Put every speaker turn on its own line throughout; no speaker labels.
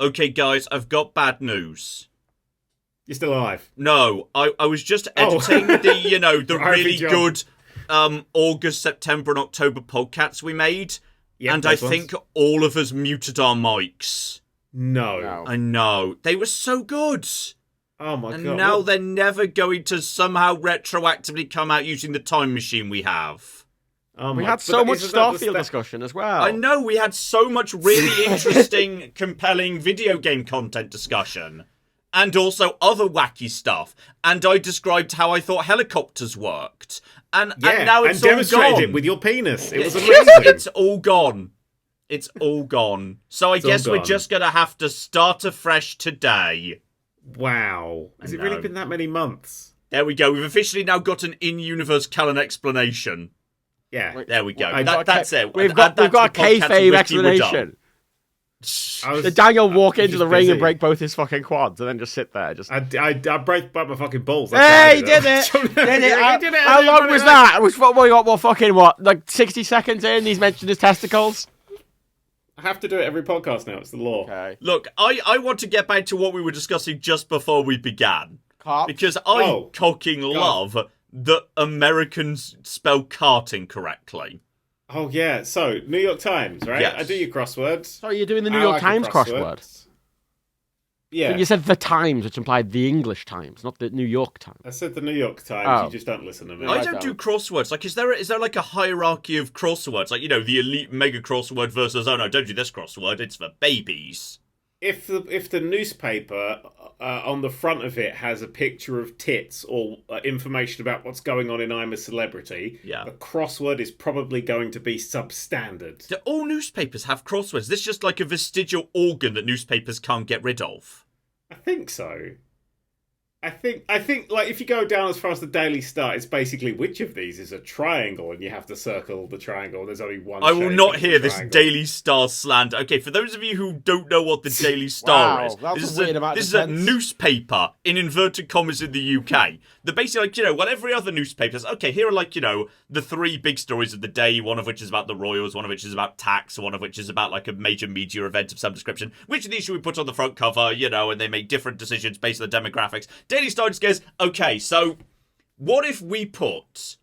Okay, guys, I've got bad news.
You're still alive.
No, I was just editing the really good August, September, and October podcasts we made, and I think all of us muted our mics.
No.
I know. They were so good.
Oh my god.
And now they're never going to somehow retroactively come out using the time machine we have.
We had so much Starfield discussion as well.
I know, we had so much really interesting, compelling video game content discussion. And also other wacky stuff. And I described how I thought helicopters worked. And now it's all gone. And
demonstrated it with your penis. It was amazing.
It's all gone. It's all gone. So I guess we're just going to have to start afresh today.
Wow. Has it really been that many months?
There we go. We've officially now got an in-universe canon explanation.
Yeah.
There we go. That's it.
We've got a kayfabe explanation. Did Daniel walk into the ring and break both his fucking quads and then just sit there?
I broke my fucking balls.
Hey, he did it! How long was that? It was like 60 seconds in, he's mentioned his testicles?
I have to do it every podcast now, it's the law.
Okay.
Look, I want to get back to what we were discussing just before we began. Because I fucking love that Americans spell cart incorrectly.
Oh, yeah. So, New York Times, right?
Yes.
I do your crosswords.
Sorry, you're doing the New York Times crossword.
Yeah.
So you said the Times, which implied the English Times, not the New York Times.
I said the New York Times. You just don't listen to me.
I don't do crosswords. Like, is there like a hierarchy of crosswords? Like, the elite mega crossword versus, oh no, don't do this crossword. It's for babies.
If the newspaper on the front of it has a picture of tits or information about what's going on in I'm a Celebrity, the crossword is probably going to be substandard.
Do all newspapers have crosswords? This is just like a vestigial organ that newspapers can't get rid of.
I think so. I think like if you go down as far as the Daily Star, it's basically which of these is a triangle, and you have to circle the triangle. There's only one.
I will not hear this Daily Star slander. Okay, for those of you who don't know what the Daily Star is, this is a newspaper in inverted commas in the UK. The basically, what every other newspaper says. Okay, here are the three big stories of the day. One of which is about the royals, one of which is about tax, one of which is about like a major media event of some description. Which of these should we put on the front cover? And they make different decisions based on the demographics. Daily Star just goes, okay, so what if we put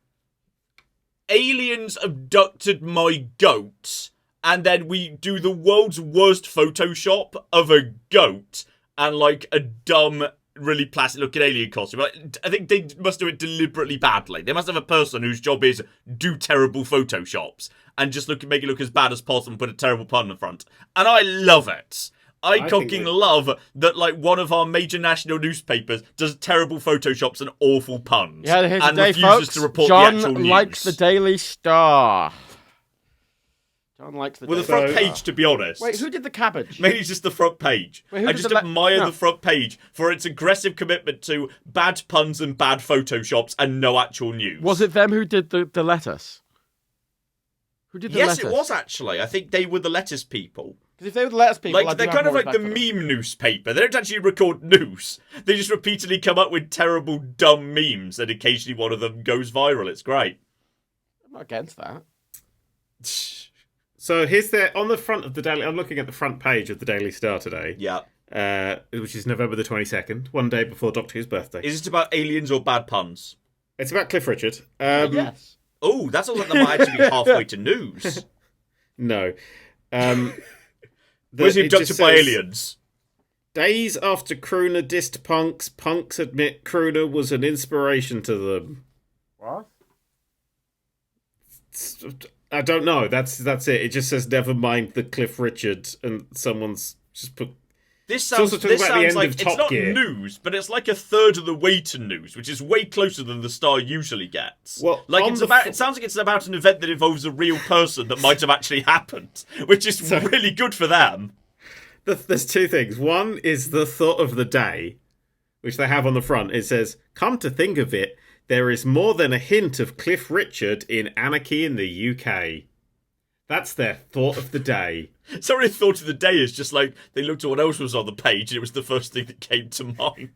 aliens abducted my goat, and then we do the world's worst Photoshop of a goat and like a dumb, really plastic looking alien costume. I think they must do it deliberately badly. They must have a person whose job is do terrible Photoshops and just make it look as bad as possible and put a terrible pun in the front. And I love it. I fucking love that, like, one of our major national newspapers does terrible photoshops and awful puns.
Yeah, here's
and
the day,
refuses
folks.
to report
John
the actual news.
likes the Daily Star. John likes the
Daily Star. Well, the front page, to be honest.
Wait, who did the cabbage?
Maybe just the front page.
Wait,
I just admire the front page for its aggressive commitment to bad puns and bad photoshops and no actual news.
Was it them who did the lettuce? Who did the lettuce?
Yes, it was, actually. I think they were the lettuce people.
Because if they were the lettuce people,
they're kind of like the meme newspaper. They don't actually record news. They just repeatedly come up with terrible, dumb memes, and occasionally one of them goes viral. It's great.
I'm not against that.
So on the front of the Daily. I'm looking at the front page of the Daily Star today.
Yeah.
Which is November the 22nd, one day before Doctor Who's birthday.
Is it about aliens or bad puns?
It's about Cliff Richard.
Yes.
Oh, that sounds like that might actually be halfway to news.
No.
Was he abducted by aliens?
Days after Crooner dissed punks admit Crooner was an inspiration to them.
What?
I don't know. That's it. It just says never mind the Cliff Richard, and someone's just put.
This sounds like it's not news, but it's like a third of the way to news, which is way closer than the Star usually gets.
Well,
like it sounds like it's about an event that involves a real person that might have actually happened, which is really good for them.
There's two things. One is the thought of the day, which they have on the front. It says, "Come to think of it, there is more than a hint of Cliff Richard in Anarchy in the UK." That's their thought of the day.
Sorry, thought of the day is just like they looked at what else was on the page and it was the first thing that came to mind.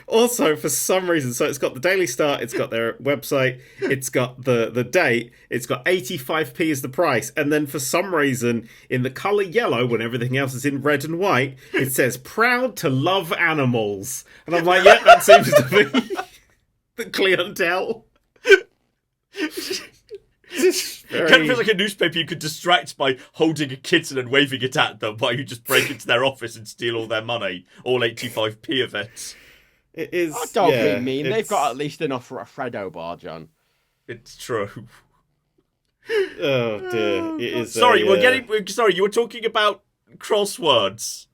Also, for some reason, so it's got the Daily Star, it's got their website, it's got the date, it's got 85p as the price, and then for some reason, in the colour yellow, when everything else is in red and white, it says, proud to love animals. And I'm like, yeah, that seems to be the clientele.
It kind of feels like a newspaper you could distract by holding a kitten and waving it at them while you just break into their office and steal all their money, all 85p of it.
It is.
Oh, don't be mean. They've got at least enough for a Freddo bar, John.
It's true.
Oh dear, it is.
Sorry, Sorry, you were talking about crosswords.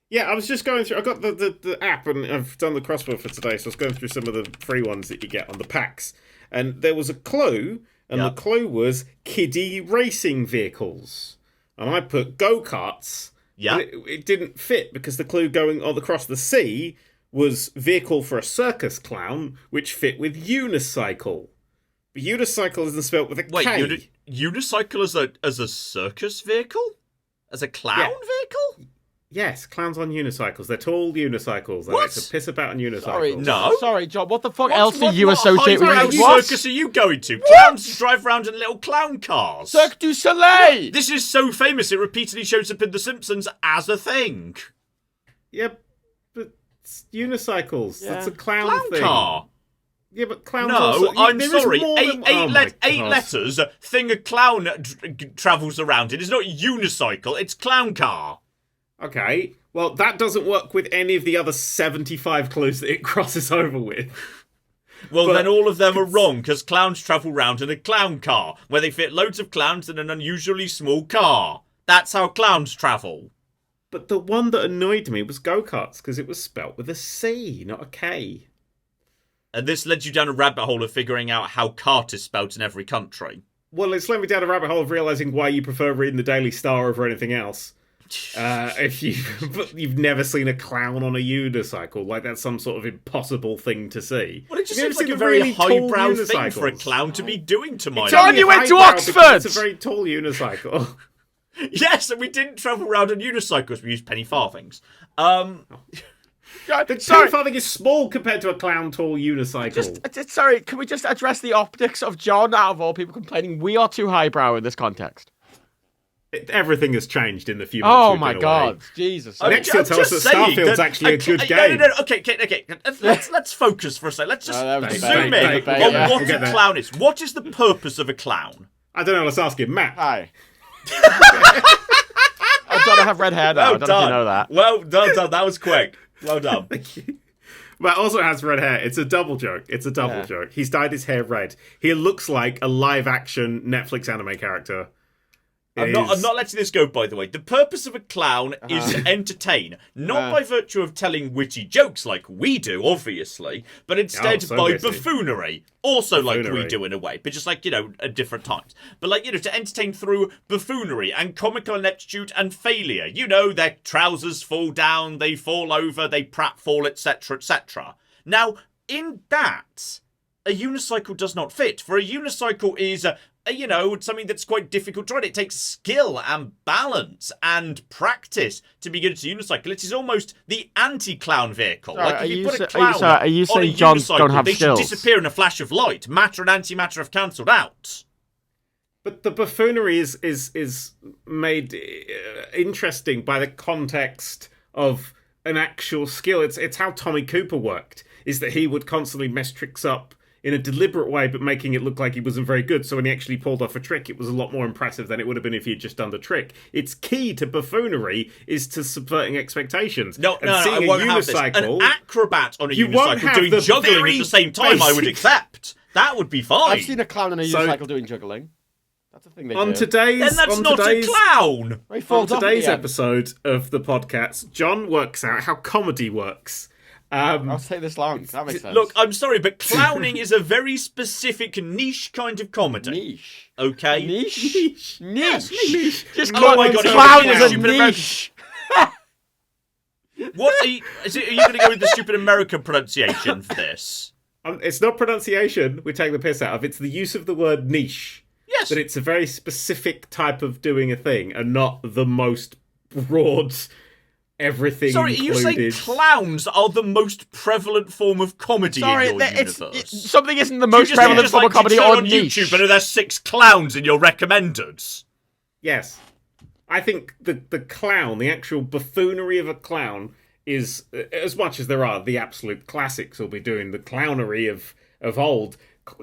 Yeah, I was just going through. I got the app and I've done the crossword for today, so I was going through some of the free ones that you get on the packs, and there was a clue, and the clue was kiddie racing vehicles, and I put go-karts.
Yeah,
it didn't fit because the clue going across the sea was vehicle for a circus clown, which fit with unicycle. But unicycle isn't spelled with a K.
Wait, unicycle as a circus vehicle? As a clown vehicle?
Yes, clowns on unicycles. They're tall unicycles. They like to piss about on unicycles.
Sorry, John. What the fuck else do you associate with
what circus are you going to? Clowns drive around in little clown cars.
Cirque du Soleil!
This is so famous it repeatedly shows up in The Simpsons as a thing.
Yep. It's unicycles.
Yeah.
That's a clown thing.
Car.
Yeah, but clowns.
No,
also,
I'm sorry. Eight
God.
letters. Thing a clown travels around in. It's not unicycle. It's clown car.
Okay. Well, that doesn't work with any of the other 75 clues that it crosses over with.
Well, then all of them are wrong because clowns travel round in a clown car where they fit loads of clowns in an unusually small car. That's how clowns travel.
But the one that annoyed me was go-karts, because it was spelt with a C, not a K.
And this led you down a rabbit hole of figuring out how cart is spelt in every country.
Well, it's led me down a rabbit hole of realising why you prefer reading the Daily Star over anything else. If you've never seen a clown on a unicycle, like that's some sort of impossible thing to see.
Well, it just seems like a very highbrow thing for a clown to be doing, to my
John, you went to Oxford!
It's a very tall unicycle.
Yes, and we didn't travel around on unicycles. We used penny farthings.
The penny farthing is small compared to a clown tall unicycle.
Sorry, can we just address the optics of John, out of all people, complaining we are too highbrow in this context?
Everything has changed in the few months.
Oh my God, Jesus!
Next, you'll tell us that Starfield's actually a good game.
No. Okay. Let's focus for a second. Let's just zoom in on what a clown is. What is the purpose of a clown?
I don't know. Let's ask him, Matt.
Hi. John, I have red hair now. I don't know if you know that.
Well done. That was quick. Well done.
Thank you. Matt also has red hair. It's a double joke. Joke. He's dyed his hair red. He looks like a live-action Netflix anime character.
I'm not letting this go, by the way. The purpose of a clown is to entertain, not by virtue of telling witty jokes like we do, obviously, but instead by buffoonery. Also like we do in a way, but just like, at different times. But like, to entertain through buffoonery and comical ineptitude and failure. Their trousers fall down, they fall over, they pratfall, etc., etc. Now, in that, a unicycle does not fit. For a unicycle is something that's quite difficult to ride. It takes skill and balance and practice to be good at a unicycle. It is almost the anti-clown vehicle.
Sorry,
like if you put a clown
are you
on
saying
a
John
unicycle,
don't have
they
skills?
should disappear in a flash of light. Matter and antimatter have cancelled out.
But the buffoonery is made interesting by the context of an actual skill. It's how Tommy Cooper worked, is that he would constantly mess tricks up in a deliberate way, but making it look like he wasn't very good. So when he actually pulled off a trick, it was a lot more impressive than it would have been if he had just done the trick. Its key to buffoonery is to subverting expectations.
No, I won't have this. An acrobat on a unicycle doing juggling at the same time, I would accept. That would be fine.
I've seen a clown on a unicycle doing juggling. That's a thing they do.
Then
that's not a clown!
On today's episode of the PodCats, John works out how comedy works.
I'll say this long. That makes sense.
Look, I'm sorry, but clowning is a very specific niche kind of comedy.
Niche.
Okay?
Niche?
Yes, niche.
Just
oh my God,
clown is a niche.
What are you going to go with the stupid American pronunciation for this?
It's not pronunciation we're taking the piss out of. It's the use of the word niche.
Yes.
That it's a very specific type of doing a thing and not the most broad everything
Sorry,
included.
are you saying clowns are the most prevalent form of comedy in your universe?
Something isn't the most prevalent form of comedy on niche.
YouTube, and there's 6 clowns in your recommendeds.
Yes. I think the clown, the actual buffoonery of a clown, is, as much as there are the absolute classics who'll be doing the clownery of old,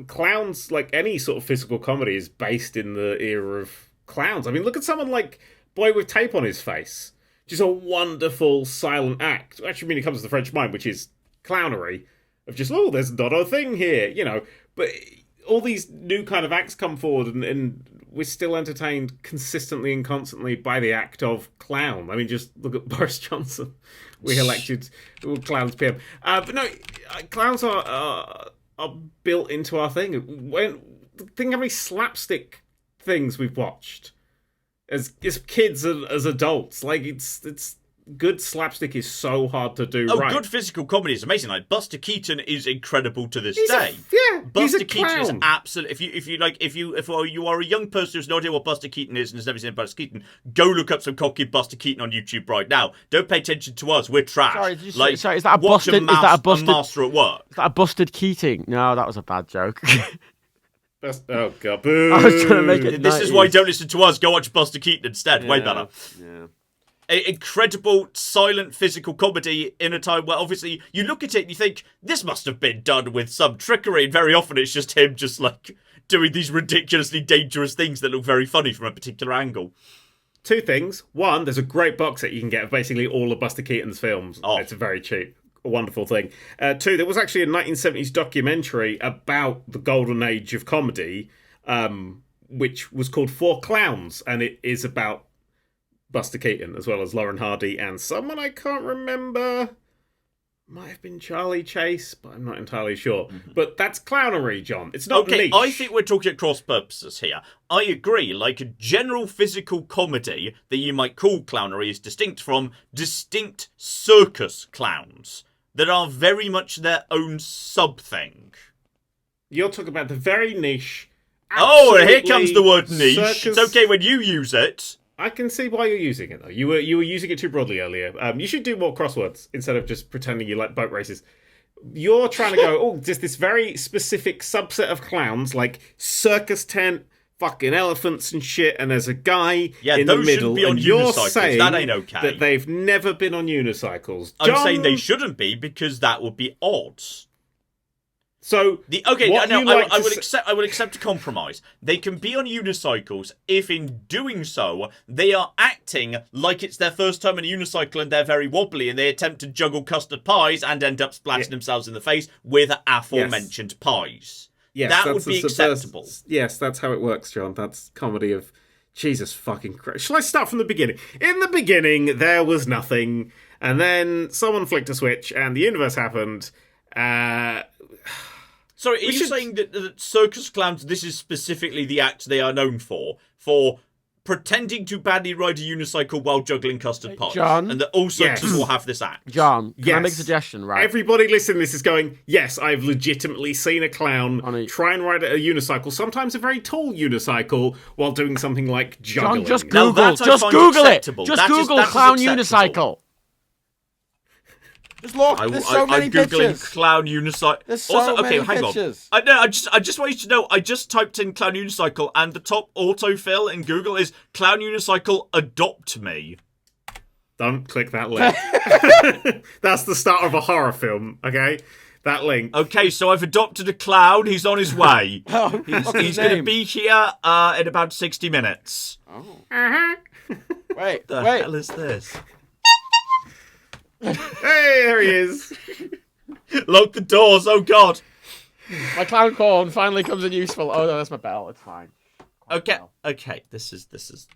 clowns, like any sort of physical comedy, is based in the era of clowns. I mean, look at someone like Boy with Tape on His Face, which is a wonderful silent act. Actually, when it comes to the French mind, which is clownery, of just, oh, there's not a thing here, you know. But all these new kind of acts come forward, and we're still entertained consistently and constantly by the act of clown. I mean, just look at Boris Johnson. We elected clowns PM. But no, clowns are built into our thing. Think how many slapstick things we've watched as kids and as adults. Like, it's good slapstick is so hard to do right.
Good physical comedy is amazing. Like, Buster Keaton is incredible to this day.
Buster
Keaton is absolutely. If you are a young person who's no idea what Buster Keaton is and has never seen Buster Keaton, go look up some cocky Buster Keaton on YouTube right now. Don't pay attention to us. We're trash.
Sorry, is that a busted? Is that a busted?
Master at Work.
Is that a busted Keating? No, that was a bad joke.
Oh god, boo!
I was trying to make it.
This is why you don't listen to us. Go watch Buster Keaton instead.
Yeah,
Way better.
Yeah.
Incredible silent physical comedy in a time where obviously you look at it and you think this must have been done with some trickery, and very often it's just him just like doing these ridiculously dangerous things that look very funny from a particular angle.
2 things. 1, there's a great box set you can get of basically all of Buster Keaton's films. It's very cheap. A wonderful thing. 2, there was actually a 1970s documentary about the golden age of comedy, which was called 4 Clowns, and it is about Buster Keaton, as well as Lauren Hardy and someone I can't remember. Might have been Charlie Chase, but I'm not entirely sure. Mm-hmm. But that's clownery, John. It's not niche.
I think we're talking at cross purposes here. I agree. Like, a general physical comedy that you might call clownery is distinct from distinct circus clowns that are very much their own sub-thing.
You're talking about the very niche.
Oh, here comes the word niche. Circus. It's okay when you use it.
I can see why you're using it, though. You were using it too broadly earlier. You should do more crosswords instead of just pretending you like boat races. You're trying to go, just this very specific subset of clowns, like circus tent, fucking elephants and shit, and there's a guy in the middle,
be on
and you're
unicycles.
saying
that ain't okay.
that they've never been on unicycles.
I'm saying they shouldn't be, because that would be odd.
So
I would accept a compromise. They can be on unicycles if, in doing so, they are acting like it's their first time on a unicycle and they're very wobbly and they attempt to juggle custard pies and end up splashing themselves in the face with aforementioned pies.
Yes,
that would be acceptable.
Yes, that's how it works, John. That's comedy of Jesus fucking Christ. Shall I start from the beginning? In the beginning, there was nothing, and then someone flicked a switch and the universe happened.
Sorry, are you saying that circus clowns, this is specifically the act they are known for pretending to badly ride a unicycle while juggling custard pies?
John?
And that all circuses will have this act?
John, can I make a suggestion, right?
Everybody listening to this is going, yes, I've legitimately seen a clown try and ride a unicycle, sometimes a very tall unicycle, while doing something like juggling.
John, just Google it. Just Google clown unicycle.
Just look, there's so many pictures.
I'm Googling clown unicycle.
There's so many pictures.
I just want you to know, I just typed in clown unicycle and the top autofill in Google is clown unicycle adopt me.
Don't click that link. That's the start of a horror film, okay? That link.
Okay, so I've adopted a clown. He's on his way. He's going to be here in about 60 minutes.
Oh.
What the hell is this?
Hey, there he is.
Lock the doors, oh god.
My clown corn finally comes in useful. Oh no, that's my bell. It's fine.
Okay. This is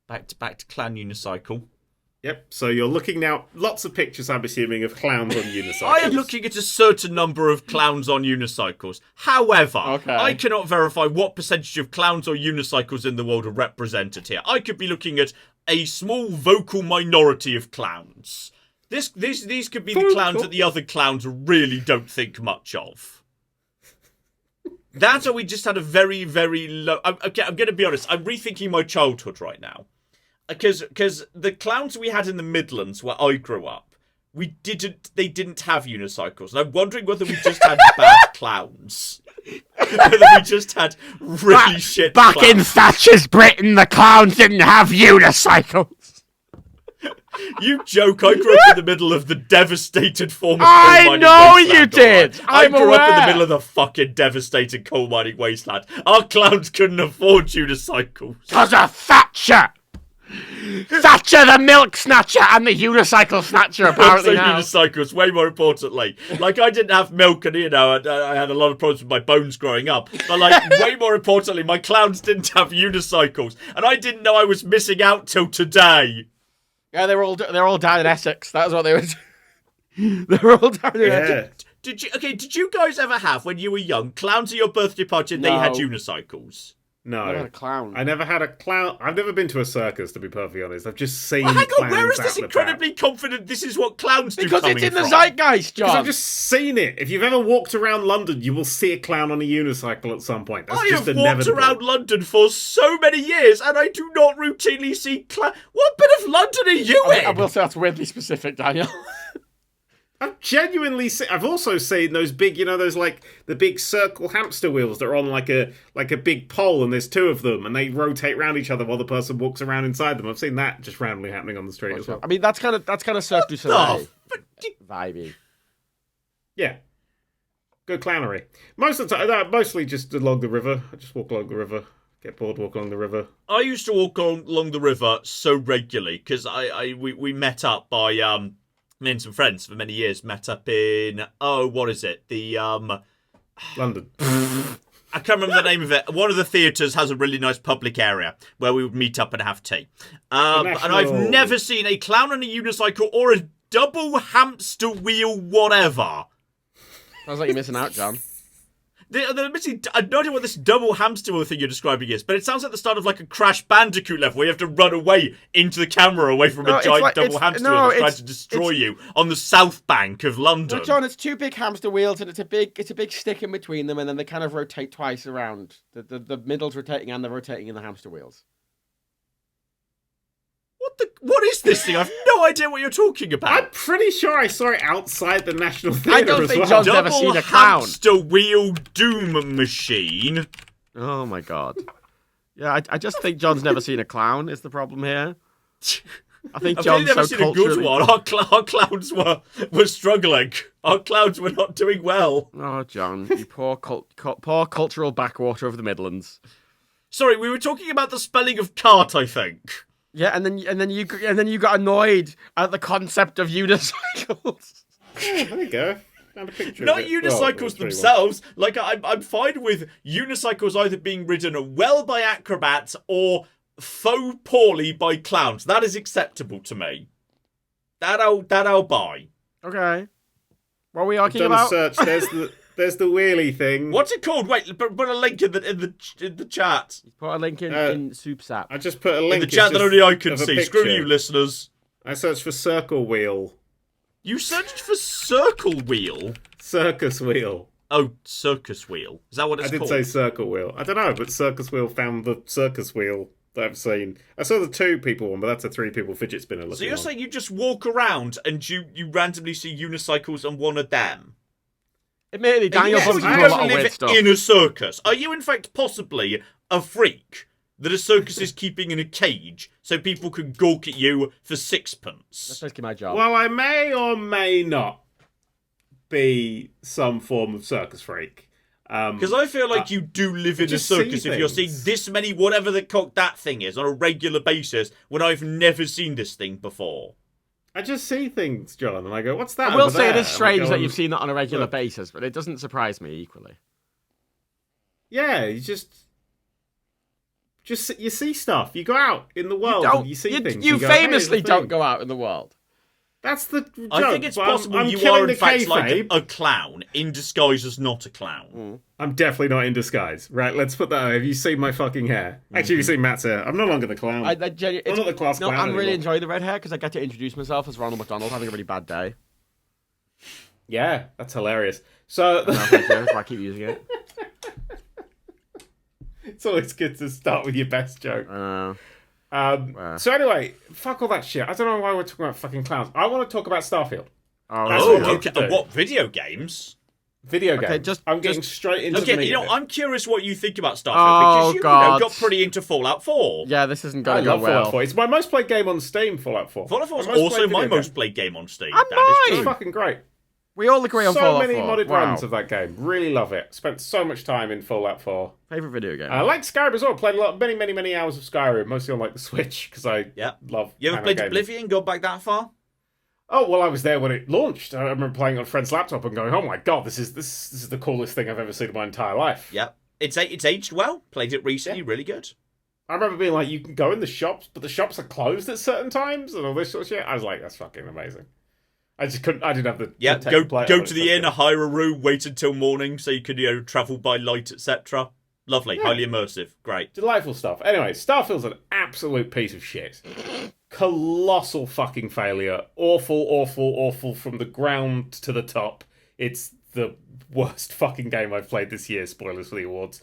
back to clown unicycle.
Yep. So you're looking now. Lots of pictures, I'm assuming, of clowns on unicycles.
I am looking at a certain number of clowns on unicycles. However, I cannot verify what percentage of clowns or unicycles in the world are represented here. I could be looking at a small vocal minority of clowns. These could be the clowns that the other clowns really don't think much of. That's why we just had a very, very low... Okay, I'm going to be honest. I'm rethinking my childhood right now. because the clowns we had in the Midlands where I grew up, they didn't have unicycles. And I'm wondering whether we just had bad clowns. Whether we just had really shit
Back
clowns.
in Thatcher's Britain, the clowns didn't have unicycles.
You joke, I grew up in the middle of the devastated former coal
I
mining
know
wasteland,
you did!
I
I'm
grew up in the
aware.
middle of the fucking devastated coal mining wasteland. Our clowns couldn't afford unicycles.
Because of Thatcher! Thatcher the milk snatcher and the unicycle snatcher, apparently now.
Unicycles, way more importantly. Like, I didn't have milk and, I had a lot of problems with my bones growing up. But, like, way more importantly, my clowns didn't have unicycles. And I didn't know I was missing out till today.
Yeah, they're all down in Essex. That's what they were doing. They were all down in Essex.
Did you guys ever have, when you were young, clowns at your birthday party and they had unicycles?
No.
I had a clown.
I never had a clown. I've never been to a circus, to be perfectly honest. I've just seen
Hang
clowns
on, where is
out
this
and
incredibly confident this is what clowns do
Because
coming
it's in the
from?
zeitgeist, John.
Because I've just seen it. If you've ever walked around London, you will see a clown on a unicycle at some point. That's
I
just
have walked
inevitable.
around London for so many years, and I do not routinely see clowns. What bit of London are you in?
I will say that's weirdly specific, Daniel.
I've genuinely seen. I've also seen those big, those like the big circle hamster wheels that are on like a big pole, and there's two of them, and they rotate around each other while the person walks around inside them. I've seen that just randomly happening on the street as well.
I mean, that's kind of Cirque du Soleil vibey.
Yeah, good clownery. Most of the time, mostly just along the river. I just walk along the river. Get bored, walk along the river.
I used to walk along the river so regularly because we met up by me and some friends for many years met up in what is it? The
London.
I can't remember the name of it. One of the theatres has a really nice public area where we would meet up and have tea. And I've never seen a clown on a unicycle or a double hamster wheel whatever.
Sounds like you're missing out, John.
They're missing, I don't know what this double hamster wheel thing you're describing is, but it sounds like the start of like a Crash Bandicoot level where you have to run away into the camera away from a giant double hamster wheel that's trying to destroy you on the south bank of London.
No, John, it's two big hamster wheels and it's a big stick in between them, and then they kind of rotate twice around. The middle's rotating and they're rotating in the hamster wheels.
What is this thing? I've no idea what you're talking about.
I'm pretty sure I saw it outside the National Theatre
I don't think
well.
John's ever seen a clown.
Hamster wheel doom machine.
Oh my god. Yeah, I just think John's never seen a clown is the problem here. I think John's
never
so
seen a good one. Our clowns were struggling. Our clowns were not doing well.
Oh, John, you poor cultural backwater of the Midlands.
Sorry, we were talking about the spelling of cart, I think.
Yeah, and then you got annoyed at the concept of unicycles.
Yeah, there you go. Found a picture
Not
of it.
unicycles themselves. Like I'm fine with unicycles either being ridden well by acrobats or faux poorly by clowns. That is acceptable to me. That I'll buy.
Okay. What are we
I've
arguing
done
about?
a search. There's the wheelie thing.
What's it called? Wait, put a link in the chat.
Put a link in SoupSap.
I just put a link
In the chat that only I can see. Screw
picture.
you, listeners.
I searched for circle wheel.
You searched for circle wheel.
Circus wheel.
Oh, circus wheel. Is that what it's
I did
called?
say circle wheel. I don't know, but circus wheel found the circus wheel that I've seen. I saw the 2 people one, but that's a 3 people fidget spinner.
So you're saying you just walk around and you randomly see unicycles on one of them?
Admittedly, Daniel
Yes,
probably
you
does a lot
don't
of weird
live
stuff.
in a circus. Are you in fact possibly a freak that a circus is keeping in a cage so people can gawk at you for
That's
sixpence?
basically my job.
Well, I may or may not be some form of circus freak.
Because I feel like you do live in a
just
circus
see
if you're seeing
things.
this many whatever the cock that thing is on a regular basis when I've never seen this thing before.
I just see things, John, and I go, what's that?
I will
over
say it
there?
is strange
And I
that
go,
you've seen that on a regular
look.
basis, but it doesn't surprise me equally.
Yeah, you see stuff. You go out in the world and you see things.
You
go, hey,
famously
there's a thing.
don't go out in the world.
That's the joke.
I think it's
but
possible
I'm
you
killing
are in
the
fact like
kayfabe.
a clown in disguise as not a clown.
I'm definitely not in disguise. Right, let's put that. Have you seen my fucking hair? Actually, have you seen Matt's hair? I'm no longer the clown.
I'm
not the class clown
I'm really
anymore.
enjoying the red hair because I get to introduce myself as Ronald McDonald having a really bad day.
Yeah, that's hilarious. So
No, thank you, so I keep using it.
it's always good to start with your best joke. So anyway, fuck all that shit. I don't know why we're talking about fucking clowns. I want to talk about Starfield.
Okay. What, video games?
Video games. I'm getting straight into the meat.
I'm curious what you think about Starfield, because you got pretty into Fallout 4.
Yeah, this isn't going to go well.
Fallout 4. It's my most played game on Steam, Fallout 4.
Fallout 4 is also my most played game on Steam.
It's fucking great.
We all agree on Fallout 4.
So many modded runs of that game. Really love it. Spent so much time in Fallout 4.
Favourite video game?
I like Skyrim as well. Played many hours of Skyrim, mostly on the Switch, because I love.
You ever played Oblivion? Go back that far?
Oh well, I was there when it launched. I remember playing on a friend's laptop and going, "Oh my god, this is the coolest thing I've ever seen in my entire life."
Yeah, it's aged well. Played it recently, really good.
I remember being like, "You can go in the shops, but the shops are closed at certain times," and all this sort of shit. I was like, "That's fucking amazing." I just couldn't. I didn't have the
go to the inn, hire a room, wait until morning so you could travel by light, etc. Lovely, highly immersive, great,
delightful stuff. Anyway, Starfield's an absolute piece of shit. Colossal fucking failure. Awful from the ground to the top. It's the worst fucking game I've played this year. Spoilers for the awards.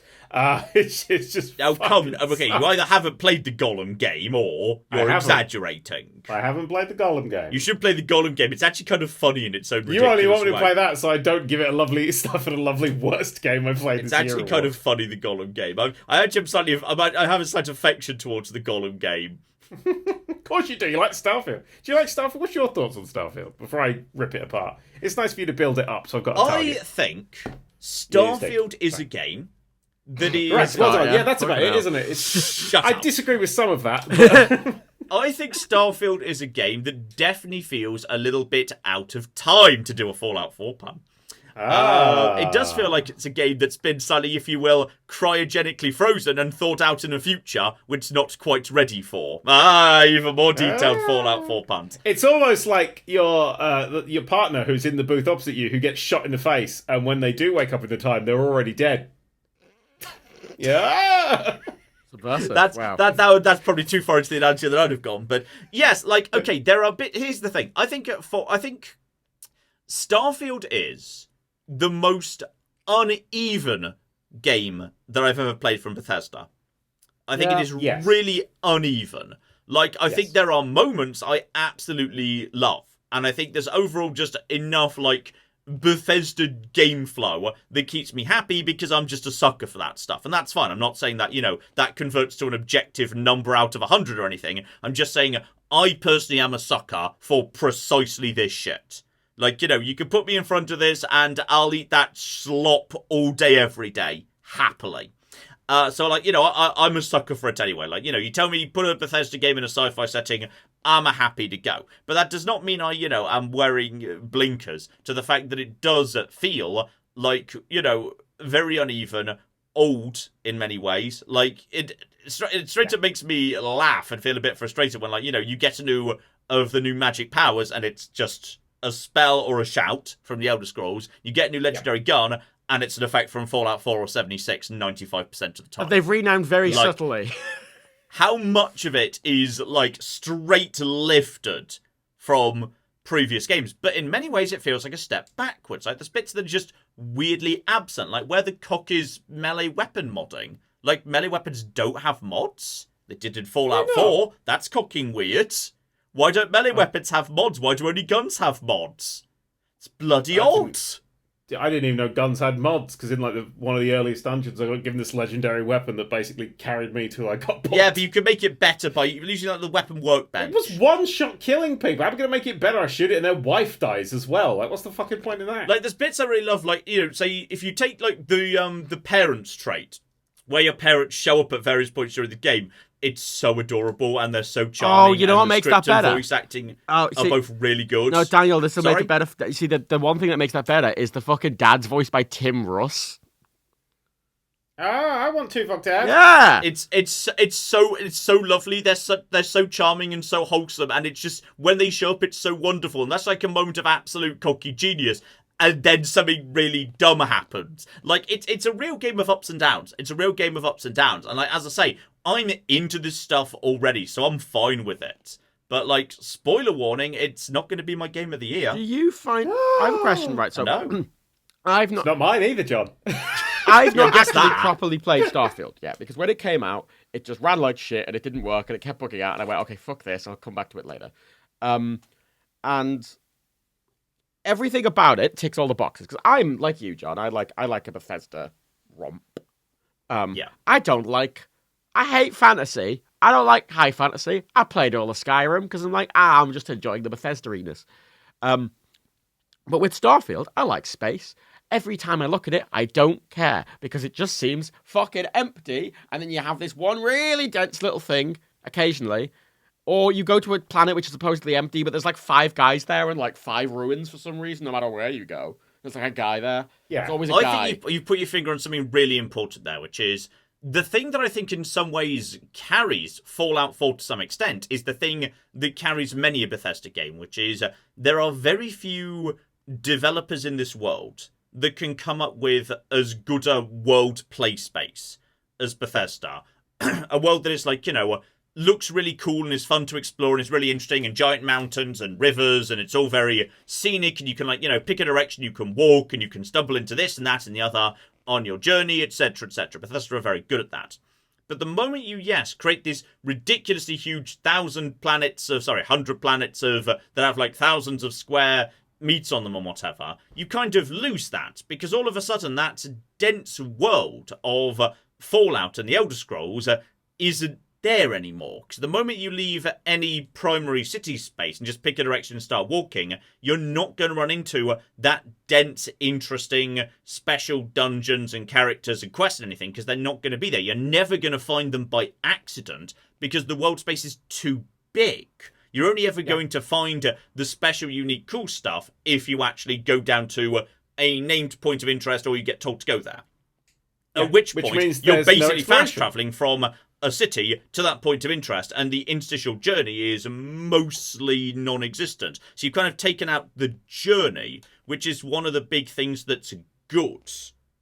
It's just.
Oh, come. Okay, you either haven't played the Gollum game or you're exaggerating.
I haven't played the Gollum game.
You should play the Gollum game. It's actually kind of funny in its own ridiculous
way. You only want me to
way.
play that, so I don't give it a lovely stuff and a lovely worst game I've played this year.
It's actually kind of funny, the Gollum game. I have a slight affection towards the Gollum game.
Of course you do. You like Starfield. Do you like Starfield? What's your thoughts on Starfield before I rip it apart? It's nice for you to build it up, so I've got a target.
I think Starfield is a game that is...
Right, well done. Yeah, that's about it, isn't it?
Shut
I
up.
disagree with some of that. But...
I think Starfield is a game that definitely feels a little bit out of time, to do a Fallout 4 pun. It does feel like it's a game that's been slightly, if you will, cryogenically frozen and thought out in a future which it's not quite ready for. Even more detailed Fallout 4 puns.
It's almost like your partner who's in the booth opposite you who gets shot in the face, and when they do wake up in the time, they're already dead. Yeah.
That's probably too far into the analogy that I'd have gone. But yes, okay, there are here's the thing. I think Starfield is the most uneven game that I've ever played from Bethesda. I think it is really uneven. I think there are moments I absolutely love. And I think there's overall just enough, Bethesda game flow that keeps me happy because I'm just a sucker for that stuff. And that's fine. I'm not saying that, that converts to an objective number out of 100 or anything. I'm just saying I personally am a sucker for precisely this shit. You could put me in front of this and I'll eat that slop all day, every day. Happily. I'm a sucker for it anyway. You tell me, put a Bethesda game in a sci-fi setting, I'm happy to go. But that does not mean I'm wearing blinkers to the fact that it does feel very uneven, old in many ways. It straight up makes me laugh and feel a bit frustrated when, you get a new of the new magic powers and it's just a spell or a shout from the Elder Scrolls. You get a new legendary gun, and it's an effect from Fallout 4 or 76 95% of the time.
They've renamed very subtly.
How much of it is, straight lifted from previous games? But in many ways, it feels like a step backwards. There's bits that are just weirdly absent, where the cock is melee weapon modding. Melee weapons don't have mods. They did in Fallout 4. That's cocking weird. Why don't melee weapons have mods? Why do only guns have mods? It's bloody odd.
I didn't even know guns had mods, because in one of the earliest dungeons I got given this legendary weapon that basically carried me till I got popped.
Yeah, but you can make it better by using the weapon workbench.
It was one-shot killing people. How am I going to make it better? I shoot it and their wife dies as well. What's the fucking point in that?
There's bits I really love, say, if you take, the parents trait, where your parents show up at various points during the game, it's so adorable and they're so charming.
Oh, you know what makes that better?
And voice acting are both really good.
No, Daniel, this will make it better. You see, the one thing that makes that better is the fucking dad's voiced by Tim Russ.
I want to fuck dad.
Yeah,
it's so lovely. They're so charming and so wholesome, and it's just when they show up, it's so wonderful, and that's a moment of absolute cocky genius. And then something really dumb happens. It's a real game of ups and downs. It's a real game of ups and downs. And as I say, I'm into this stuff already, so I'm fine with it. But spoiler warning, it's not going to be my game of the year.
Do you find? I have a question, right? So
no.
I've not.
It's not mine either, John.
I've not actually properly played Starfield yet, because when it came out, it just ran like shit, and it didn't work, and it kept bugging out, and I went, okay, fuck this, I'll come back to it later. And everything about it ticks all the boxes, because I'm, like you, John, I like a Bethesda romp. I hate fantasy. I don't like high fantasy. I played all of Skyrim, because I'm like, I'm just enjoying the Bethesda-iness. But with Starfield, I like space. Every time I look at it, I don't care, because it just seems fucking empty, and then you have this one really dense little thing, occasionally, or you go to a planet which is supposedly empty, but there's like 5 guys there and like 5 ruins for some reason, no matter where you go. There's like a guy there.
Yeah.
There's always a guy.
I think you put your finger on something really important there, which is the thing that I think in some ways carries Fallout 4 to some extent is the thing that carries many a Bethesda game, which is there are very few developers in this world that can come up with as good a world play space as Bethesda. A world that is like, looks really cool and is fun to explore and is really interesting, and giant mountains and rivers, and it's all very scenic, and you can pick a direction you can walk, and you can stumble into this and that and the other on your journey, etc., etc. Bethesda are very good at that. But the moment you, create this ridiculously huge 100 planets of that have like thousands of square meats on them and whatever, you kind of lose that, because all of a sudden that dense world of Fallout and the Elder Scrolls isn't there anymore. Because the moment you leave any primary city space and just pick a direction and start walking, you're not going to run into that dense, interesting, special dungeons and characters and quests and anything, because they're not going to be there. You're never going to find them by accident, because the world space is too big. You're only ever going to find the special, unique, cool stuff if you actually go down to a named point of interest, or you get told to go there. At which point,
means
you're basically fast traveling from a city to that point of interest, and the interstitial journey is mostly non-existent. So you've kind of taken out the journey, which is one of the big things that's good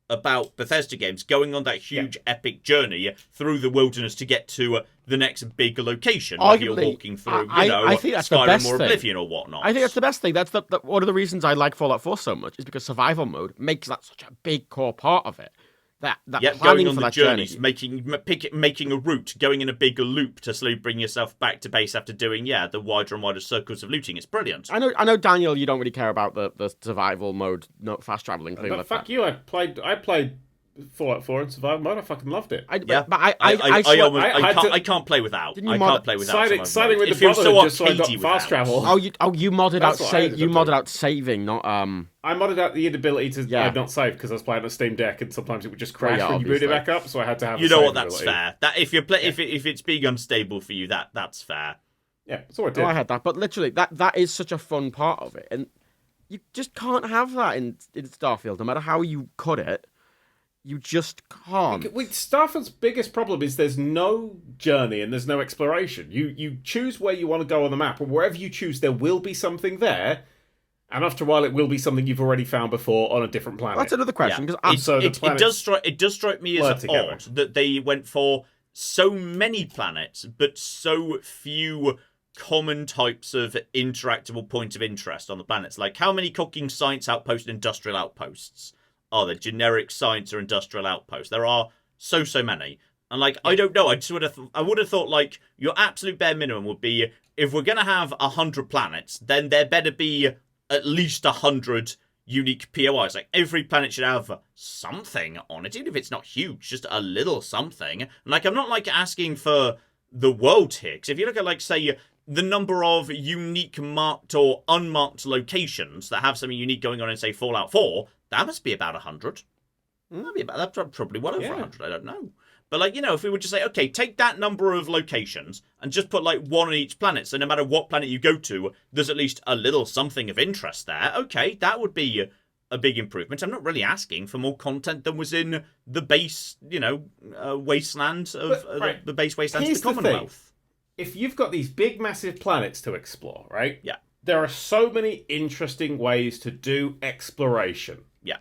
about Bethesda games, going on that huge epic journey through the wilderness to get to the next big location. Like you're walking through,
I think that's
Skyrim
the best
or
thing.
Oblivion or whatnot.
I think that's the best thing. That's one of the reasons I like Fallout 4 so much, is because survival mode makes that such a big core part of it. That
going on
for
the
that
journeys,
journey.
making a route, going in a bigger loop to slowly bring yourself back to base after doing the wider and wider circles of looting. It's brilliant.
I know, Daniel, you don't really care about the survival mode, fast traveling thing.
But fuck you! I played Fallout 4 and survival mode. I fucking loved it.
I can't play without. I can't play without.
Siding with
it
the
feels so
brotherhood just so I got
arcadey
fast travel.
You modded out saving, not
I modded out the inability to not save, because I was playing on a Steam Deck and sometimes it would just crash when you boot it back up. So I had to have.
You know what? That's fair. That if it's being unstable for you, that's fair.
Yeah, that's what I did.
I had that, but literally that is such a fun part of it, and you just can't have that in Starfield. No matter how you cut it, you just can't.
Starfield's biggest problem is there's no journey and there's no exploration. You choose where you want to go on the map, and wherever you choose, there will be something there. And after a while, it will be something you've already found before on a different planet.
That's another question.
It does strike me as odd that they went for so many planets, but so few common types of interactable point of interest on the planets. Like, how many cooking science outposts and industrial outposts are there? Generic science or industrial outposts? There are so many. And I don't know. I would have thought your absolute bare minimum would be, if we're gonna have 100 planets, then there better be at least 100 unique POIs. Every planet should have something on it, even if it's not huge, just a little something. And I'm not asking for the world here, because if you look at say the number of unique marked or unmarked locations that have something unique going on in say Fallout 4, that must be about 100. That's probably well over 100. I don't know. But if we would just say, okay, take that number of locations and just put one on each planet, so no matter what planet you go to, there's at least a little something of interest there. Okay, that would be a big improvement. I'm not really asking for more content than was in the base, wasteland of the base wasteland of the Commonwealth.
If you've got these big, massive planets to explore, right?
Yeah.
There are so many interesting ways to do exploration.
Yeah.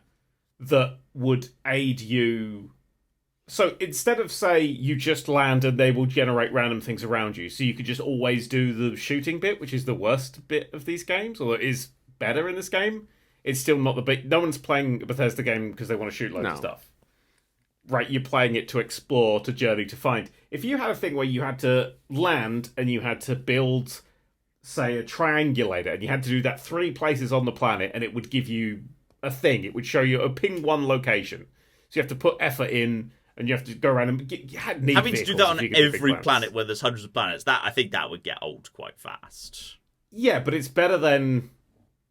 That would aid you. So instead of, say, you just land and they will generate random things around you, so you could just always do the shooting bit, which is the worst bit of these games, or is better in this game, it's still not the big. No one's playing a Bethesda game because they want to shoot loads of stuff. right, you're playing it to explore, to journey, to find. If you had a thing where you had to land and you had to build, say, a triangulator, and you had to do that 3 places on the planet, and it would give you a thing. It would show you a ping 1 location. So you have to put effort in, and you have to go around and
having to do that on every planet where there's hundreds of planets. I think that would get old quite fast.
Yeah, but it's better than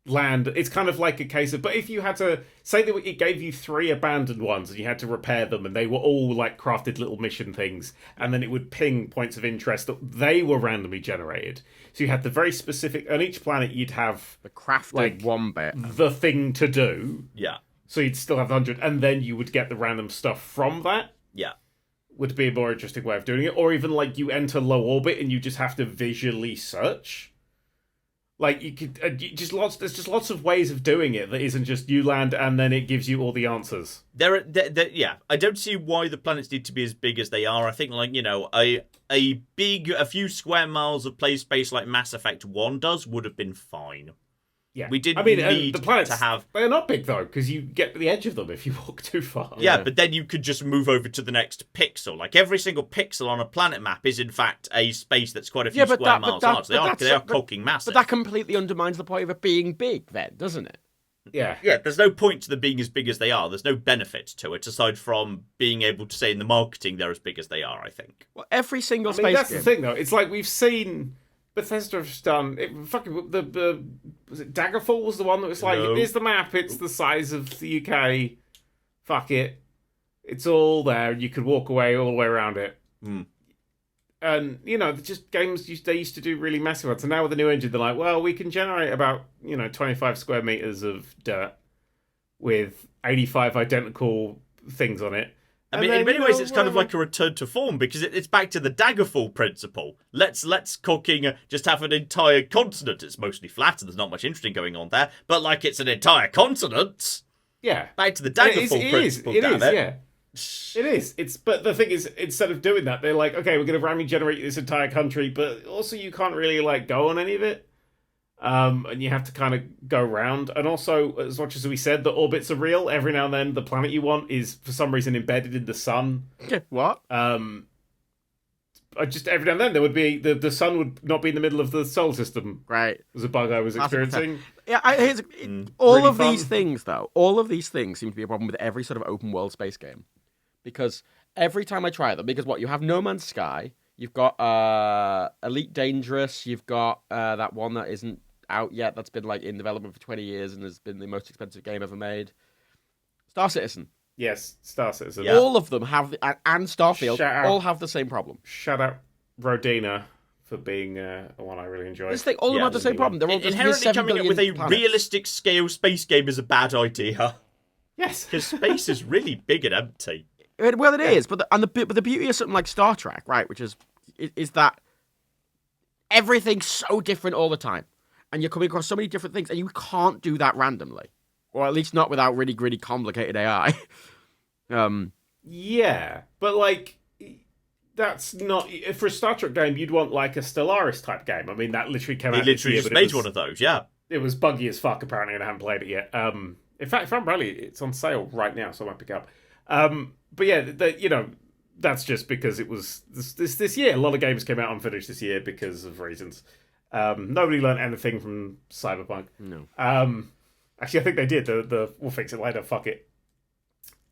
land. It's kind of like a case of, but if you had to say that it gave you 3 abandoned ones and you had to repair them, and they were all like crafted little mission things, and then it would ping points of interest that they were randomly generated. So you had the very specific, on each planet you'd have
the crafted one bit,
the thing to do.
Yeah.
So you'd still have 100, and then you would get the random stuff from that.
Yeah.
Would be a more interesting way of doing it. Or even like you enter low orbit and you just have to visually search. Like you could there's just lots of ways of doing it that isn't just you land and then it gives you all the answers.
Yeah, I don't see why the planets need to be as big as they are. I think like, a few square miles of play space like Mass Effect 1 does would have been fine.
Yeah,
we didn't need
the planets,
to have.
They're not big though, because you get to the edge of them if you walk too far.
Yeah, but then you could just move over to the next pixel. Like every single pixel on a planet map is in fact a space that's quite a few square miles large. They are hulking massive.
But that completely undermines the point of it being big, then, doesn't it?
Yeah.
There's no point to them being as big as they are. There's no benefit to it aside from being able to say in the marketing they're as big as they are. I think.
Well, every single space.
That's the thing though. It's like we've seen. Bethesda have done the was it Daggerfall was the one that was like, here's the map, it's the size of the UK, fuck it, it's all there, you could walk away all the way around it. And just games they used to do really massive ones, and now with the new engine they're like, well, we can generate about 25 square meters of dirt with 85 identical things on it.
I mean, in many ways, it's kind of like a return to form because it's back to the Daggerfall principle. Let's cooking just have an entire continent. It's mostly flat and there's not much interesting going on there, but like it's an entire continent.
Yeah,
back to the Daggerfall principle.
It is. But the thing is, instead of doing that, they're like, okay, we're going to randomly generate this entire country, but also you can't really like go on any of it. And you have to kind of go around. And also, as much as we said, the orbits are real. Every now and then, the planet you want is, for some reason, embedded in the sun.
What?
Just every now and then, there would be... The sun would not be in the middle of the solar system.
Right.
It was a bug I was experiencing.
Yeah, these things, though, all of these things seem to be a problem with every sort of open world space game. Because every time I try them, you have No Man's Sky, you've got Elite Dangerous, you've got that one that isn't out yet, that's been like in development for 20 years and has been the most expensive game ever made. Star Citizen.
Yes, Star Citizen.
Yeah. All of them have, and Starfield, all have the same problem.
Shout out Rodina for being one I really enjoy.
All of them have the same problem. They're all just
inherently coming up with a
planets.
realistic scale space game is a bad idea.
Yes,
because space is really big and empty.
Well, it is, but the beauty of something like Star Trek, right, which is that everything's so different all the time, and you're coming across so many different things, and you can't do that randomly, or at least not without really, really complicated AI.
Yeah, but like that's not for a Star Trek game. You'd want like a Stellaris type game. I mean, that literally came out.
He literally just made one of those. Yeah,
it was buggy as fuck. Apparently, and I haven't played it yet. In fact, if I'm right, it's on sale right now, so I might pick it up. But yeah, that's just because it was this year. A lot of games came out unfinished this year because of reasons. Nobody learned anything from Cyberpunk.
No.
Actually, I think they did. The we'll fix it later. Fuck it.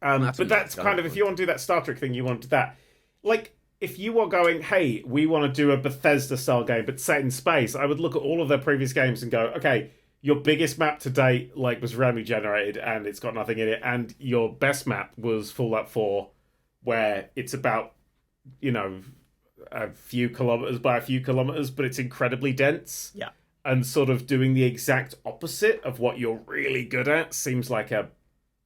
But that's kind of, if you want to do that Star Trek thing, you want to do that. Like, if you are going, hey, we want to do a Bethesda-style game, but set in space, I would look at all of their previous games and go, okay, your biggest map to date was randomly generated and it's got nothing in it, and your best map was Fallout 4, where it's about, a few kilometers by a few kilometers, but it's incredibly dense.
Yeah.
And sort of doing the exact opposite of what you're really good at seems like a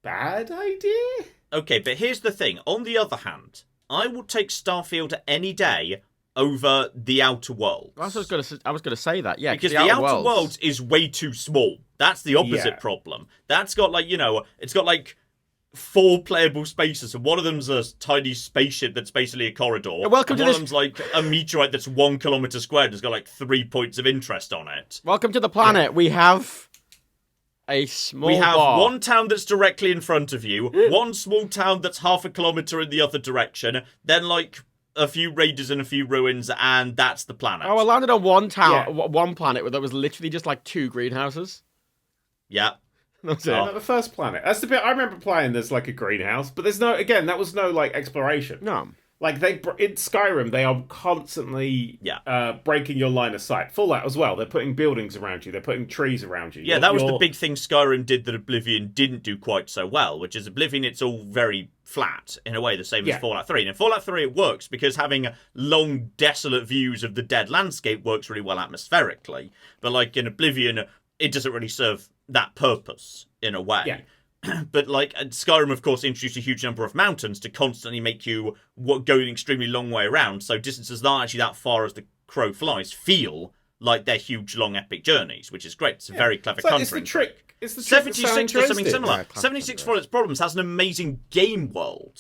bad idea.
Okay, but here's the thing. On the other hand, I would take Starfield any day over the Outer Worlds.
I was going to say that, yeah.
Because the Outer Worlds is way too small. That's the opposite problem. That's got it's got 4 playable spaces, and one of them's a tiny spaceship that's basically a corridor.
Yeah, welcome to
one of them's like a meteorite that's 1 kilometer squared and has got 3 points of interest on it.
Welcome to the planet. We have a small
We have
bar.
one town that's directly in front of you, one small town that's half a kilometre in the other direction, then, like, a few raiders and a few ruins, and that's the planet.
Oh, I landed on one town, one planet where there was literally just, like, 2 greenhouses.
Yeah.
That's it.
The first planet. That's the bit I remember playing. There's like a greenhouse, but there's no. Again, that was no like exploration.
No.
Like in Skyrim, they are constantly breaking your line of sight. Fallout as well. They're putting buildings around you. They're putting trees around you.
Yeah, that was the big thing Skyrim did that Oblivion didn't do quite so well, which is Oblivion, it's all very flat, in a way, the same as Fallout 3. And in Fallout 3, it works, because having long, desolate views of the dead landscape works really well atmospherically. But, like, in Oblivion, it doesn't really serve that purpose, in a way.
Yeah.
But, like, Skyrim, of course, introduced a huge number of mountains to constantly make you go an extremely long way around, so distances that aren't actually that far as the crow flies feel like they're huge, long, epic journeys, which is great. It's a very clever contouring.
It's the trick. It's the trick
76 does something similar.
Yeah,
76, for its problems, has an amazing game world.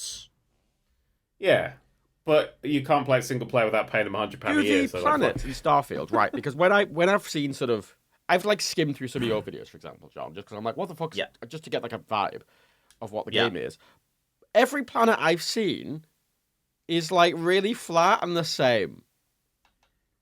Yeah. But you can't play it single player without paying them £100 a year.
The planet in Starfield, right? Because when I've seen sort of... I've, like, skimmed through some of your videos, for example, John, just because I'm like, what the fuck?
Yeah.
Just to get, like, a vibe of what the game is. Every planet I've seen is, like, really flat and the same.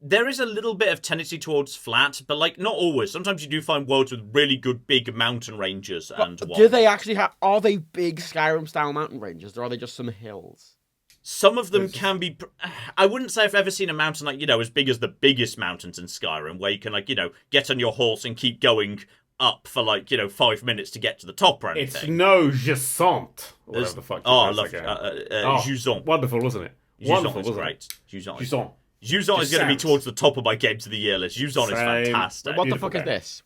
There is a little bit of tendency towards flat, but, like, not always. Sometimes you do find worlds with really good big mountain ranges and whatnot.
Do they actually have... Are they big Skyrim-style mountain ranges, or are they just some hills?
Some of them can be... I wouldn't say I've ever seen a mountain, like, as big as the biggest mountains in Skyrim, where you can, like, get on your horse and keep going up for, like, 5 minutes to get to the top or anything.
It's no Gisant. Whatever the fuck.
I love Jusant.
Wonderful, wasn't it?
Wonderful is great. Jusant is going to be towards the top of my Games of the Year list. Jusant is fantastic.
What the fuck is this?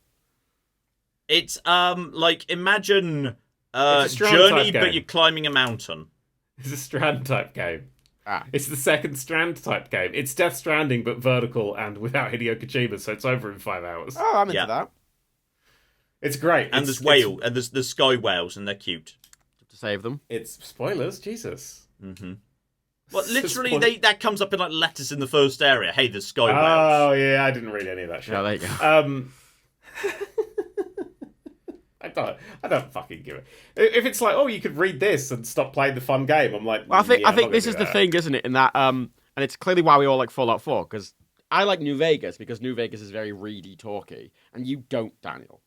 It's, like, imagine
It's a
Journey,
Strand-type
but
game.
you're climbing a mountain.
It's a Strand type game. It's the second Strand type game. It's Death Stranding, but vertical and without Hideo Kojima, so it's over in 5 hours.
Oh, I'm into that.
It's great.
And there's sky whales, and they're cute.
To save them.
It's spoilers, Jesus.
Mm-hmm. Well, literally, that comes up in, like, letters in the first area. Hey, there's sky whales.
Oh, yeah, I didn't read any of that shit.
Yeah, there you go.
I don't fucking give it. If it's like, oh, you could read this and stop playing the fun game, I'm like,
Well, I think
I'm not
this is
gonna
the
do
thing, isn't it? In that, and it's clearly why we all like Fallout 4, because I like New Vegas, because New Vegas is very reedy, talky, and you don't, Daniel.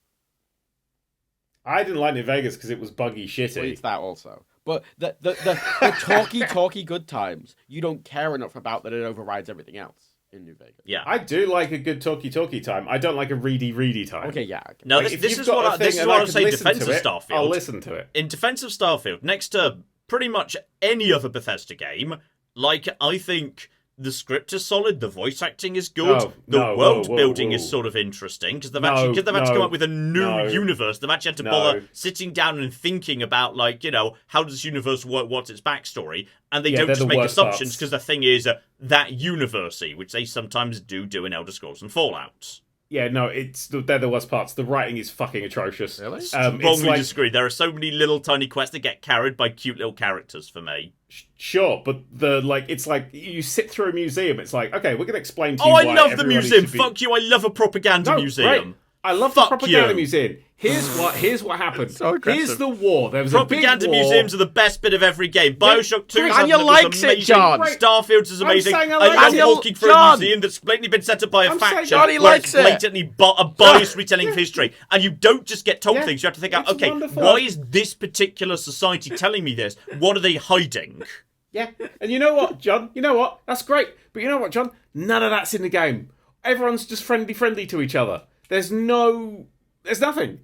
I didn't like New Vegas because it was buggy, shitty.
Well, it's that also. But the talky good times, you don't care enough about that it overrides everything else in New Vegas.
Yeah.
I do like a good talky time. I don't like a reedy time.
Okay, yeah. Okay.
No,
Like,
this is what I would say in defense of Starfield.
I'll listen to it.
In defense of Starfield, next to pretty much any other Bethesda game, like, I think the script is solid, the voice acting is good, world building is sort of interesting, because they've had to come up with a new universe. They've actually had to bother sitting down and thinking about, like, how does this universe work, what's its backstory, and they don't just make assumptions, because the thing is that universe-y, which they sometimes do in Elder Scrolls and Fallout.
Yeah, no, they're the worst parts. The writing is fucking atrocious.
Really?
Strongly disagree. There are so many little tiny quests that get carried by cute little characters for me.
Sure, but it's like you sit through a museum. It's like, okay, we're going to explain to you.
Oh, I love the museum. Fuck you. I love a propaganda museum.
Great. I love the propaganda museum. Here's what happened.
So
here's the war. There was
propaganda
a big war.
museums are the best bit of every game. Bioshock 2
Daniel likes it, John.
Starfield's is amazing.
I'm saying I
I
like
love walking through a
John.
museum that's blatantly been set up by a faction.
Johnny
where
likes
it's
it.
blatantly a biased retelling of history. And you don't just get told things. You have to think out,
It's
okay,
wonderful.
why is this particular society telling me this? What are they hiding?
Yeah, and you know what, John? You know what? That's great. But you know what, John? None of that's in the game. Everyone's just friendly to each other. There's nothing.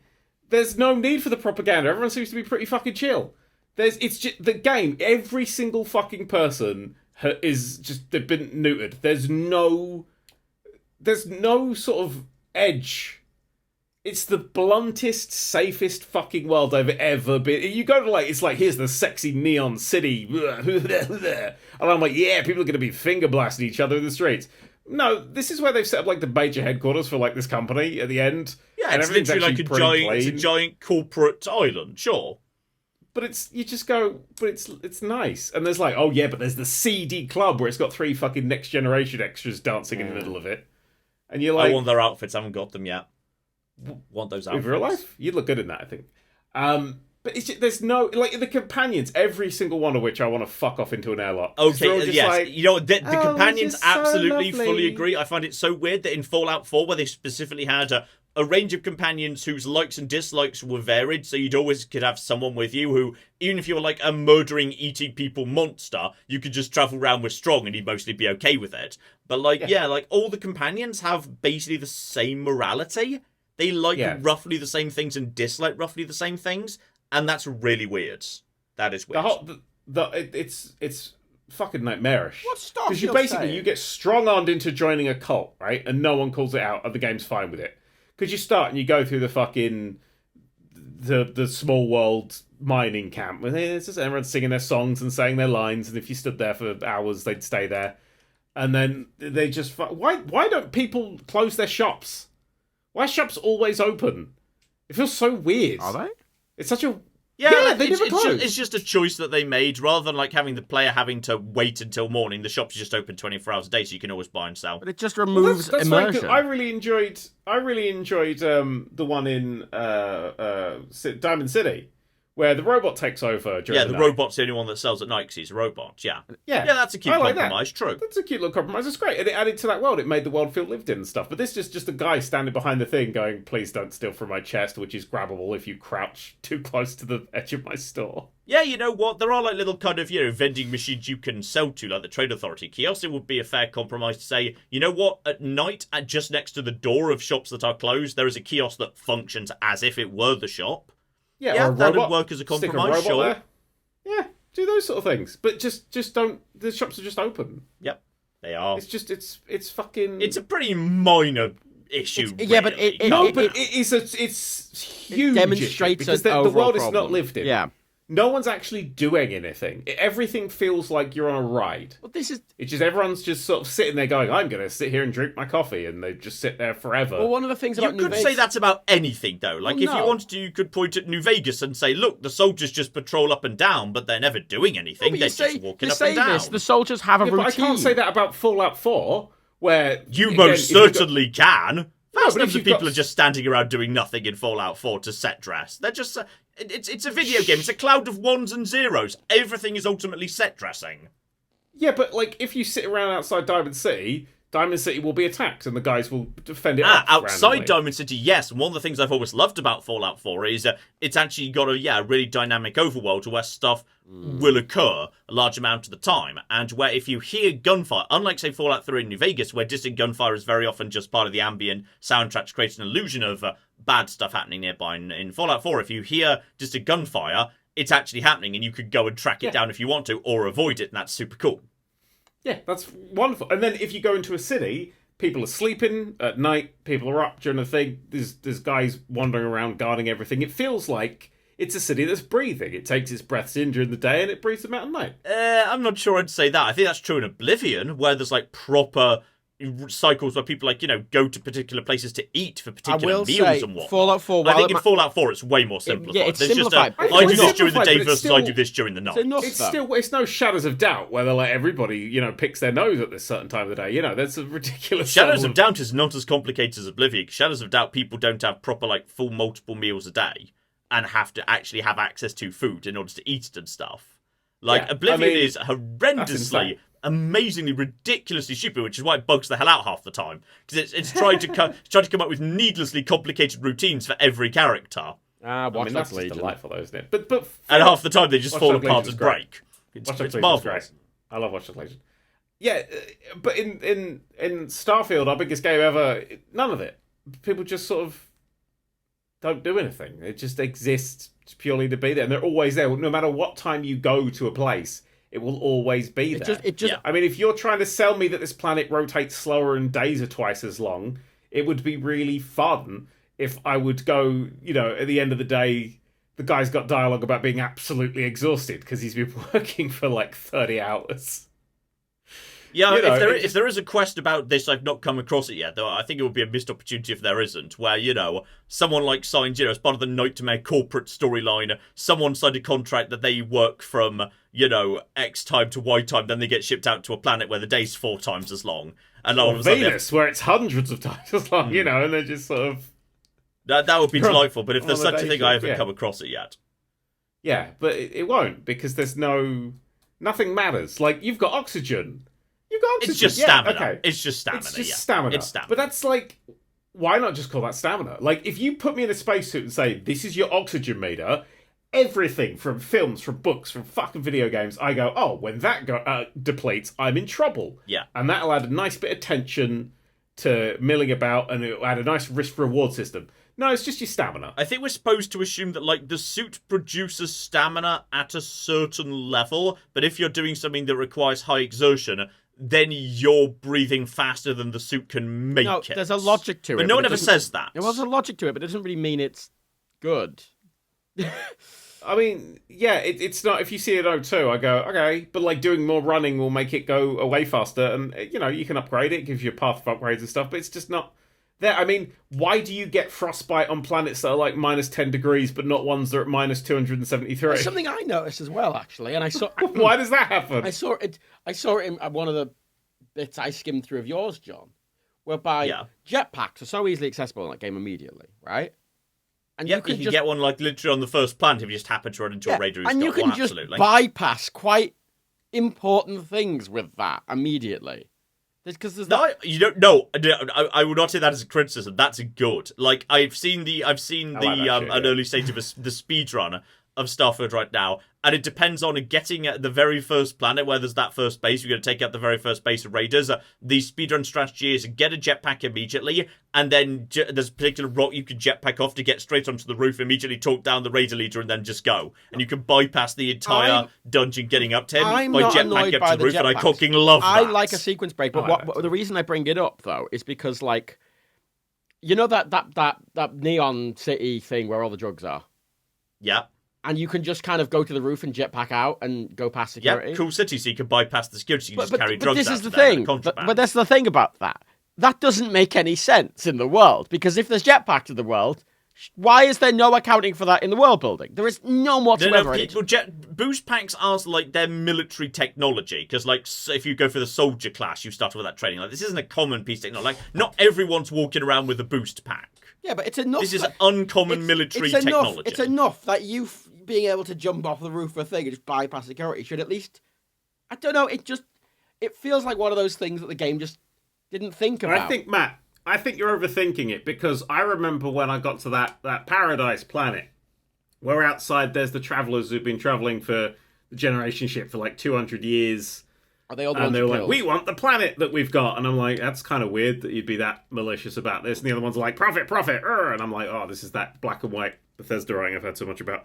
There's no need for the propaganda. Everyone seems to be pretty fucking chill. It's just the game. Every single fucking person they've been neutered. There's no sort of edge. It's the bluntest, safest fucking world I've ever been. You go to it's like, here's the sexy neon city. And I'm like, yeah, people are going to be finger blasting each other in the streets. No, this is where they've set up, like, the major headquarters for, like, this company at the end.
Yeah,
and
it's literally like a giant corporate island, sure.
But it's nice. And there's like, oh yeah, but there's the CD club where it's got 3 fucking Next Generation extras dancing in the middle of it. And you're like...
I want their outfits, I haven't got them yet. want those outfits.
In real life, you'd look good in that, I think. But there's no like the companions, every single one of which I want to fuck off into an airlock.
Okay, yes,
like,
you know the companions absolutely
so
fully agree. I find it so weird that in Fallout 4, where they specifically had a range of companions whose likes and dislikes were varied, so you'd always could have someone with you who, even if you were like a murdering, eating people monster, you could just travel around with Strong and he'd mostly be okay with it. But like, like all the companions have basically the same morality. They like roughly the same things and dislike roughly the same things. And that's really weird. That is weird.
It's fucking nightmarish.
What's Starfield
Because you basically, you get strong-armed into joining a cult, right? And no one calls it out, and the game's fine with it. Because you start and you go through the fucking... The small world mining camp. And it's just everyone singing their songs and saying their lines, and if you stood there for hours, they'd stay there. And then they just... Why don't people close their shops? Why are shops always open? It feels so weird.
Are they?
It's such a...
Yeah,
they never close.
It's just a choice that they made, rather than like having the player having to wait until morning. The shop's just open 24 hours a day, so you can always buy and sell.
But it just removes
that's
immersion.
I really enjoyed the one in Diamond City, where the robot takes over during the night.
Robot's the only one that sells at night because he's a robot. Yeah, that's a cute compromise. True.
That's a cute little compromise. It's great, and it added to that world. It made the world feel lived in and stuff. But this is just a guy standing behind the thing, going, "Please don't steal from my chest," which is grabbable if you crouch too close to the edge of my store.
Yeah, you know what? There are like little kind of, vending machines you can sell to, like the Trade Authority kiosk. It would be a fair compromise to say, you know what? At night, just next to the door of shops that are closed, there is a kiosk that functions as if it were the shop.
Yeah,
that would work as a compromise, sure.
There. Yeah, do those sort of things. But just don't... The shops are just open.
Yep, they are.
It's just, it's fucking...
It's a pretty minor issue,
yeah, but
it's huge.
It demonstrates
because
an
the world is
problem.
not lived in.
Yeah.
No one's actually doing anything. Everything feels like you're on a ride.
Well, this is...
It's just everyone's just sort of sitting there going, I'm going to sit here and drink my coffee, and they just sit there forever.
Well, one of the things about
You could say that's about anything, though. Like, if you wanted to, you could point at New Vegas and say, look, the soldiers just patrol up and down, but they're never doing anything. They're just walking up and down.
The soldiers have a routine.
But I can't say that about Fallout 4, where...
You most certainly can. Vast numbers of people are just standing around doing nothing in Fallout 4 to set dress. They're just... It's a video game. It's a cloud of ones and zeros. Everything is ultimately set dressing.
Yeah, but like if you sit around outside Diamond City will be attacked and the guys will defend it up
outside
randomly.
Diamond City, yes. And one of the things I've always loved about Fallout 4 is it's actually got a really dynamic overworld where stuff will occur a large amount of the time. And where if you hear gunfire, unlike, say, Fallout 3 in New Vegas, where distant gunfire is very often just part of the ambient soundtrack to create an illusion of bad stuff happening nearby. In Fallout 4, if you hear distant gunfire, it's actually happening and you could go and track it down if you want to or avoid it, and that's super cool.
Yeah, that's wonderful. And then if you go into a city, people are sleeping at night, people are up during the thing, there's guys wandering around guarding everything. It feels like it's a city that's breathing. It takes its breaths in during the day and it breathes them out at night.
I'm not sure I'd say that. I think that's true in Oblivion, where there's like proper cycles where people go to particular places to eat for particular meals and what.
Fallout 4.
I think in Fallout 4 it's way more simplified.
Yeah, it's
There's
simplified.
just I do this during the day versus I do this during the night.
It's no Shadows of Doubt where they're like everybody picks their nose at this certain time of the day. That's a ridiculous.
Shadows of Doubt is not as complicated as Oblivion. Shadows of Doubt, people don't have proper full multiple meals a day and have to actually have access to food in order to eat it and stuff. Oblivion is horrendously, amazingly, ridiculously stupid, which is why it bugs the hell out half the time. Because it's trying to come up with needlessly complicated routines for every character.
That's just delightful, though, isn't it? But
and half the time they just fall apart and break. It's marvelous.
I love Watch Dogs Legion. Yeah, but in Starfield, our biggest game ever, none of it. People just sort of don't do anything. It just exists purely to be there, and they're always there. No matter what time you go to a place, it will always be there. I mean, if you're trying to sell me that this planet rotates slower and days are twice as long, it would be really fun if I would go, at the end of the day, the guy's got dialogue about being absolutely exhausted because he's been working for 30 hours.
Yeah, if there is a quest about this, I've not come across it yet, though I think it would be a missed opportunity if there isn't, where, someone signs, as part of the Nightmare corporate storyline, someone signed a contract that they work from, X time to Y time, then they get shipped out to a planet where the day's 4 times as long. And all of a sudden,
Venus, where it's hundreds of times as long, and they're just sort of...
That would be delightful, but if there's such a thing, I haven't come across it yet.
Yeah, but it won't, because there's nothing matters. Like, you've got oxygen.
It's just stamina. Okay. It's just stamina.
It's just stamina.
It's stamina.
But that's like, why not just call that stamina? Like, if you put me in a spacesuit and say, this is your oxygen meter, everything from films, from books, from fucking video games, I go, oh, when that depletes, I'm in trouble.
Yeah.
And that'll add a nice bit of tension to milling about, and it'll add a nice risk-reward system. No, it's just your stamina.
I think we're supposed to assume that, like, the suit produces stamina at a certain level, but if you're doing something that requires high exertion, then you're breathing faster than the suit can make it.
There's a logic to it.
But no one ever says that.
There's a logic to it, but it doesn't really mean it's good.
I mean, yeah, it's not. If you see an O2, I go, okay, but like doing more running will make it go away faster, and you can upgrade it, it gives you a path of upgrades and stuff, but it's just not there. I mean, why do you get frostbite on planets that are like minus 10 degrees, but not ones that are at minus 273?
That's something I noticed as well, actually, and I saw.
Why does that happen?
I saw it in one of the bits I skimmed through of yours, John, whereby jetpacks are so easily accessible in that game immediately, right? And
you can get one like literally on the first planet if you just happen to run into a raider who's
and
got
you can
one,
just
absolutely.
bypass quite important things with that immediately. Because there's
you don't know. I would not say that as a criticism. That's good. Like I've seen an early stage of the speed run of Starfield right now, and it depends on getting at the very first planet where there's that first base. You're going to take out the very first base of raiders. The speedrun strategy is get a jetpack immediately, and then there's a particular rock you can jetpack off to get straight onto the roof, immediately talk down the raider leader, and then just go. And you can bypass the entire dungeon getting up to him by jetpack up to the roof, and I fucking love that.
I like a sequence break, but the reason I bring it up, though, is because, like, you know that Neon City thing where all the drugs are?
Yeah.
And you can just kind of go to the roof and jetpack out and go past security.
Yeah, cool city, so you can bypass the security. You can just carry drugs out.
But this is the thing. But that's the thing about that. That doesn't make any sense in the world. Because if there's jetpacks in the world, why is there no accounting for that in the world building? There is none whatsoever.
Boost packs are like their military technology. Because like if you go for the soldier class, you start with that training. Like this isn't a common piece of technology. Like not everyone's walking around with a boost pack.
Yeah, but it's enough.
This is uncommon military technology.
It's enough that you being able to jump off the roof of a thing and just bypass security should at least, I don't know, it feels like one of those things that the game just didn't think about.
I think, Matt, you're overthinking it, because I remember when I got to that paradise planet, where outside there's the travellers who've been travelling for the generation ship for like 200 years.
Are they all the
ones? And they're like,
killed?
we want the planet that we've got. And I'm like, that's kind of weird that you'd be that malicious about this. And the other ones are like, profit, and I'm like, oh, this is that black and white Bethesda writing I've heard so much about.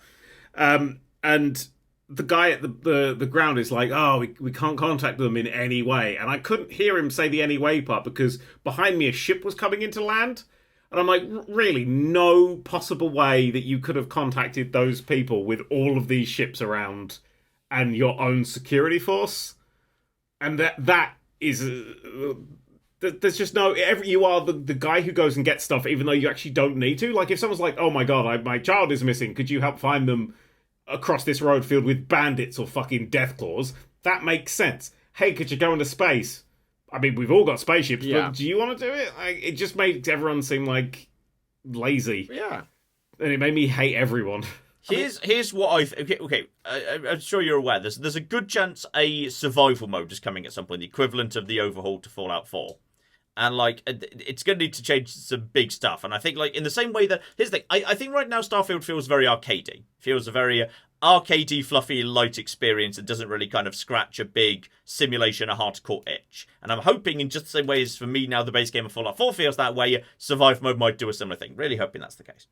And the guy at the ground is like, oh, we can't contact them in any way. And I couldn't hear him say the any way part because behind me a ship was coming into land. And I'm like, really, no possible way that you could have contacted those people with all of these ships around and your own security force? And that is... there's just no... you are the guy who goes and gets stuff even though you actually don't need to. Like, if someone's like, oh my god, my child is missing, could you help find them across this road filled with bandits or fucking deathclaws? That makes sense. Hey, could you go into space? I mean, we've all got spaceships, but do you want to do it? Like, it just made everyone seem like lazy.
Yeah.
And it made me hate everyone.
Here's what I'm sure you're aware. There's a good chance a survival mode is coming at some point, the equivalent of the overhaul to Fallout 4. And, like, it's going to need to change some big stuff. And I think, like, in the same way that... Here's the thing. I think right now Starfield feels very arcadey. Feels a very arcadey, fluffy, light experience that doesn't really kind of scratch a big simulation, a hardcore itch. And I'm hoping, in just the same way as for me now the base game of Fallout 4 feels that way, survival mode might do a similar thing. Really hoping that's the case.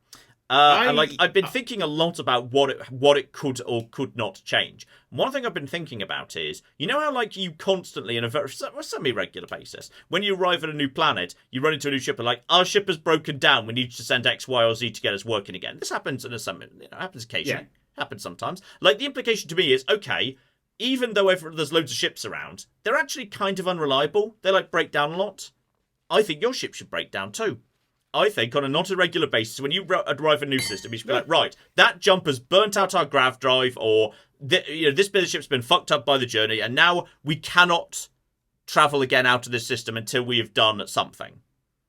And like I've been thinking a lot about what it could or could not change. One thing I've been thinking about is, you know how like you constantly, on a very semi-regular basis, when you arrive at a new planet, you run into a new ship and like, our ship has broken down, we need to send X, Y, or Z to get us working again. This happens happens occasionally, happens sometimes. Like the implication to me is, okay, even though there's loads of ships around, they're actually kind of unreliable. They like break down a lot. I think your ship should break down too. I think on a not irregular basis, when you arrive at a new system, you should be like, right, that jumper's burnt out our grav drive, or this bit of ship's been fucked up by the journey, and now we cannot travel again out of this system until we have done something.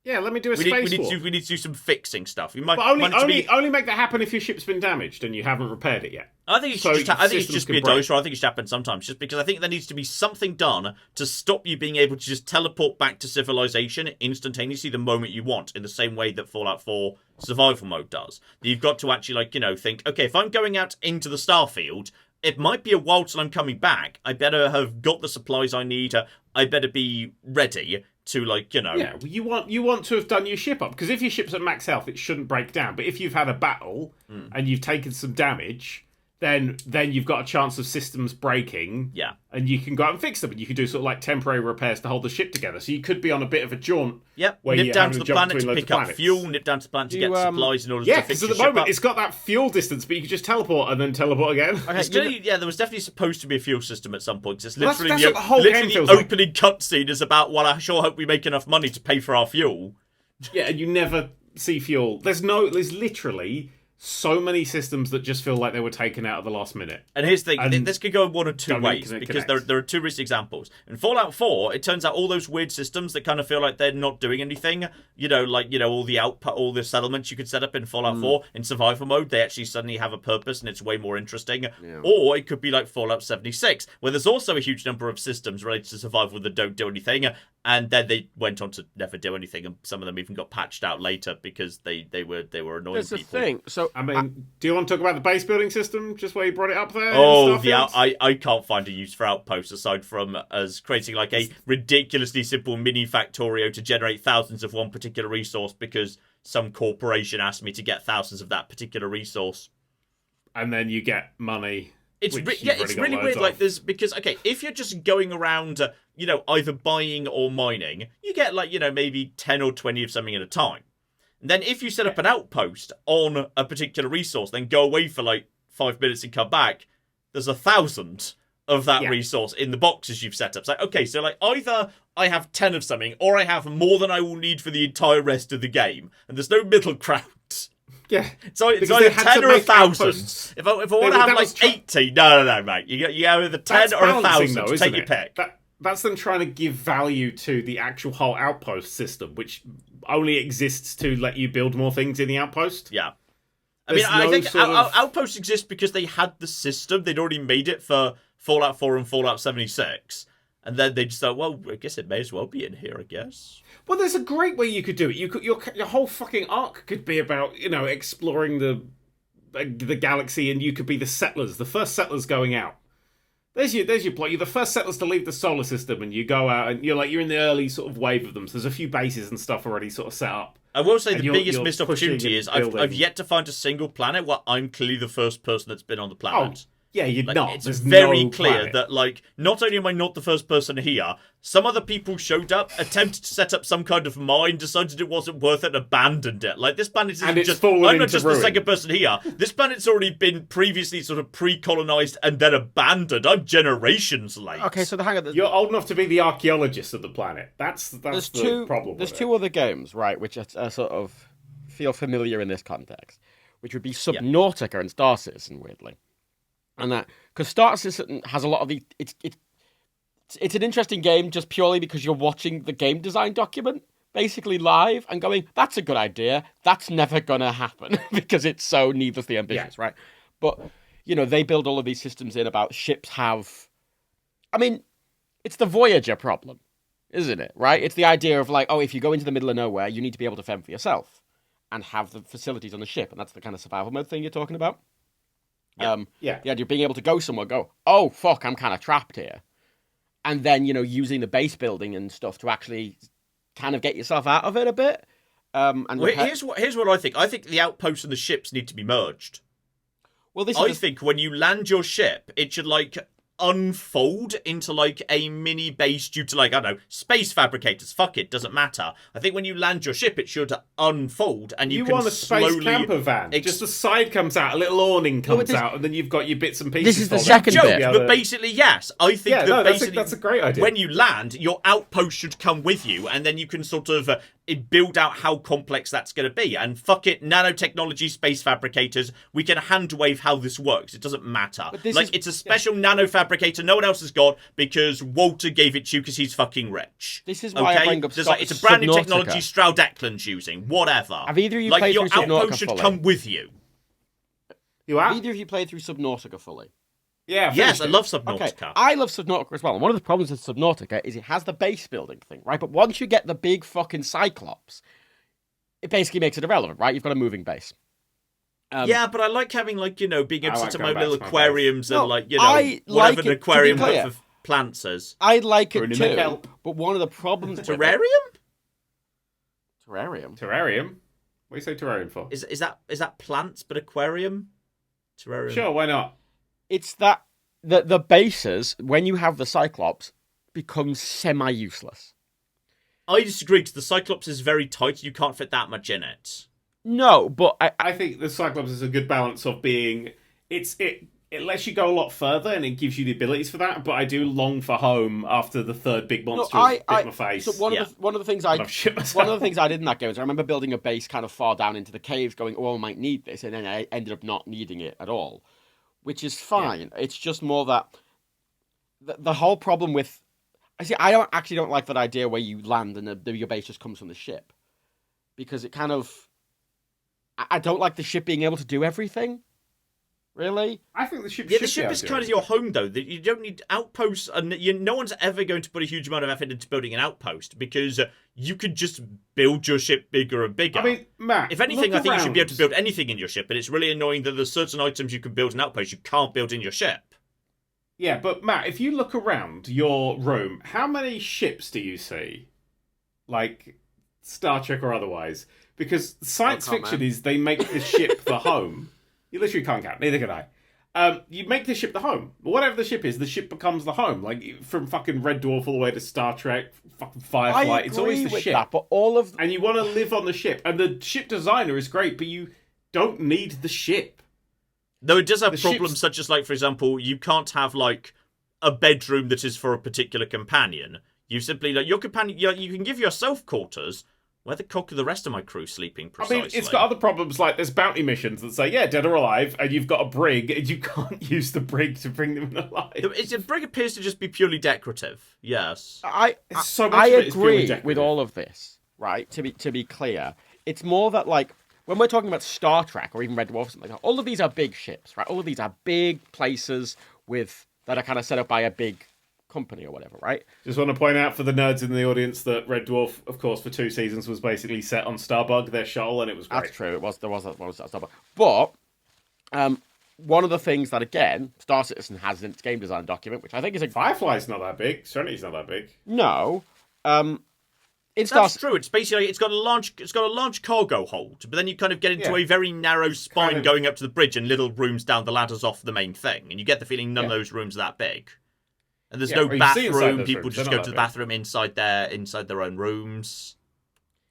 Yeah, let me do a space war.
We need to do some fixing stuff.
But only make that happen if your ship's been damaged and you haven't repaired it yet.
I think it should just be a dice roll. I think it should happen sometimes, just because I think there needs to be something done to stop you being able to just teleport back to civilization instantaneously the moment you want, in the same way that Fallout 4 survival mode does. You've got to actually, think, okay, if I'm going out into the Starfield, it might be a while till I'm coming back. I better have got the supplies I need. I better be ready to,
Yeah, you want to have done your ship up, because if your ship's at max health, it shouldn't break down. But if you've had a battle and you've taken some damage, then you've got a chance of systems breaking.
Yeah.
And you can go out and fix them, and you can do sort of temporary repairs to hold the ship together. So you could be on a bit of a jaunt.
Yep. Nip down to the planet to pick up fuel, nip down to the planet to get supplies in order to fix your ship up. Yeah, because at the moment
it's got that fuel distance, but you can just teleport and then teleport again.
Okay, there was definitely supposed to be a fuel system at some point. It's literally
that's the whole game feels
opening cutscene is about, well, I sure hope we make enough money to pay for our fuel.
Yeah, and you never see fuel. There's literally so many systems that just feel like they were taken out at the last minute.
And here's the thing, this could go one of two ways, because there are two recent examples. In Fallout 4, it turns out all those weird systems that kind of feel like they're not doing anything, all the output, all the settlements you could set up in Fallout 4, in survival mode, they actually suddenly have a purpose and it's way more interesting. Yeah. Or it could be like Fallout 76, where there's also a huge number of systems related to survival that don't do anything, and then they went on to never do anything, and some of them even got patched out later because they were annoying
There's
people.
The thing. So
do you want to talk about the base building system, just where you brought it up there?
I can't find a use for outposts aside from as creating a ridiculously simple mini Factorio to generate thousands of one particular resource because some corporation asked me to get thousands of that particular resource.
And then you get money.
It's really weird. Because if you're just going around, either buying or mining, you get maybe 10 or 20 of something at a time. And then if you set up an outpost on a particular resource, then go away for 5 minutes and come back, there's 1,000 of that resource in the boxes you've set up. So either I have 10 of something, or I have more than I will need for the entire rest of the game, and there's no middle ground.
Yeah.
So it's either 10 or 1,000. If I want to have 80, no, mate. You have either 10 or 1,000. Take your pick.
That's them trying to give value to the actual whole outpost system, which only exists to let you build more things in the outpost.
Yeah. I think outposts exist because they had the system. They'd already made it for Fallout 4 and Fallout 76. And then they just thought, well, I guess it may as well be in here, I guess.
Well, there's a great way you could do it. Your whole fucking arc could be about, exploring the galaxy, and you could be the settlers, the first settlers going out. There's your plot. You're the first settlers to leave the solar system, and you go out, and you're in the early sort of wave of them. So there's a few bases and stuff already sort of set up.
I will say the biggest missed opportunity is I've yet to find a single planet where I'm clearly the first person that's been on the planet.
Oh, yeah, you're not.
It's very clear that, not only am I not the first person here, some other people showed up, attempted to set up some kind of mine, decided it wasn't worth it, and abandoned it. This planet isn't just... I'm not just the second person here. This planet's already been previously sort of pre-colonized and then abandoned. I'm generations late.
Okay, so hang on.
You're old enough to be the archaeologist of the planet. That's the problem.
There's two other games, right, which are sort of feel familiar in this context, which would be Subnautica and Star Citizen, weirdly. And that, because Star Citizen has a lot of the... It's an interesting game just purely because you're watching the game design document, basically live, and going, that's a good idea. That's never going to happen because it's so needlessly ambitious, right? But, they build all of these systems in about ships have... it's the Voyager problem, isn't it, right? It's the idea of if you go into the middle of nowhere, you need to be able to fend for yourself and have the facilities on the ship. And that's the kind of survival mode thing you're talking about. The idea of being able to go somewhere, oh, fuck, I'm kind of trapped here. And then, using the base building and stuff to actually kind of get yourself out of it a bit.
Here's what I think. I think the outposts and the ships need to be merged.
Well,
I think when you land your ship, it should, unfold into, a mini base due to, I don't know, space fabricators. Fuck it, doesn't matter. I think when you land your ship, it should unfold, and you can
want a space camper van. Just the side comes out, a little awning comes out, and then you've got your bits and pieces.
This is the second bit.
But basically, yes. I think
that's a great idea.
When you land, your outpost should come with you, and then you can sort of build out how complex that's going to be. And fuck it, nanotechnology, space fabricators, we can hand wave how this works. It doesn't matter. It's a special nanofabricator no one else has got because Walter gave it to you because he's fucking rich.
This is why I bring up
it's a brand new technology Stroud Eklund's using. Whatever.
Have either of you played through Subnautica fully?
Your outpost should come with you.
Have either of you played through Subnautica fully?
Yeah.
Yes, I love Subnautica.
Okay, I love Subnautica as well. And one of the problems with Subnautica is it has the base building thing, right? But once you get the big fucking Cyclops, it basically makes it irrelevant, right? You've got a moving base.
Yeah, but I like having, being able to set up my little aquariums and,
whatever
an aquarium for plants is.
I like it too, but one of the problems...
Terrarium?
Terrarium?
Terrarium? What do you say terrarium for?
Is that plants, but aquarium? Terrarium.
Sure, why not?
It's that the bases, when you have the Cyclops, become semi-useless.
I disagree, because the Cyclops is very tight. You can't fit that much in it.
No, but
I think the Cyclops is a good balance of being... It lets you go a lot further, and it gives you the abilities for that, but I do long for home after the third big monster bit my face.
So one of the things I did in that game is I remember building a base kind of far down into the caves, going, I might need this, and then I ended up not needing it at all. Which is fine. Yeah. It's just more that the whole problem with... I don't like that idea where you land and your base just comes from the ship. Because it kind of... I don't like the ship being able to do everything. Really?
I think the ship
is kind of your home, though. You don't need outposts, and no one's ever going to put a huge amount of effort into building an outpost, because you could just build your ship bigger and bigger.
I mean, Matt,
if anything, I think you should be able to build anything in your ship, but it's really annoying that there's certain items you can build an outpost you can't build in your ship.
Yeah, but Matt, if you look around your room, how many ships do you see? Like, Star Trek or otherwise? Because science fiction is they make the ship the home. You literally can't count. Neither can I. You make the ship the home. Whatever the ship is, the ship becomes the home. Like, from fucking Red Dwarf all the way to Star Trek, fucking Firefly. It's always the ship.
That, but
and you want to live on the ship. And the ship designer is great, but you don't need the ship.
Though it does have problems such as, for example, you can't have, a bedroom that is for a particular companion. You simply, your companion... You can give yourself quarters... Where the cock are the rest of my crew sleeping precisely?
I mean, it's got other problems, like there's bounty missions that say, dead or alive, and you've got a brig, and you can't use the brig to bring them alive.
The brig appears to just be purely decorative, yes.
I agree with all of this, right? To be clear. It's more that, when we're talking about Star Trek, or even Red Dwarf or something like that, all of these are big ships, right? All of these are big places that are kind of set up by a big company or whatever, right?
Just want to point out for the nerds in the audience that Red Dwarf, of course, for 2 seasons was basically set on Starbug, their shuttle, and it was great.
That's true. There was Starbug. But one of the things that, again, Star Citizen has in its game design document, which I think is a...
Firefly's not that big. Serenity's not that big.
No.
That's true. It's basically it's got a large cargo hold, but then you kind of get into a very narrow spine going up to the bridge and little rooms down the ladders off the main thing, and you get the feeling none of those rooms are that big. And there's no bathroom. People just go to the bathroom inside their own rooms.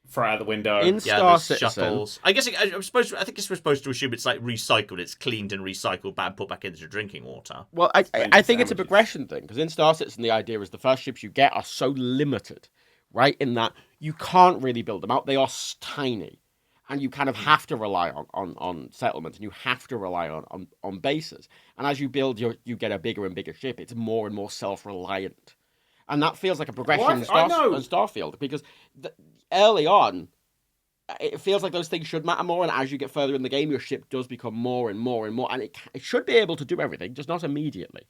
Fry out the window.
In Star Citizen,
shuttles. I guess I think it's supposed to assume it's recycled. It's cleaned and recycled and put back into drinking water.
Well, I think it's a progression thing, because in Star Citizen the idea is the first ships you get are so limited, right? In that you can't really build them out. They are tiny. And you kind of have to rely on settlements, and you have to rely on bases. And as you build, you get a bigger and bigger ship. It's more and more self-reliant. And that feels like a progression in Starfield, because early on, it feels like those things should matter more, and as you get further in the game, your ship does become more and more and more, and it should be able to do everything, just not immediately.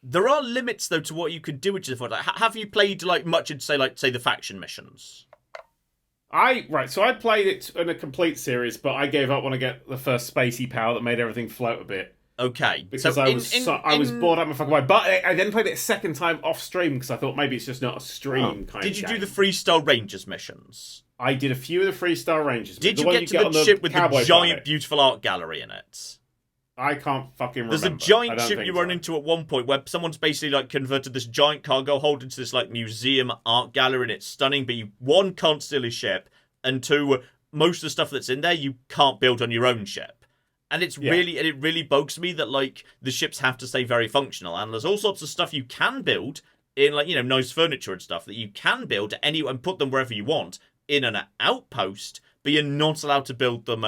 There are limits, though, to what you could do, which is have you played much in, say the faction missions?
So I played it in a complete series, but I gave up when I get the first spacey power that made everything float a bit.
Okay.
Because I was bored out of my fucking mind. But I then played it a second time off stream because I thought maybe it's just not a stream kind of game.
Did you do the Freestyle Rangers missions?
I did a few of the Freestyle Rangers.
Did you get to the ship with the giant, beautiful art gallery in it?
I can't fucking remember.
There's a giant ship you run into at one point where someone's basically converted this giant cargo hold into this museum art gallery, and it's stunning, but you, one, can't steal his ship, and two, most of the stuff that's in there you can't build on your own ship. And it really bugs me that the ships have to stay very functional, and there's all sorts of stuff you can build in nice furniture and stuff that you can build and put them wherever you want in an outpost, but you're not allowed to build them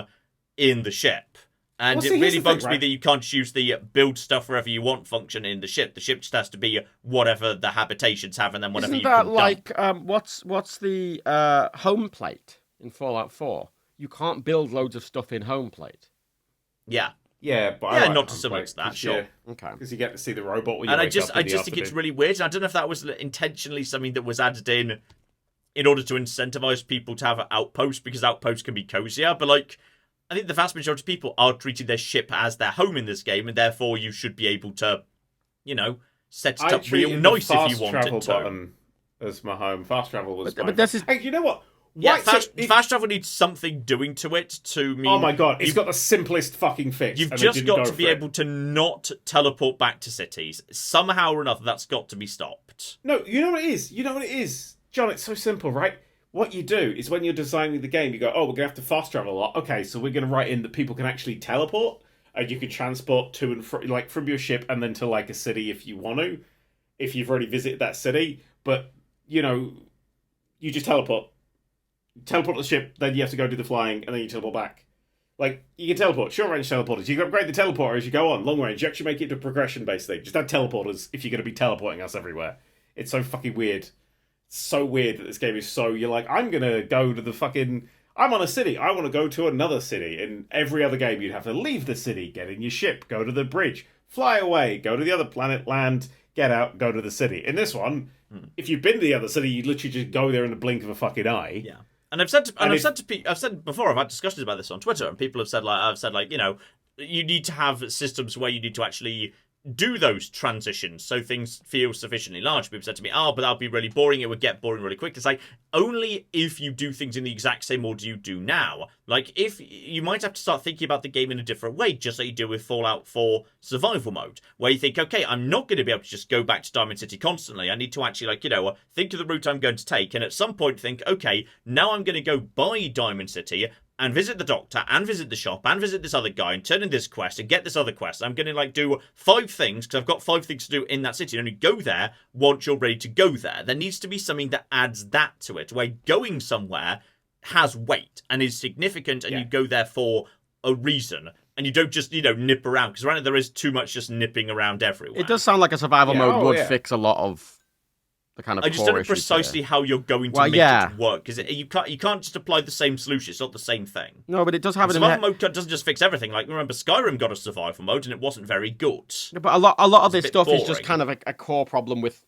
in the ship. And it really bugs me that you can't just use the build stuff wherever you want function in the ship. The ship just has to be whatever the habitations have, and then whatever you can dump.
Isn't that like, what's the home plate in Fallout 4? You can't build loads of stuff in home plate.
Yeah.
Yeah, but I like
not dissimilar to that, sure.
Okay.
Because you get to see the robot when you
and
wake
I just
up in the
think it's really weird. I don't know if that was intentionally something that was added in order to incentivize people to have outposts, because outposts can be cozier, but like, I think the vast majority of people are treating their ship as their home in this game, and therefore you should be able to, set it up real nice if you wanted to.
Button as my home. Fast travel was
but this is...
Hey, you know what?
Yeah, fast travel needs something doing to it to mean...
Oh my god, it's got the simplest fucking fix.
You've just got to be able to not teleport back to cities. Somehow or another, that's got to be stopped.
No, you know what it is? John, it's so simple, right? What you do is when you're designing the game, you go, oh, we're going to have to fast travel a lot. Okay, so we're going to write in that people can actually teleport, and you can transport to and from your ship and then to like a city if you want to, if you've already visited that city. But, you just teleport the ship, then you have to go do the flying, and then you teleport back. Like, you can teleport, short range teleporters. You can upgrade the teleporter as you go on. Long range, you actually make it into a progression-based thing. Just add teleporters if you're going to be teleporting us everywhere. It's so fucking weird. It's so weird that this game is so... You're like, I'm going to go to the fucking... I'm on a city. I want to go to another city. In every other game, you'd have to leave the city, get in your ship, go to the bridge, fly away, go to the other planet, land, get out, go to the city. In this one, if you've been to the other city, you literally just go there in the blink of a fucking eye.
Yeah. And I've said before, I've had discussions about this on Twitter, and people have said you need to have systems where you need to actually do those transitions so things feel sufficiently large. People said to me, but that'll be really boring. It would get boring really quick. It's like, only if you do things in the exact same order you do now. Like, if you might have to start thinking about the game in a different way, just like you do with Fallout 4 survival mode, where you think, okay, I'm not going to be able to just go back to Diamond City constantly. I need to actually, think of the route I'm going to take, and at some point think, okay, now I'm going to go by Diamond City and visit the doctor, and visit the shop, and visit this other guy, and turn in this quest, and get this other quest. I'm going to, do 5 things, because I've got 5 things to do in that city, and only go there once you're ready to go there. There needs to be something that adds that to it, where going somewhere has weight, and is significant, and you go there for a reason. And you don't just, nip around, because right now there is too much just nipping around everywhere.
It does sound like a survival mode would fix a lot of the kind of...
I just don't know precisely how you're going to make it work, because you can't just apply the same solution. It's not the same thing.
No, but it does have an...
Survival mode doesn't just fix everything. Like, remember, Skyrim got a survival mode, and it wasn't very good.
But a lot of this stuff is just kind of a core problem with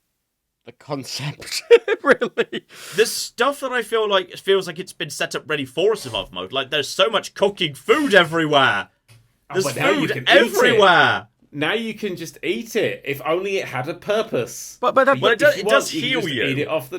the concept, really.
There's stuff that I feel like it feels like it's been set up ready for a survival mode. Like, there's so much cooking food everywhere. There's food everywhere.
Now you can just eat it. If only it had a purpose.
But it does heal you.
Eat it off the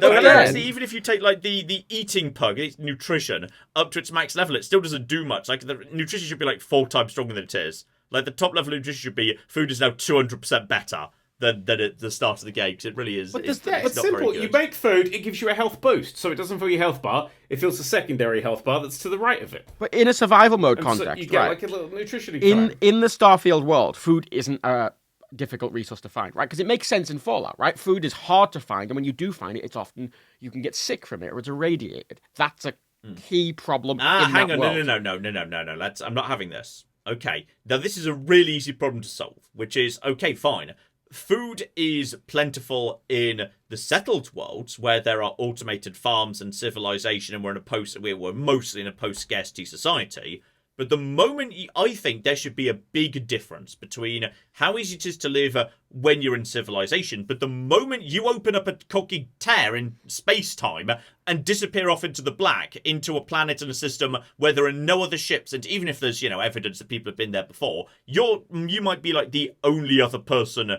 even if you take the eating pug, its nutrition up to its max level, it still doesn't do much. Like, the nutrition should be 4 times stronger than it is. Like, the top level of nutrition should be food is now 200% better than at the start of the game, because it really is.
But it's simple. You make food, it gives you a health boost, so it doesn't fill your health bar. It fills a secondary health bar that's to the right of it.
But in a survival mode context,
so you get a little nutrition.
In the Starfield world, food isn't a difficult resource to find, right? Because it makes sense in Fallout, right? Food is hard to find, and when you do find it, it's often you can get sick from it or it's irradiated. That's a key problem.
Hang on, no. I'm not having this. Okay, now this is a really easy problem to solve, which is fine. Food is plentiful in the settled worlds where there are automated farms and civilization, and we're mostly in a post-scarcity society. But the moment I think there should be a big difference between how easy it is to live when you're in civilization, but the moment you open up a cocky tear in space-time and disappear off into the black, into a planet and a system where there are no other ships, and even if there's, evidence that people have been there before, you might be the only other person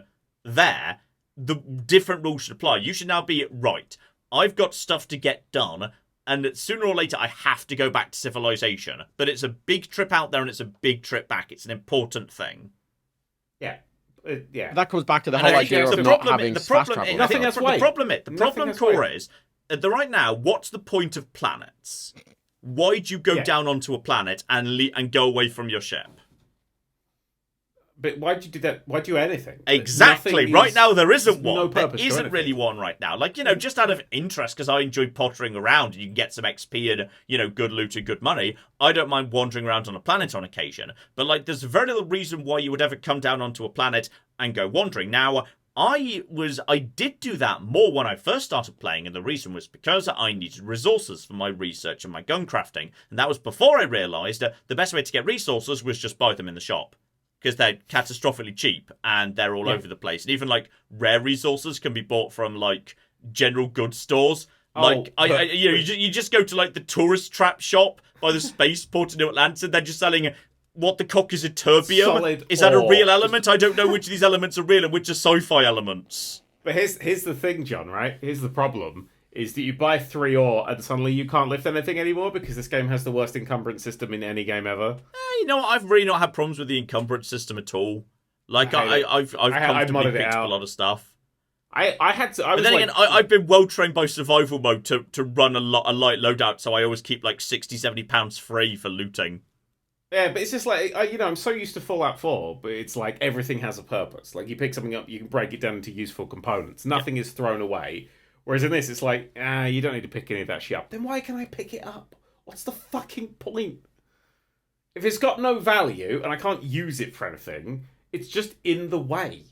there, the different rules should apply. You should now be, right, I've got stuff to get done, and sooner or later I have to go back to civilization. But it's a big trip out there and it's a big trip back. It's an important thing.
Yeah.
That comes back to the whole idea of not having fast travel.
The problem core is, right now, what's the point of planets? Why'd you go down onto a planet and go away from your ship?
But why'd you do that? Why'd you do anything?
Exactly. Right now, there isn't one.
No
There
purpose
isn't really one right now. Like, just out of interest, because I enjoy pottering around and you can get some XP and, good loot and good money, I don't mind wandering around on a planet on occasion. But, like, there's very little reason why you would ever come down onto a planet and go wandering. Now, I did do that more when I first started playing, and the reason was because I needed resources for my research and my gun crafting. And that was before I realised that the best way to get resources was just buy them in the shop. Because they're catastrophically cheap, and they're all over the place. And even, like, rare resources can be bought from, like, general goods stores. Like, you just go to, like, the tourist trap shop by the spaceport in New Atlantis, and they're just selling... What the cock is a terbium?
Solid
is that a
ore.
real element? I don't know which of these elements are real and which are sci-fi elements.
But here's the thing, John, right? Here's the problem, is that you buy 3 ore and suddenly you can't lift anything anymore because this game has the worst encumbrance system in any game ever.
You know what? I've really not had problems with the encumbrance system at all. Like, I've comfortably picked up a lot of stuff. I've been well trained by survival mode to run a light loadout, so I always keep like 60, 70 pounds free for looting.
Yeah, but it's just like, I'm so used to Fallout 4, but it's like everything has a purpose. Like, you pick something up, you can break it down into useful components. Nothing is thrown away. Whereas in this, it's like, you don't need to pick any of that shit up. Then why can I pick it up? What's the fucking point? If it's got no value, and I can't use it for anything, it's just in the way.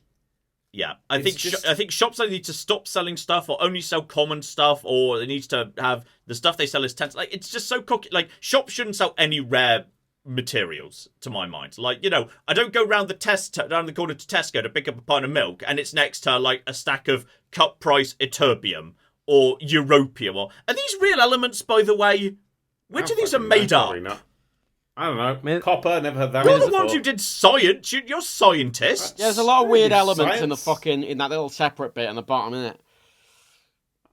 Yeah, I think shops either need to stop selling stuff, or only sell common stuff, or they need to have the stuff they sell as tents. Like, it's just so cocky. Like, shops shouldn't sell any rare materials, to my mind. Like, I don't go round the corner to Tesco to pick up a pint of milk, and it's next to, like, a stack of cut price Eterbium or Europium. Are these real elements, by the way? Which of these are made up?
Not. I don't know. Copper, never heard that.
You're the ones who did science. You're scientists.
Yeah, there's a lot of weird elements in in that little separate bit in the bottom, isn't it?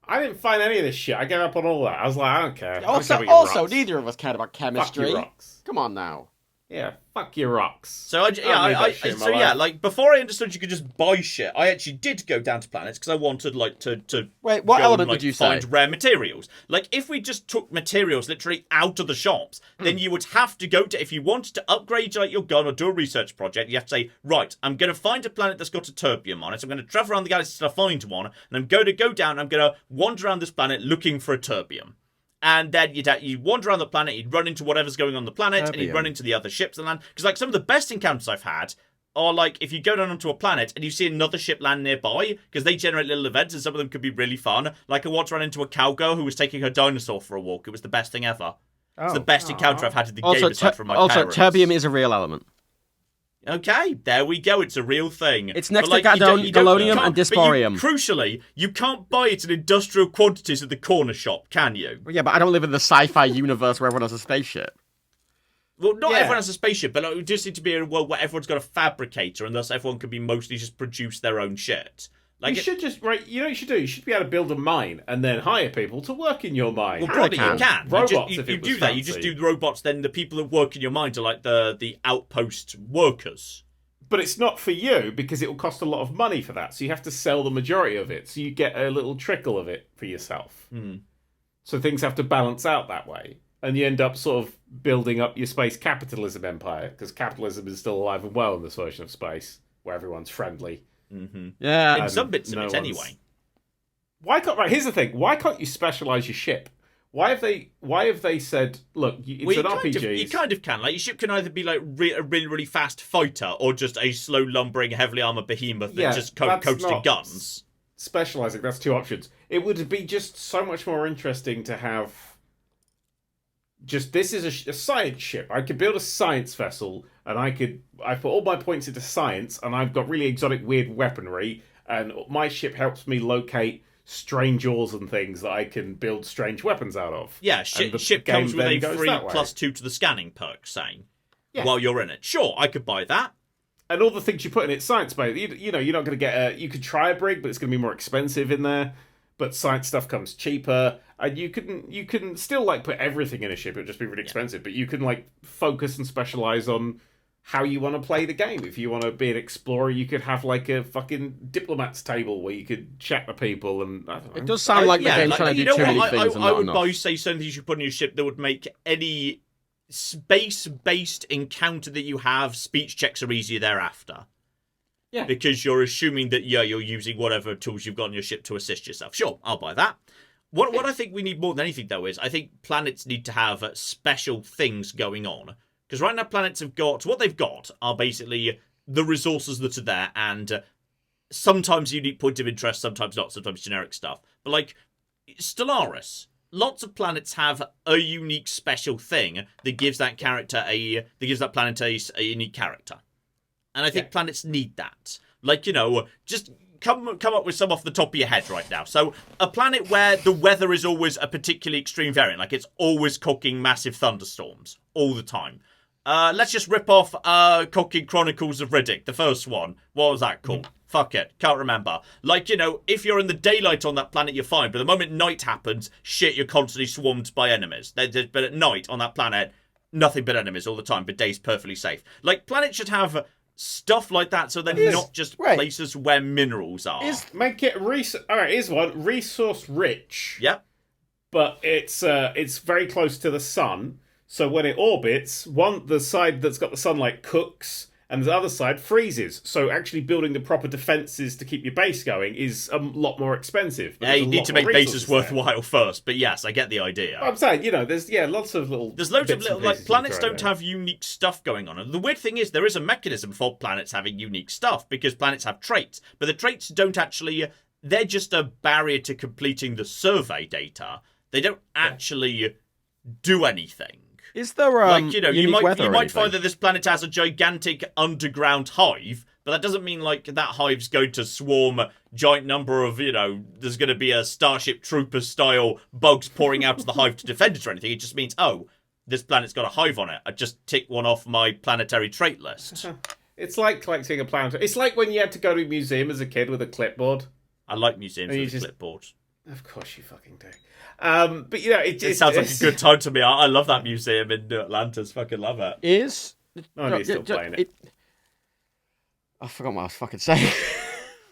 I didn't find any of this shit. I gave up on all that. I was like, I don't care.
Also, neither of us cared about chemistry.
Fuck your rocks.
Come on now.
Yeah, fuck your rocks.
So like before I understood you could just buy shit, I actually did go down to planets because I wanted like to
wait. What element
and, like,
did you
find
say?
Rare materials. Like if we just took materials literally out of the shops, then you would have to go to, if you wanted to upgrade like your gun or do a research project, you have to say, right, I'm going to find a planet that's got a terbium on it. So I'm going to travel around the galaxy till I find one, and I'm going to go down. I'm going to wander around this planet looking for a terbium. And then you'd wander around the planet, you'd run into whatever's going on the planet, and you'd run into the other ships and land. Because, like, some of the best encounters I've had are, like, if you go down onto a planet and you see another ship land nearby, because they generate little events, and some of them could be really fun. Like, I once ran into a cowgirl who was taking her dinosaur for a walk. It was the best thing ever. It's the best encounter I've had in the game, aside from my parents.
Terbium is a real element.
Okay, there we go. It's a real thing.
It's next to gadolinium and dysporium.
Crucially, you can't buy it in industrial quantities at the corner shop, can you?
Well, yeah, but I don't live in the sci-fi universe where everyone has a spaceship.
Well, not everyone has a spaceship, but it just needs to be a world where everyone's got a fabricator, and thus everyone can be mostly just produce their own shit. Like
you should just, right, you know what you should do? You should be able to build a mine and then hire people to work in your mine.
Well, probably you can.
Robots,
you do that. You just do the robots, then the people that work in your mines are like the outpost workers.
But it's not for you because it will cost a lot of money for that. So you have to sell the majority of it. So you get a little trickle of it for yourself. So things have to balance out that way. And you end up sort of building up your space capitalism empire, because capitalism is still alive and well in this version of space, where everyone's friendly.
Yeah.
In some bits of it, anyway.
Here's the thing. Why can't you specialise your ship? Why have they said, look, it's an RPG?
You kind of can. Like, your ship can either be like a really, really fast fighter, or just a slow, lumbering, heavily armoured behemoth that just coats in guns.
Specialising, that's 2 options. It would be just so much more interesting to have... this is a science ship. I could build a science vessel, and I put all my points into science, and I've got really exotic, weird weaponry, and my ship helps me locate strange ores and things that I can build strange weapons out of.
Yeah, ship comes with a free +2 to the scanning perk, saying, while you're in it. Sure, I could buy that.
And all the things you put in it, science-based. You know, you're not going to get you could try a brig, but it's going to be more expensive in there. But science stuff comes cheaper, and you can still like put everything in a ship. It would just be really expensive, but you can like focus and specialize on how you want to play the game. If you want to be an explorer, you could have like a fucking diplomat's table where you could chat to people. And I don't know.
It does sound like the game's trying to do too many things.
I would buy, say, something you should put on your ship that would make any space-based encounter that you have, speech checks are easier thereafter.
Yeah.
Because you're assuming that, you're using whatever tools you've got on your ship to assist yourself. Sure, I'll buy that. What I think we need more than anything, though, is I think planets need to have special things going on. Because right now planets have got... What they've got are basically the resources that are there, and sometimes unique point of interest, sometimes not, sometimes generic stuff. But, like, Stellaris... Lots of planets have a unique special thing that gives that planet a unique character. And I think planets need that. Like, just come up with some off the top of your head right now. So, a planet where the weather is always a particularly extreme variant. Like, it's always cooking massive thunderstorms. All the time. Let's just rip off Cooking Chronicles of Riddick, the first one. What was that called? Fuck it. Can't remember. Like, if you're in the daylight on that planet, you're fine. But the moment night happens, shit, you're constantly swarmed by enemies. But at night on that planet, nothing but enemies all the time. But day's perfectly safe. Like, planets should have stuff like that so they're not just places where minerals are.
Make it... Alright, here's one. Resource rich.
Yep.
But it's very close to the sun. So when it orbits, the side that's got the sunlight cooks, and the other side freezes. So actually building the proper defences to keep your base going is a lot more expensive.
Yeah, you need to make bases worthwhile first. But yes, I get the idea.
I'm saying, there's lots of little...
There's loads of little... Like, planets don't have unique stuff going on. And the weird thing is, there is a mechanism for planets having unique stuff, because planets have traits. But the traits don't actually... They're just a barrier to completing the survey data. They don't actually do anything.
Is there
you might find that this planet has a gigantic underground hive, but that doesn't mean like that hive's going to swarm a giant number of, there's going to be a Starship Troopers style bugs pouring out of the hive to defend it or anything. It just means, this planet's got a hive on it. I just tick one off my planetary trait list.
It's like collecting a planet. It's like when you had to go to a museum as a kid with a clipboard.
I like museums with a clipboard.
Of course you fucking do. But it
sounds like a good time to me. I love that museum in New Atlantis. Fucking love it.
Is
he's still playing it.
I forgot what I was fucking saying.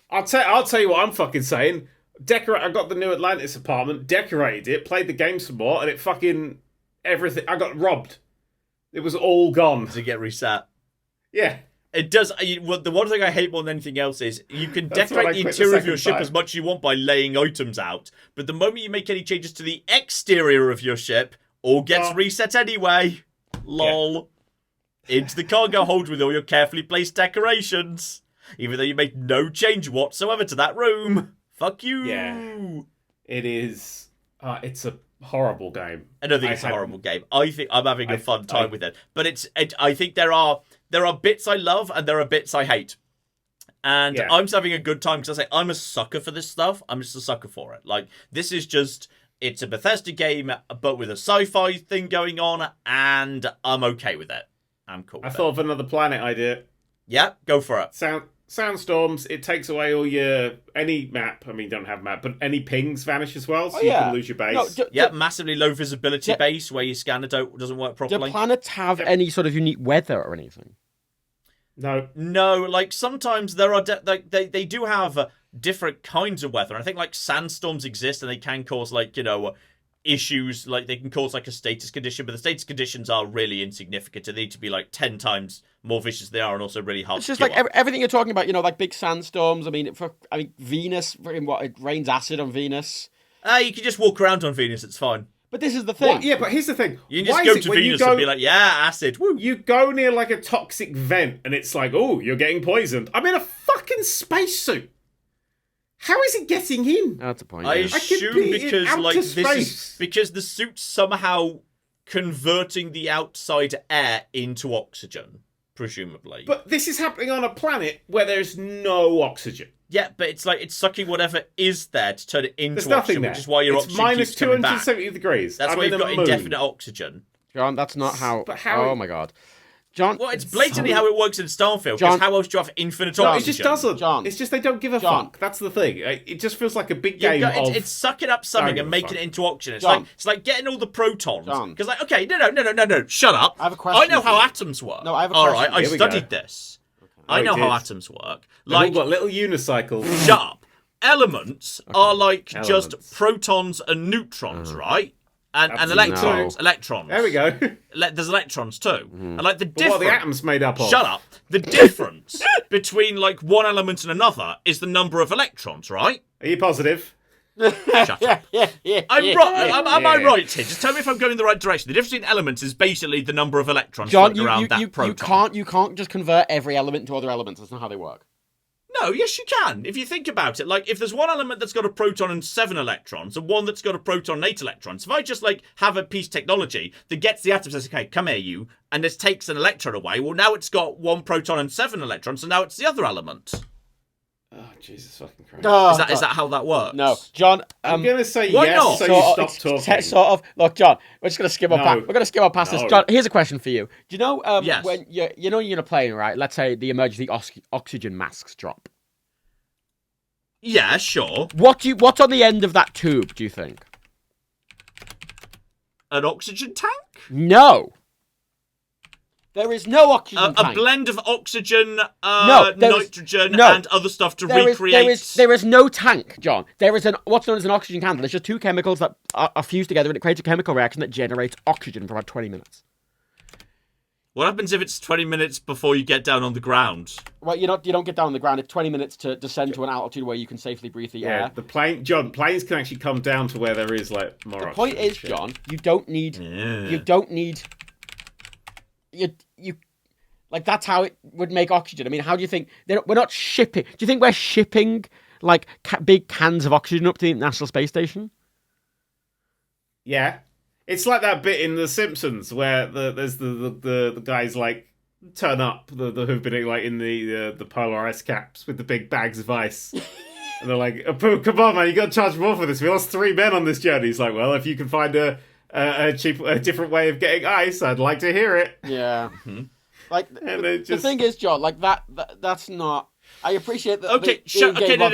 I'll tell you what I'm fucking saying. I got the New Atlantis apartment, decorated it, played the game some more, and it fucking everything. I got robbed. It was all gone.
Does it get reset?
Yeah.
It does. The one thing I hate more than anything else is you can decorate the interior of your ship as much as you want by laying items out, but the moment you make any changes to the exterior of your ship, all gets reset anyway. Lol. Yeah. Into the cargo hold with all your carefully placed decorations, even though you made no change whatsoever to that room. Fuck you.
Yeah. It is. It's a horrible game.
I don't think it's a horrible game. I think I'm having a fun time with it, but I think there are bits I love and there are bits I hate. And I'm just having a good time because I say I'm a sucker for this stuff. I'm just a sucker for it. Like, this is just... It's a Bethesda game, but with a sci-fi thing going on, and I'm okay with it. I'm cool with
I thought of another planet idea.
Yeah, go for it.
Sandstorms, it takes away all your... Any map, I mean, you don't have map, but any pings vanish as well, so you can lose your base.
No, massively low visibility base where your scanner doesn't work properly.
Do planets have any sort of unique weather or anything?
No,
like sometimes there are they do have different kinds of weather. I think like sandstorms exist and they can cause like issues, like they can cause like a status condition, but the status conditions are really insignificant. They need to be like 10 times more vicious than they are, and also really hard.
It's just like everything you're talking about, like big sandstorms. I mean, Venus, it rains acid on Venus.
You can just walk around on Venus. It's fine.
But this is the thing.
Yeah, but here's the thing.
You can just go to Venus and be like, acid. Woo.
You go near like a toxic vent and it's like, oh, you're getting poisoned. I'm in a fucking spacesuit. How is it getting in?
That's a point.
I assume because the suit's somehow converting the outside air into oxygen, presumably.
But this is happening on a planet where there's no oxygen.
Yeah, but it's like it's sucking whatever is there to turn it into
There's nothing
oxygen,
there.
which is why your
it's
oxygen
minus
keeps coming
270
back.
degrees.
That's why you've got indefinite oxygen.
John, that's not how...
But how...
Oh my god. John...
Well, it's blatantly how it works in Starfield, because how else do you have infinite oxygen?
It just doesn't.
John.
It's just they don't give a fuck. That's the thing. It just feels like a big game of...
It's sucking up something and making it into oxygen. It's like getting all the protons. Because like, okay, no, shut up.
I have a question.
I know how atoms work.
No, I have a question.
All right, I studied this. Okay. I know how atoms work.
They've all got little unicycles.
Shut up. Elements are like just protons and neutrons, right? And electrons.
No.
Electrons.
There we go.
There's electrons too. And like the
But
difference.
what are the atoms made up of?
Shut up. The difference between like one element and another is the number of electrons, right?
Are you positive?
Shut up. I'm right. Am I right here? Just tell me if I'm going in the right direction. The difference between elements is basically the number of electrons
John,
floating around that proton.
you can't just convert every element to other elements. That's not how they work.
No, yes you can. If you think about it, like if there's one element that's got a proton and 7 electrons and one that's got a proton and 8 electrons, if I just like have a piece of technology that gets the atom, says, okay, come here you, and this takes an electron away, well now it's got 1 proton and 7 electrons, so now it's the other element.
Oh, Jesus fucking Christ.
Oh,
is that how that works?
No, John.
I'm going to say
why
yes,
not?
so you stop talking.
Sort of. Look, John, we're just going to skim up.
No.
We're going to skim up past this. John, here's a question for you. Do you know
Yes.
when you're in a plane, right? Let's say the emergency oxygen masks drop.
Yeah, sure.
What's on the end of that tube, do you think?
An oxygen tank?
No. There is no oxygen tank.
A blend of oxygen, nitrogen, and other stuff to recreate.
There is no tank, John. There is what's known as an oxygen candle. It's just 2 chemicals that are fused together and it creates a chemical reaction that generates oxygen for about 20 minutes.
What happens if it's 20 minutes before you get down on the ground?
Well, you don't get down on the ground. It's 20 minutes to descend to an altitude where you can safely breathe the air.
The plane, John, planes can actually come down to where there is like more.
The point is, John, you don't need. You like that's how it would make oxygen. I mean, how do you think we're not shipping? Do you think we're shipping like big cans of oxygen up to the International Space Station?
Yeah. It's like that bit in The Simpsons where there's the guys like turn up who've been like in the polar ice caps with the big bags of ice, and they're like, oh, "Come on, man, you got to charge more for this. We lost 3 men on this journey." He's like, "Well, if you can find a different way of getting ice, I'd like to hear it."
Yeah, like the thing is, John, like that's not. I appreciate that.
Okay,
no.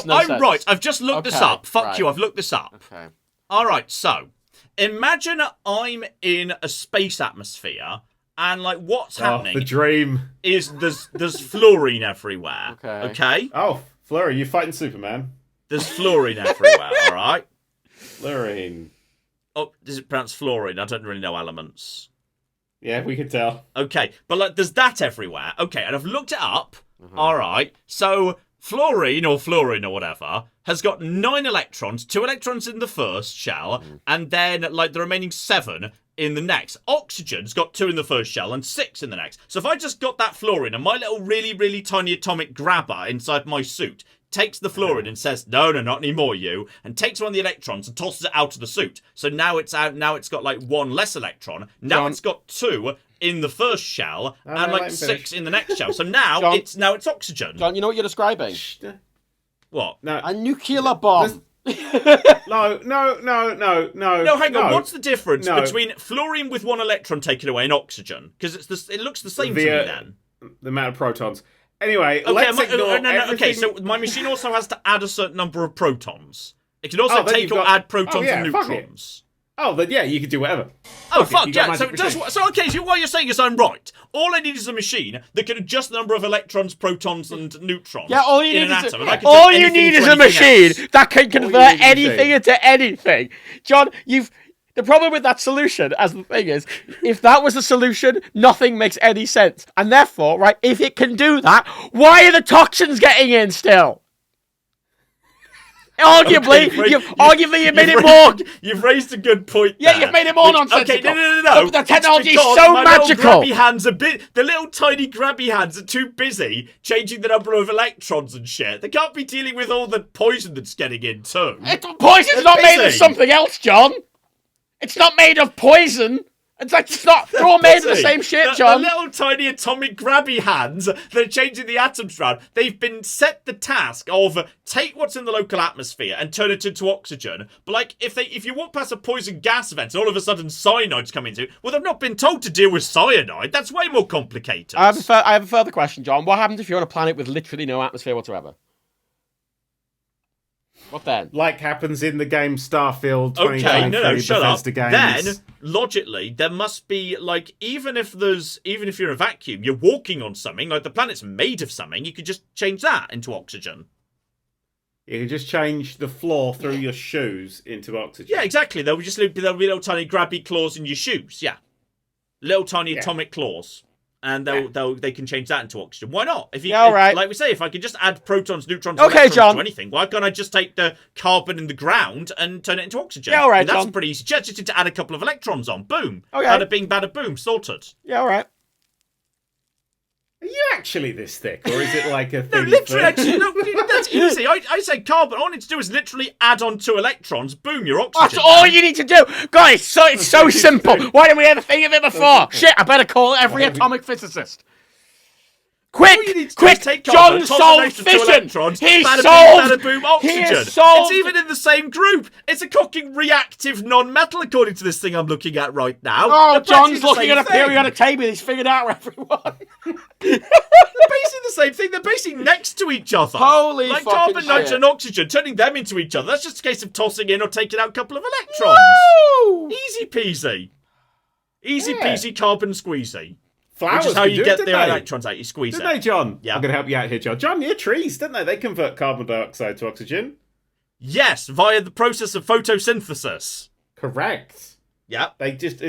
I'm right. I've just looked this up. Fuck you. I've looked this up.
Okay.
All right, so. Imagine I'm in a space atmosphere, and like what's happening?
The dream
is there's fluorine everywhere. Okay.
Oh, Flurry, you fighting Superman?
There's fluorine everywhere. All right.
Fluorine.
Oh, is it pronounced fluorine? I don't really know elements.
Yeah, we could tell.
Okay, but like there's that everywhere. Okay, and I've looked it up. All right, so. Fluorine or whatever has got 9 electrons, 2 electrons in the first shell, and then like the remaining 7 in the next. Oxygen's got 2 in the first shell and 6 in the next. So if I just got that fluorine and my little really, really tiny atomic grabber inside my suit takes the fluorine and says, no, not anymore, you, and takes one of the electrons and tosses it out of the suit. So now it's out, now it's got like 1 less electron. Now it's got 2 in the first shell and like 6 in the next shell. So now it's oxygen.
John, you know what you're describing?
What?
No.
A nuclear bomb.
No.
No, hang on. What's the difference between fluorine with 1 electron taken away and oxygen? Because it looks the same to me then.
The amount of protons. Anyway,
okay,
let's ignore everything.
Okay, so my machine also has to add a certain number of protons. It can also take or add protons and neutrons.
Oh, then yeah, you can do whatever.
Oh, fuck yeah. So what you're saying is I'm right. All I need is a machine that can adjust the number of electrons, protons, and neutrons in an atom.
All you need is a machine that can convert anything into anything. John, the problem with that solution, as the thing is, if that was a solution, nothing makes any sense. And therefore, right, if it can do that, why are the toxins getting in still? Arguably, you've made it more.
You've raised a good point.
Yeah, you've made it more nonsensical.
Okay, no.
The technology is so magical.
The little tiny grabby hands are too busy changing the number of electrons and shit. They can't be dealing with all the poison that's getting in too.
Poison's not made of something else, John. It's not made of poison. It's not. They're all made of the same shit, John.
The little tiny atomic grabby hands that are changing the atoms around, they've been set the task of take what's in the local atmosphere and turn it into oxygen. But like, if you walk past a poison gas event and all of a sudden cyanide's coming into it, well, they've not been told to deal with cyanide. That's way more complicated.
I have a further question, John. What happens if you're on a planet with literally no atmosphere whatsoever? What then?
Like happens in the game Starfield.
Okay, no, shut up.
Games.
Then, logically, there must be, like, even if you're in a vacuum, you're walking on something, like the planet's made of something, you could just change that into oxygen.
You can just change the floor through your shoes into oxygen.
Yeah, exactly. There'll be little tiny grabby claws in your shoes. Yeah, little tiny atomic claws, and they can change that into oxygen. Why not? Like we say, if I could just add protons, neutrons, electrons to anything, why can't I just take the carbon in the ground and turn it into oxygen?
Yeah, all right,
that's
John.
pretty easy. Just need to add a couple of electrons on. Boom.
Okay.
Bada bing, bada boom. Sorted.
Yeah, all right.
Are you actually this thick, or is it like a thing?
No, literally, actually, no, that's easy. I say carbon. All I need to do is literally add on 2 electrons. Boom, you're oxygen.
That's all you need to do. Guys, it's so simple. Why didn't we ever think of it before? Shit, I better call every atomic physicist. Quick!
Take
John
carbon,
solved fission! He
bada
solved!
Bing, bada boom, oxygen. It's even in the same group. It's a fucking reactive non-metal according to this thing I'm looking at right now.
Oh, John's looking at a periodic table. He's figured out everyone.
They're basically the same thing. They're basically next to each other.
Holy
like
fucking
carbon,
shit.
nitrogen, and oxygen, turning them into each other. That's just a case of tossing in or taking out a couple of electrons.
Woo!
Easy peasy. Easy peasy carbon squeezy.
Flowers
Which is how you get the
they?
electrons out. You squeeze
Didn't
it.
they, John?
Yeah.
I'm going to help you out here, John. John, your trees, didn't they? They convert carbon dioxide to oxygen.
Yes, via the process of photosynthesis.
Correct.
Yeah.
It's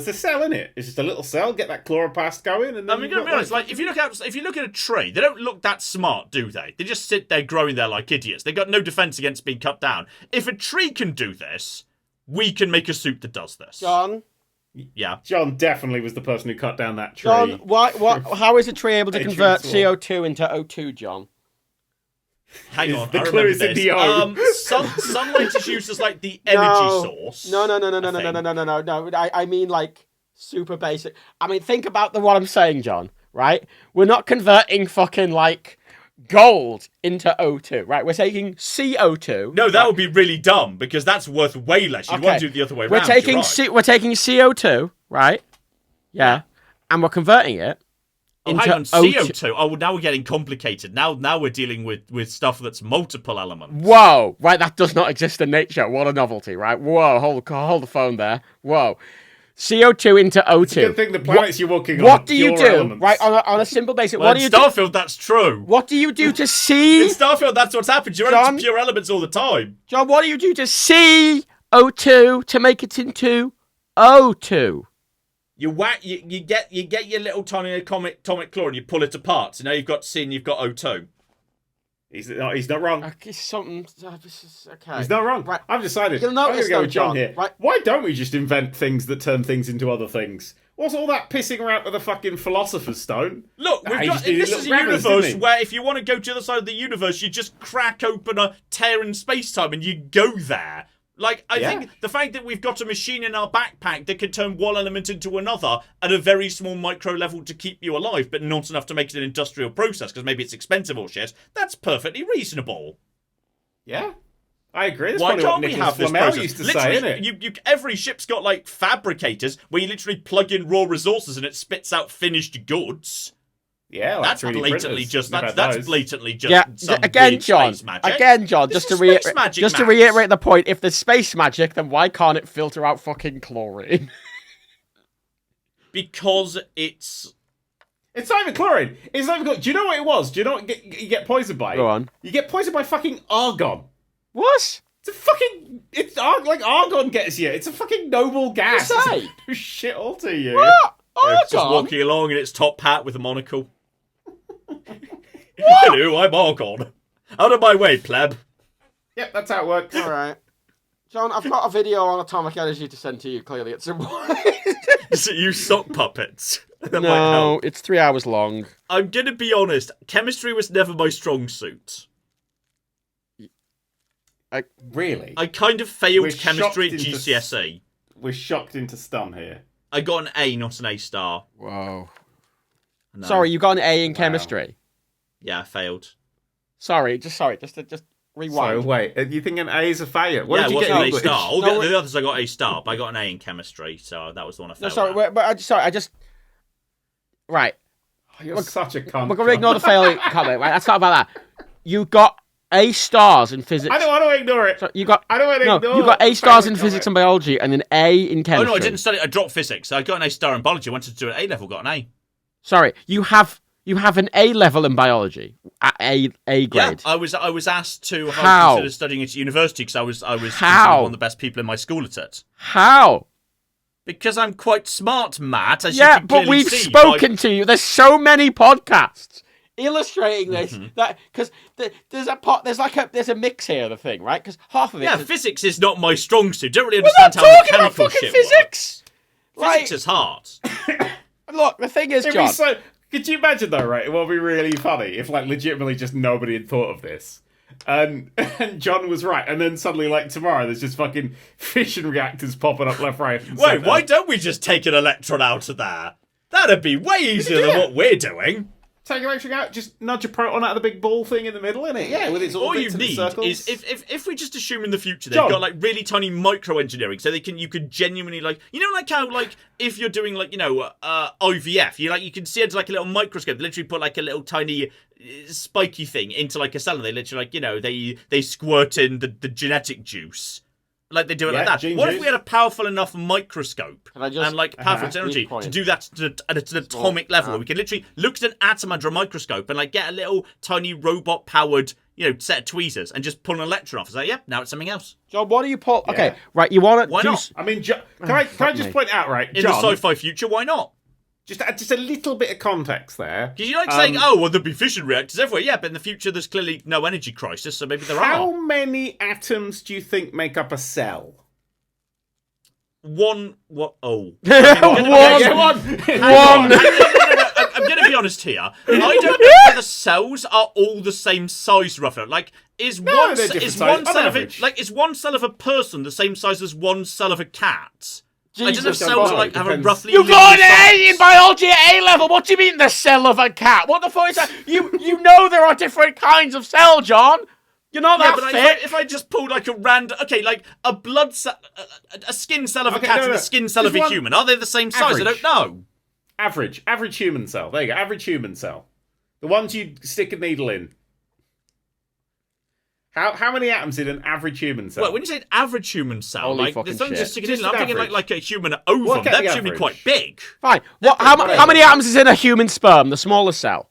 a cell in it. It's just a little cell. Get that chloroplast going, and then
I'm gonna be honest. Like, if you look at a tree, they don't look that smart, do they? They just sit there growing there like idiots. They got no defense against being cut down. If a tree can do this, we can make a suit that does this.
John?
Yeah.
John definitely was the person who cut down that tree.
John, how is a tree able to convert CO2 into O2, John?
Hang on,
the clue is in the O.
Sunlight is used as like the energy source.
No. I mean like super basic. I mean, think about what I'm saying, John. Right? We're not converting fucking like gold into O2, right? We're taking CO2.
No, that would be really dumb because that's worth way less. You'd want to do it the other way around.
We're taking CO2, right? Yeah. And we're converting it into
hang on,
O2.
CO2. Oh, now we're getting complicated. Now we're dealing with stuff that's multiple elements.
Whoa, right? That does not exist in nature. What a novelty, right? Whoa, hold the phone there. Whoa. CO2 into O2.
It's a good thing the planets you're walking on.
What do you do?
Elements.
Right, on a simple basis.
Well,
what do you
Starfield, that's true.
What do you do to see?
In Starfield, that's what's happened. You're into pure elements all the time.
John, what do you do to see O2 to make it into O2?
You get your little tiny atomic claw and you pull it apart. So now you've got C and you've got O2.
He's not wrong.
Okay, something. Okay.
He's not wrong.
Right.
I've decided.
You'll
I'm going
notice
to go with John
John,
here.
right?
Why don't we just invent things that turn things into other things? What's all that pissing around with the fucking Philosopher's Stone?
Look, this is a universe where if you want to go to the other side of the universe, you just crack open a tear in space-time and you go there. Like, I think the fact that we've got a machine in our backpack that can turn one element into another at a very small micro level to keep you alive, but not enough to make it an industrial process, because maybe it's expensive or shit, that's perfectly reasonable.
Yeah. I agree. That's
Why can't we
Nicholas
have this
Flamel
process?
used to
Literally,
say, innit?
every ship's got, like, fabricators where you literally plug in raw resources and it spits out finished goods.
Yeah, like
that's
3D
blatantly
printers.
that's blatantly just some
again,
weird
John.
space magic.
Again, John.
This
Just
is
to reiterate the point, if there's space magic, then why can't it filter out fucking chlorine?
Because it's
not even chlorine. It's not even. Do you know what it was? Do you know what you get poisoned by?
Go on.
You get poisoned by fucking argon.
What?
It's like argon gets you. It's a fucking noble gas.
What's that?
Do shit all to you.
What?
It's just
Argon?
walking along in its top hat with a monocle. Hello, I'm Argon. Out of my way, pleb.
Yep, that's how it works.
All right. John, I've got a video on atomic energy to send to you, clearly at some point.
So you sock puppets. That might
No,
help.
it's 3 hours long.
I'm gonna be honest, chemistry was never my strong suit.
Really?
I kind of failed
We're
chemistry at
shocked into
GCSE.
We're shocked into stun here.
I got an A, not an A star.
Whoa.
No.
Sorry, you got an A in chemistry.
Yeah, I failed.
Sorry, just rewind.
So wait, you think an A is a failure? What
Yeah,
did
it
you
wasn't
get in
an A
English?
star. All
No,
the others I got A star, but I got an A in chemistry, so that was the one I
No,
failed.
sorry, I just. Right.
You're such a cunt.
We're going to ignore the failing comment, right? Let's talk about that. You got A stars in physics.
I don't want to ignore it.
So you got.
I don't want to ignore.
You got A stars in
comment.
physics and biology, and an A in
Oh
chemistry.
no, I didn't study. I dropped physics. I got an A star in biology. I wanted to do an A level, got an A.
Sorry, you have You have an A level in biology, A grade.
Yeah, I was asked to consider studying at university because I was considered one of the best people in my school at it.
How?
Because I'm quite smart, Matt. As you can
but we've spoken to you. There's so many podcasts illustrating this that because there's a mix here of the thing, right? Because half of it.
Yeah, physics is not my strong suit. Don't really understand how mechanical shit
physics.
Works. Physics is hard.
Look, the thing is, John.
Could you imagine though, right? It would be really funny if, like, legitimately just nobody had thought of this. And John was right, and then suddenly, like, tomorrow, there's just fucking fission reactors popping up left, right, and
Wait, why don't we just take an electron out of there? That'd be way easier than what we're doing.
Take an electron out, just nudge a proton out of the big ball thing in the middle, innit? Yeah, with its
all you need is if we just assume in the future they've got like really tiny micro engineering, so you could genuinely, like, you know, like how, like, if you're doing, like, you know, IVF, you can see it like a little microscope. They literally put like a little tiny spiky thing into like a cell, and they literally, like, you know, they squirt in the genetic juice. Like they do it like that. What if we had a powerful enough microscope and like powerful technology to do that at an atomic level? Where we can literally look at an atom under a microscope and like get a little tiny robot-powered, you know, set of tweezers and just pull an electron off. It's like, now it's something else.
John, what do you pull? Okay, right. You want to?
Why not?
I mean, can I just point out, right,
in
John,
the sci-fi future, why not?
Just a little bit of context there.
Because you like saying, well, there'll be fission reactors everywhere. Yeah, but in the future, there's clearly no energy crisis, so maybe there are.
How many atoms do you think make up a cell?
One. What? Oh.
One.
I'm going to be honest here. I don't know whether cells are all the same size, roughly. Like, is one cell of a person the same size as one cell of a cat? I just have cells that, like, have a roughly.
You got an A in biology at A level. What do you mean the cell of a cat? What the fuck is that? You know there are different kinds of cell, John. You're not that fit.
If I just pulled like a random, like a blood cell, a skin cell of a cat and a skin cell of a human, are they the same size? I don't know.
Average human cell. There you go. Average human cell. The ones you stick a needle in. How many atoms in an average human cell?
Well, when you say an average human cell,
holy
like there's something
shit.
just sticking in. I'm thinking like a human ovum. They're presumably quite big.
Fine. How many atoms is in a human sperm? The smallest cell.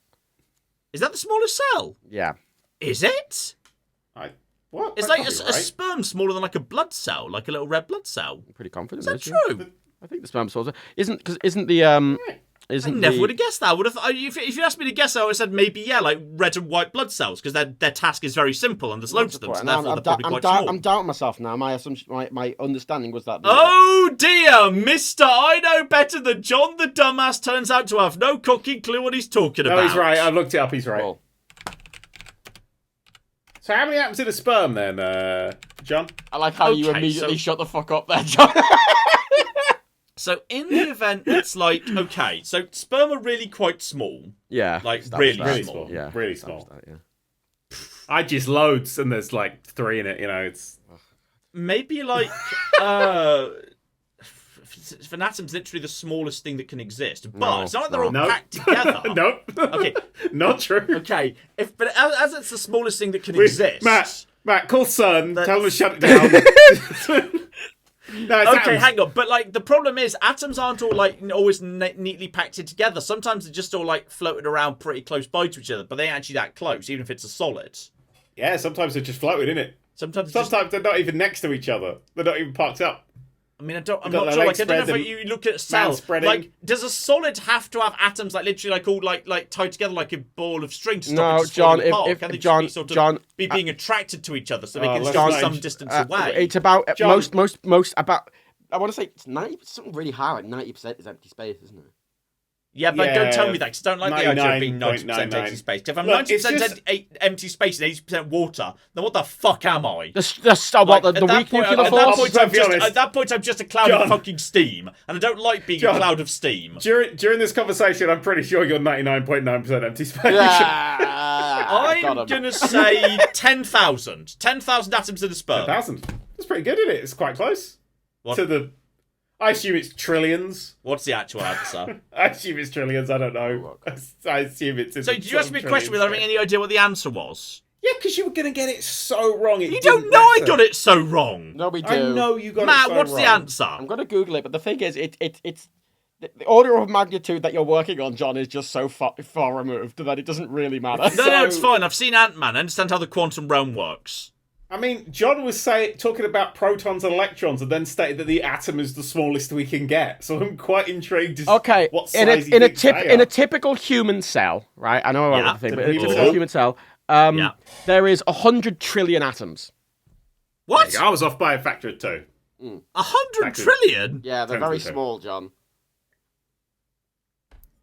Is that the smallest cell?
Yeah.
Is it?
What?
It's like a sperm smaller than like a blood cell, like a little red blood cell.
I'm pretty confident.
Is that true?
I think the sperm cells isn't the
I never would have guessed that. If you asked me to guess, I would have said maybe like red and white blood cells, because their task is very simple and there's loads of them, so therefore they're probably quite small.
I'm doubting myself now. My assumption, my understanding was that.
Oh dear, Mister! I know better than John the dumbass turns out to have no cooking clue what he's talking about.
No, he's right. I've looked it up. He's right. Cool. So how many atoms in a sperm then, John?
I like how you immediately shut the fuck up there, John.
So in the event, it's like, okay, so sperm are really quite small.
Yeah.
Like really small.
Yeah. Really small. That, yeah. I just loads and there's like 3 in it, you know, it's...
Maybe like, if an atom's literally the smallest thing that can exist, but it's not like they're all packed together.
Nope.
Okay.
Not true.
Okay. But as it's the smallest thing that can exist...
Matt, call CERN, tell them to shut it down. No,
okay, hang on. But like the problem is, atoms aren't all like always neatly packed in together. Sometimes they're just all like floated around pretty close by to each other, but they ain't actually that close, even if it's a solid.
Yeah, sometimes they're just floating, innit?
Sometimes
they're not even next to each other. They're not even parked up.
I mean, I'm not sure. Like, I don't know if you look at cells. Like, does a solid have to have atoms like literally like all like tied together like a ball of string to stop it just falling apart? Can they just be being attracted to each other so they can stay some distance away?
It's about most about. I want to say it's 90%, something really high, like 90% is empty space, isn't it?
Yeah, but don't tell me that, because I don't like the idea of being 90% empty space. If I'm 90% empty space and 80% water, then what the fuck am I?
The weak nuclear force?
At that point, I'm just a cloud of fucking steam, and I don't like being a cloud of steam.
During this conversation, I'm pretty sure you're 99.9% empty space.
Yeah,
I'm going to say 10,000. 10,000 atoms in a sperm.
10,000? That's pretty good, isn't it? It's quite close.
What?
I assume it's trillions.
What's the actual answer?
I assume it's trillions. I don't know. I assume it's...
So did you ask me a question without having any idea what the answer was?
Yeah, because you were going to get it so wrong.
You don't know I got it so wrong.
No, we do.
I know you got it so
wrong.
wrong.
Matt, what's the answer?
I'm going to Google it, but the thing is, the order of magnitude that you're working on, John, is just so far removed that it doesn't really matter.
No, it's fine. I've seen Ant-Man. I understand how the quantum realm works.
I mean, John was talking about protons and electrons, and then stated that the atom is the smallest we can get. So I'm quite intrigued as what size
in a typical human cell, right? I know about the thing, but in a typical human cell, there is 100 trillion atoms.
What?
I was off by a factor of 2.
100 trillion?
Yeah, they're very small, John.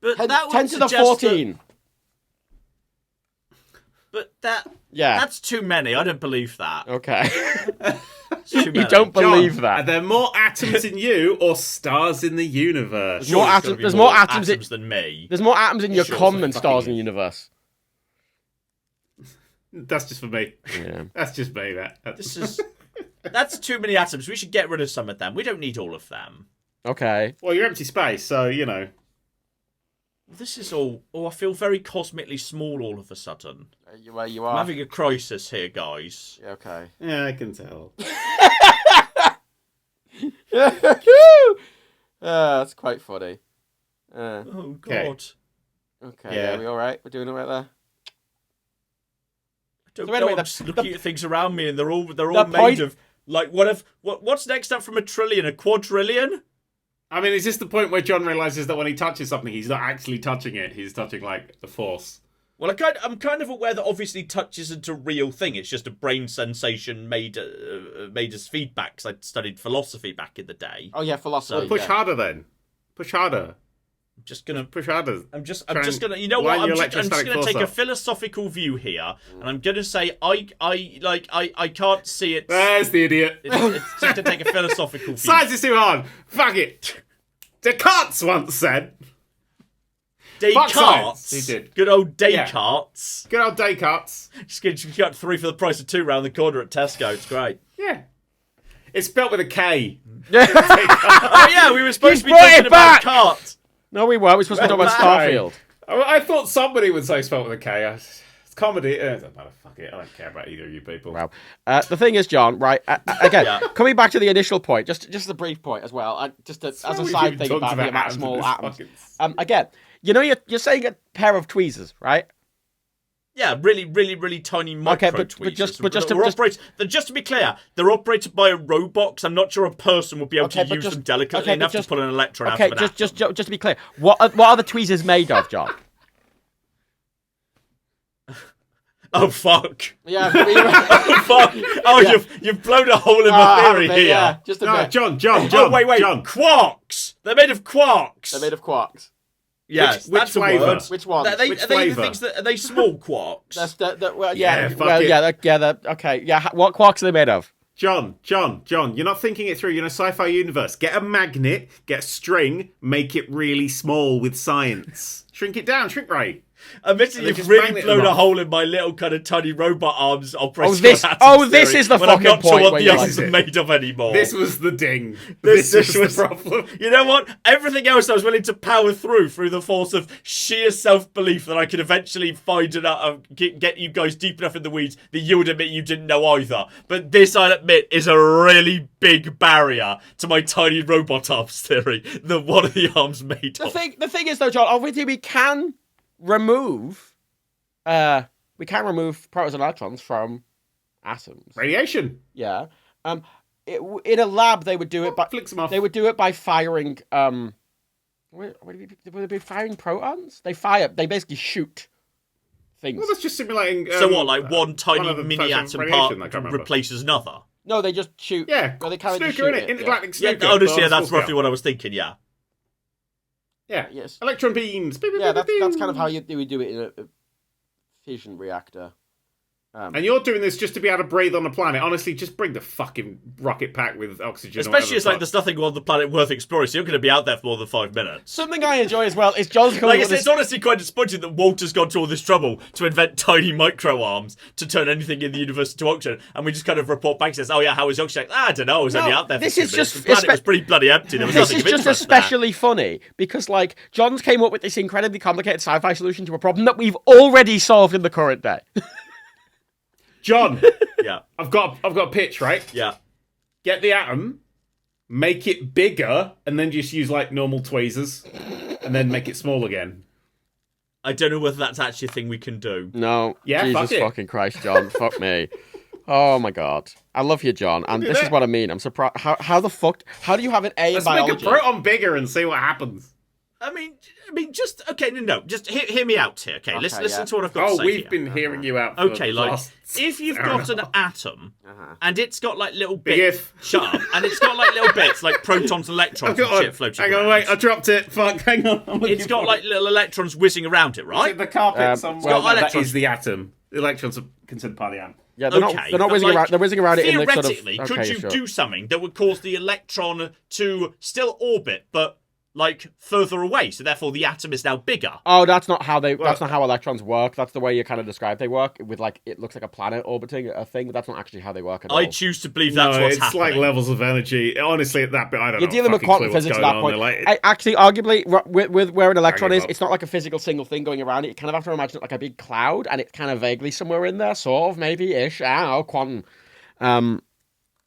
But
10 to the 14.
But that's too many. I don't believe that.
Okay.
You
don't believe that.
Are there more atoms in you or stars in the universe?
There's more atoms
than me.
There's more atoms in your cum than stars in the universe.
That's just for me.
Yeah.
That's just me,
That's too many atoms. We should get rid of some of them. We don't need all of them.
Okay.
Well, you're empty space, so, you know.
This is all... Oh, I feel very cosmically small all of a sudden.
Where you are.
I'm having a crisis here, guys.
Okay.
Yeah, I can tell.
That's quite funny.
Oh, God.
Okay, yeah, we all right? We're doing all right there?
I'm just looking at things around me, and they're all made of... Like, what's next up from a trillion? A quadrillion?
I mean, is this the point where John realises that when he touches something, he's not actually touching it, he's touching, like, the force?
Well, I'm kind of aware that obviously touch isn't a real thing. It's just a brain sensation made as feedback, because I studied philosophy back in the day.
Oh, yeah, philosophy.
So push harder, then. Push harder.
I'm just gonna
push harder.
I'm just gonna. You know what? I'm just gonna take a philosophical view here, and I'm gonna say I can't see it.
There's the idiot.
It's just to take a philosophical view.
Science is too hard. Fuck it. Descartes once said.
Descartes.
He did.
Good old Descartes.
Yeah. Good old Descartes.
You got 3 for the price of 2 round the corner at Tesco. It's great.
Yeah. It's spelled with a K.
Oh yeah, we were supposed to be talking about Cart.
No, we weren't. We were supposed to be talking about Starfield.
I thought somebody would say spelled with a K. It's comedy. It doesn't matter. Fuck it. I don't care about either of you people.
Wow. The thing is, John, right, again, coming back to the initial point, just a brief point as well, as a side thing about the amount of small atoms. Again, you know, you're saying a pair of tweezers, right?
Yeah, really, really, really tiny micro tweezers. Just to be clear, they're operated by a robot, because I'm not sure a person would be able to use them delicately enough to pull an electron out of an atom.
Just to be clear, what are the tweezers made of, John?
Oh, fuck.
Yeah.
Oh, fuck. Oh, yeah. You've blown a hole in my theory here.
Yeah, just a bit.
John.
Oh, wait. John. Quarks. They're made of quarks.
They're made of quarks.
Yes,
which
that's
flavour?
a word.
Which one?
Are they the things that are they small quarks?
Okay. Yeah, what quarks are they made of?
John, you're not thinking it through. You're in a sci-fi universe. Get a magnet, get a string, make it really small with science. Shrink it down, shrink ray.
Admittedly, you've really blown a hole in my little kind of tiny robot arms operating
this is the fucking
I'm not
point.
Sure what the atoms are made of anymore.
This was the ding. This was the problem.
You know what? Everything else I was willing to power through the force of sheer self-belief that I could eventually find enough, get you guys deep enough in the weeds that you would admit you didn't know either. But this, I admit, is a really big barrier to my tiny robot arms theory. What are the arms made of?
The thing is, though, John, obviously we can remove protons and electrons from atoms.
Radiation.
Yeah. In a lab, they would do it by
flicks them off.
They would do it by firing. Would they be firing protons? They basically shoot things.
Well, that's just simulating.
So what? Like one tiny mini atom part replaces another?
No, they just shoot.
Yeah.
Well, they kind of
snooker in it. Intergalactic snooker.
Yeah. Honestly, that's roughly what I was thinking. Yeah.
Yeah.
Yes.
Electron beams.
Yeah, that's kind of how we do it in a fission reactor.
And you're doing this just to be able to breathe on the planet. Honestly, just bring the fucking rocket pack with oxygen.
Especially it's like there's nothing on the planet worth exploring, so you're going to be out there for more than 5 minutes.
Something I enjoy as well is John's
it's honestly quite disappointing that Walter's gone to all this trouble to invent tiny micro arms to turn anything in the universe into oxygen, and we just kind of report back and says, "Oh yeah, how was oxygen?" I don't know. I was only out there for 2 minutes. The planet was pretty bloody empty. There was
this
nothing
is
of
just especially funny because, like, John's came up with this incredibly complicated sci-fi solution to a problem that we've already solved in the current day.
John,
yeah,
I've got a pitch, right?
Yeah,
get the atom, make it bigger, and then just use like normal tweezers, and then make it small again.
I don't know whether that's actually a thing we can do.
No.
Yeah,
Jesus
fuck it.
fucking Christ, John. Fuck me. Oh my God. I love you, John. And this is what I mean. I'm surprised. How the fuck? How do you have an A
Let's
in biology?
make a proton bigger and see what happens.
I mean, just okay. No, just hear me out here. Okay, listen to what I've got to say.
Oh, we've
here.
been hearing you out. For
Okay, like if you've got an atom and it's got like little bits, shut up, and it's got like little bits like protons, electrons, and shit floating around.
Hang on, wait, I dropped it. Fuck, hang on.
It's got like little electrons whizzing around it, right?
Is it the carpet somewhere?
Well,
that is the atom. The electrons are considered part of the atom.
Yeah, they're not whizzing around. They're whizzing around it in the sort of.
Theoretically, could you do something that would cause the electron to still orbit, but like further away? So therefore, the atom is now bigger.
Oh, that's not how that's not how electrons work. That's the way you kind of describe they work. With like, it looks like a planet orbiting a thing, but that's not actually how they work at all.
I choose to believe that's what's happening.
It's like levels of energy. Honestly, at that bit, I don't know.
You're dealing with quantum physics at that point. Actually, arguably, with where an electron is, it's not like a physical single thing going around it. You kind of have to imagine it like a big cloud, and it's kind of vaguely somewhere in there, sort of, maybe-ish. I don't know, quantum.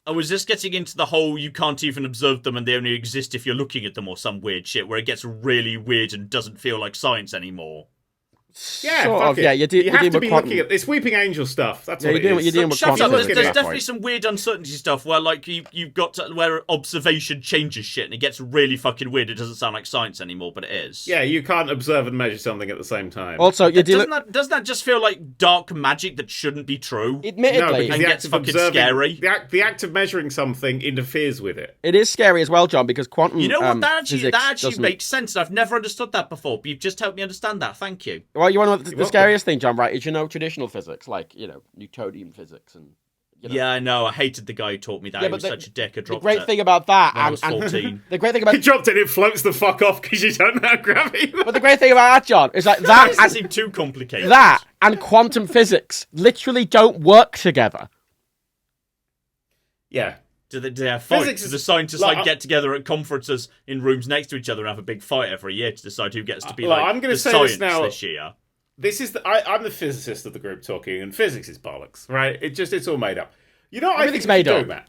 I was just getting into the whole you can't even observe them and they only exist if you're looking at them or some weird shit where it gets really weird and doesn't feel like science anymore.
Yeah,
sort
fuck
of,
it.
Yeah,
you have to be looking at this Weeping Angel stuff. That's what it is.
You're dealing with quantum
There's
physics.
definitely some weird uncertainty stuff where like you've got to, where observation changes shit and it gets really fucking weird. It doesn't sound like science anymore, but it is.
Yeah, you can't observe and measure something at the same time.
Also, doesn't
that just feel like dark magic that shouldn't be true?
Admittedly,
and gets fucking scary.
The act of measuring something interferes with it.
It is scary as well, John, because quantum.
You know what? That
physics
actually makes sense. I've never understood that before, but you've just helped me understand that. Thank you.
Well, you want to know the scariest thing, John? Right? Is traditional physics, like Newtonian physics, and
yeah, I know. I hated the guy who taught me that. He was such a dick. I dropped
the great thing about that,
when I was 14.
The great thing about
he dropped it, it floats the fuck off because you don't know gravity.
But the great thing about that, John, is like that
doesn't seem too complicated.
That and quantum physics literally don't work together.
Yeah.
Do they fight? Do the scientists get together at conferences in rooms next to each other and have a big fight every year to decide who gets to be
I'm going to say
science
this now.
This year?
This is I'm the physicist of the group talking, and physics is bollocks, right? It's all made up. You know,
everything's made up.
That.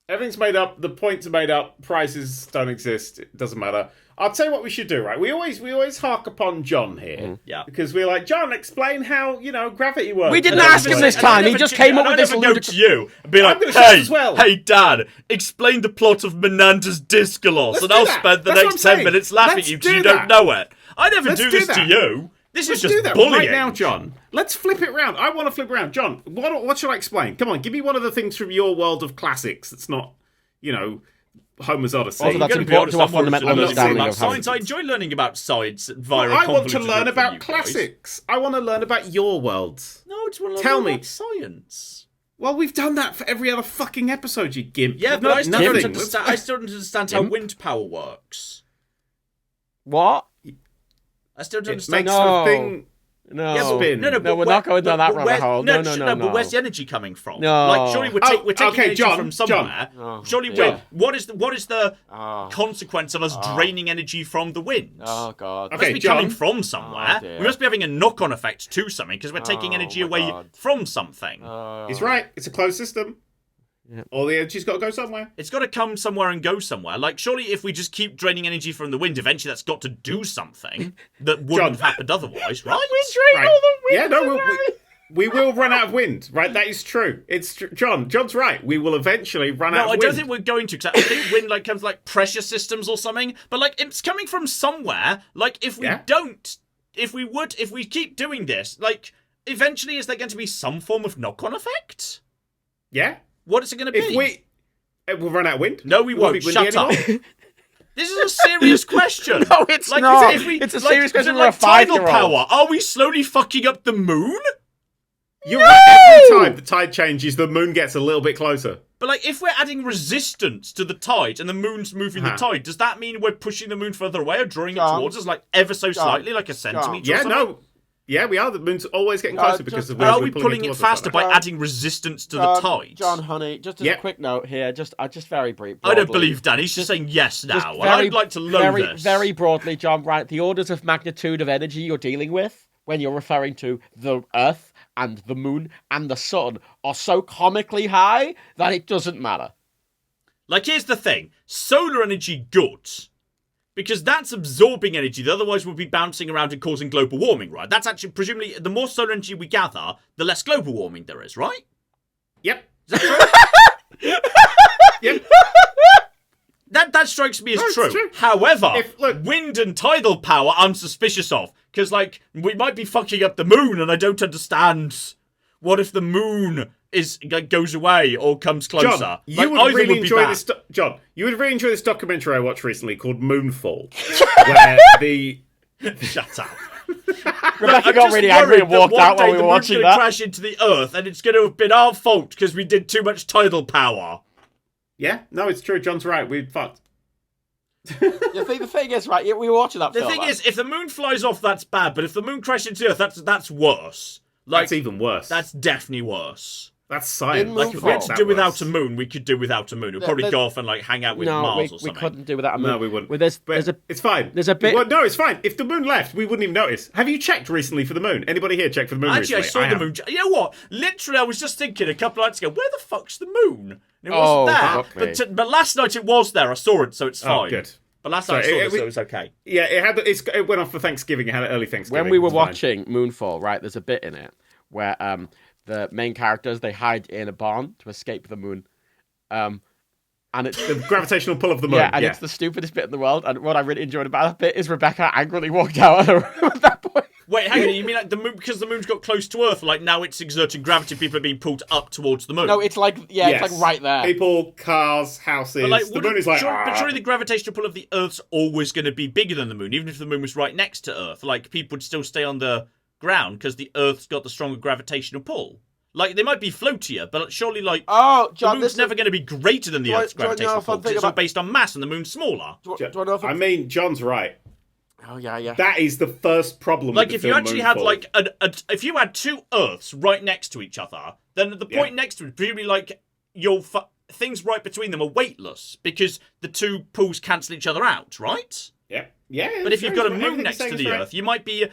Everything's made up. The points are made up. Prices don't exist. It doesn't matter. I'll tell you what we should do, right? We always hark upon John here,
yeah,
because we're like, John, explain how gravity works.
We didn't ask him this time. He just came up with this.
I never go to you and be like, hey, Dad, explain the plot of Menander's Discolos, and I'll spend the next 10 minutes laughing at you because you don't know it. I never do this to you. This is just bullying.
Right now, John. Let's flip it round. I want to flip it round. John, what should I explain? Come on, give me one of the things from your world of classics that's not, Homer's Odyssey.
Also, that's important to our fundamental understanding of
science. I enjoy learning about science via
I want to learn about classics. I want to learn about your worlds.
No, I just want to learn about science.
Well, we've done that for every other fucking episode, you gimp.
Yeah, but I still don't understand how wind power works.
What?
I still don't understand.
The thing.
No,
yeah,
spin.
No, we're not going down that rabbit hole. No.
But where's the energy coming from?
No,
like surely we're taking energy from somewhere. Surely what is the consequence of us draining energy from the wind?
Oh God,
it must be coming from somewhere. We must be having a knock-on effect to something because we're taking energy away from something.
He's right. It's a closed system. Yep. All the energy's got to go somewhere.
It's got to come somewhere and go somewhere. Like, surely if we just keep draining energy from the wind, eventually that's got to do something that wouldn't have happened otherwise, right?
We drain all the wind.
Yeah, we will run out of wind, right? That is true. It's John's right. We will eventually run out of wind.
No, I don't think we're going to, because I think wind comes pressure systems or something. But it's coming from somewhere. Like, if we don't, if we keep doing this, eventually is there going to be some form of knock-on effect?
Yeah.
What is it going to be?
We'll run out of wind.
No, we won't. Shut up. This is a serious question.
No, it's not. It's a serious question for a 5-year-old.
Power. Are we slowly fucking up the moon?
You're right. Every time the tide changes, the moon gets a little bit closer.
But if we're adding resistance to the tide and the moon's moving the tide, does that mean we're pushing the moon further away or drawing it towards us, ever so slightly, like a centimetre?
Yeah, no. Yeah, we are. The moon's always getting closer because of.
Are we pulling it faster by adding resistance to the tide?
John, honey, just as a quick note here, just very brief. Broadly,
I don't believe Dan. He's just saying yes now, and I'd like to learn this.
Very broadly, John. Right, the orders of magnitude of energy you're dealing with when you're referring to the Earth and the Moon and the Sun are so comically high that it doesn't matter.
Like, here's the thing. Solar energy, good. Because that's absorbing energy that otherwise would be bouncing around and causing global warming, right? That's actually, presumably, the more solar energy we gather, the less global warming there is, right?
Yep.
Is that true?
Yep.
That strikes me as
No,
true.
it's true.
However,
Look,
wind and tidal power I'm suspicious of. Because, like, we might be fucking up the moon, and I don't understand. What if the moon goes away or comes closer?
John, you would really enjoy this. John, you would really enjoy this documentary I watched recently called Moonfall, where the
Shut up.
Rebecca got really angry and walked out while we were watching that.
The moon's going to crash into the Earth, and it's going to have been our fault because we did too much tidal power.
Yeah, no, it's true. John's right. We fucked.
The thing is, right? We were watching that.
The thing is, if the moon flies off, that's bad. But if the moon crashes into the Earth, that's worse. Like,
that's even worse.
That's definitely worse.
That's science.
Like, if we had to do without a moon, we could do without a moon. We'd probably go off and like hang out with Mars or something.
We couldn't do without a moon.
No, we wouldn't.
Well,
it's fine.
There's a bit.
Well, no, it's fine. If the moon left, we wouldn't even notice. Have you checked recently for the moon? Anybody here checked for the moon
Actually,
recently?
I saw the moon. You know what? Literally, I was just thinking a couple of nights ago, where the fuck's the moon? And it wasn't there. But last night it was there. I saw it, so it's fine.
Oh, good.
But last night I saw it, so it was okay.
Yeah, it went off for Thanksgiving. It had an early Thanksgiving.
When we were watching Moonfall, right, there's a bit in it where the main characters, they hide in a barn to escape the moon. And it's
the gravitational pull of the moon.
Yeah, and it's the stupidest bit in the world. And what I really enjoyed about that bit is Rebecca angrily walked out of the room at that point.
Wait, hang on, you mean like the moon, because the moon's got close to Earth, like now it's exerting gravity, people are being pulled up towards the moon?
No, it's like, it's like right there.
People, cars, houses, but like, the moon is like...
But surely the gravitational pull of the Earth's always going to be bigger than the moon, even if the moon was right next to Earth. Like, people would still stay on the ground because the Earth's got the stronger gravitational pull. Like, they might be floatier, but surely, like,
John,
the moon's never going to be greater than the Earth's gravitational pull because it's all based on mass and the moon's smaller.
I mean, John's right.
Oh, yeah.
That is the first problem
like,
with
if
the
you
film
actually
Moonfall.
had, if you had two Earths right next to each other, then at the point next to it, presumably, like, things right between them are weightless because the two pulls cancel each other out, right?
Yeah. Yeah.
But if you've got a moon next to the Earth, you might be,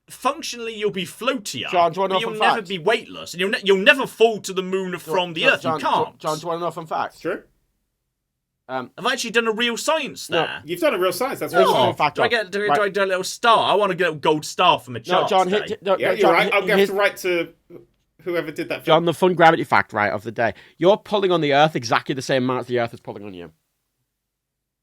functionally, you'll be floatier,
John, do you want to know
but
a
you'll
fun
never
fact?
be weightless, and you'll never fall to the moon from the Earth.
John,
you can't.
John, do you want to know a fun fact?
It's true.
I've actually done a real science there.
No, you've done a real science. That's
do I get a little star? I want to get a gold star from a chart.
John,
today.
you're right. I'm going to have to write to whoever did that.
John, the fun gravity fact, right, of the day. You're pulling on the Earth exactly the same amount as the Earth is pulling on you.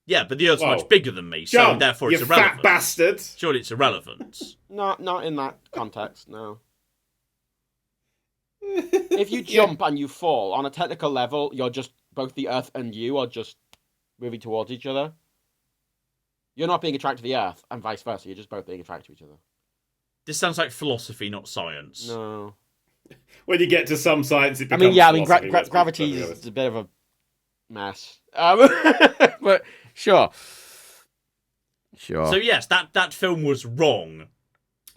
Yeah, but the Earth's much bigger than me,
John,
so therefore it's
you
irrelevant.
fat bastard.
Surely it's irrelevant.
Not in that context, no. If you jump and you fall, on a technical level, you're just, both the Earth and you are just moving towards each other. You're not being attracted to the Earth, and vice versa. You're just both being attracted to each other.
This sounds like philosophy, not science.
No.
When you get to some science, it becomes
gravity is a bit of a mess. But sure.
So yes, that film was wrong.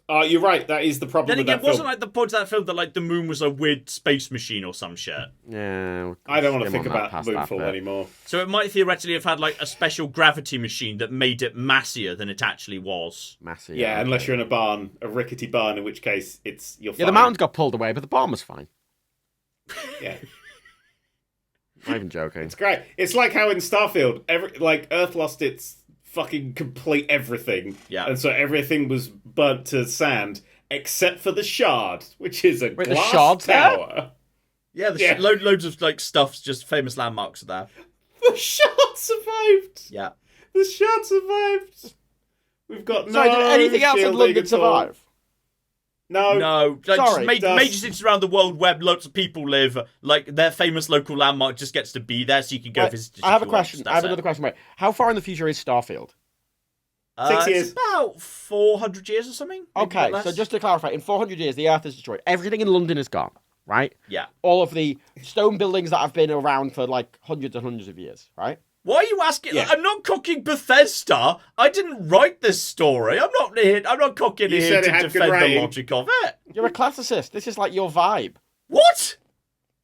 You're right. That is the problem.
Then again,
with that
wasn't like the point of that film that like the moon was a weird space machine or some shit?
Yeah.
I don't want to think about Moonfall anymore.
So it might theoretically have had like a special gravity machine that made it massier than it actually was.
Massive.
Yeah, unless you're in a barn, a rickety barn, in which case you're fine.
Yeah, the mountains got pulled away, but the barn was fine.
Yeah.
Not even joking.
It's great. It's like how in Starfield, Earth lost its fucking complete everything.
Yeah.
And so everything was burnt to sand, except for the shard, which is a glass
the shard's
tower.
There? Yeah, loads of like stuff's just famous landmarks are there.
The shard survived.
Yeah.
The shard survived. We've got no
Sorry, did anything else in
shielding
London
at all.
survive?
No. Like,
Sorry.
Major cities around the world where lots of people live, like their famous local landmark just gets to be there, so you can go visit it.
I have a question. I have another question. Wait, how far in the future is Starfield?
6 years.
It's about 400 years or something.
Okay, so just to clarify, in 400 years, the Earth is destroyed. Everything in London is gone, right?
Yeah.
All of the stone buildings that have been around for like hundreds and hundreds of years, right?
Why are you asking?
Yeah.
I'm not cocking Bethesda. I didn't write this story. I'm not cocking
You
here
said it
to
had good
defend the
writing.
logic of it.
You're a classicist. This is like your vibe.
What?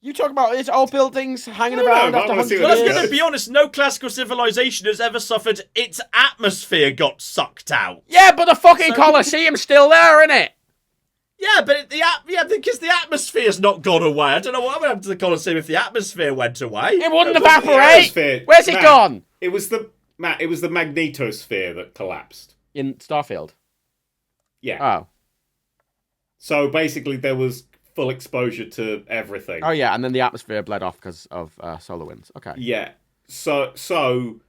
You talk about it's old buildings hanging
No,
around
no,
after
I wanna see
100
what
Well,
this
I'm
years.
going to be honest. No classical civilization has ever suffered its atmosphere got sucked out.
Yeah, but the fucking Colosseum's still there, isn't it?
Yeah, but because the atmosphere's not gone away. I don't know what happened to the Colosseum if the atmosphere went away.
It wouldn't evaporate. Where's it gone?
It was the magnetosphere that collapsed
in Starfield.
Yeah.
Oh.
So basically, there was full exposure to everything.
Oh yeah, and then the atmosphere bled off because of solar winds. Okay.
Yeah. So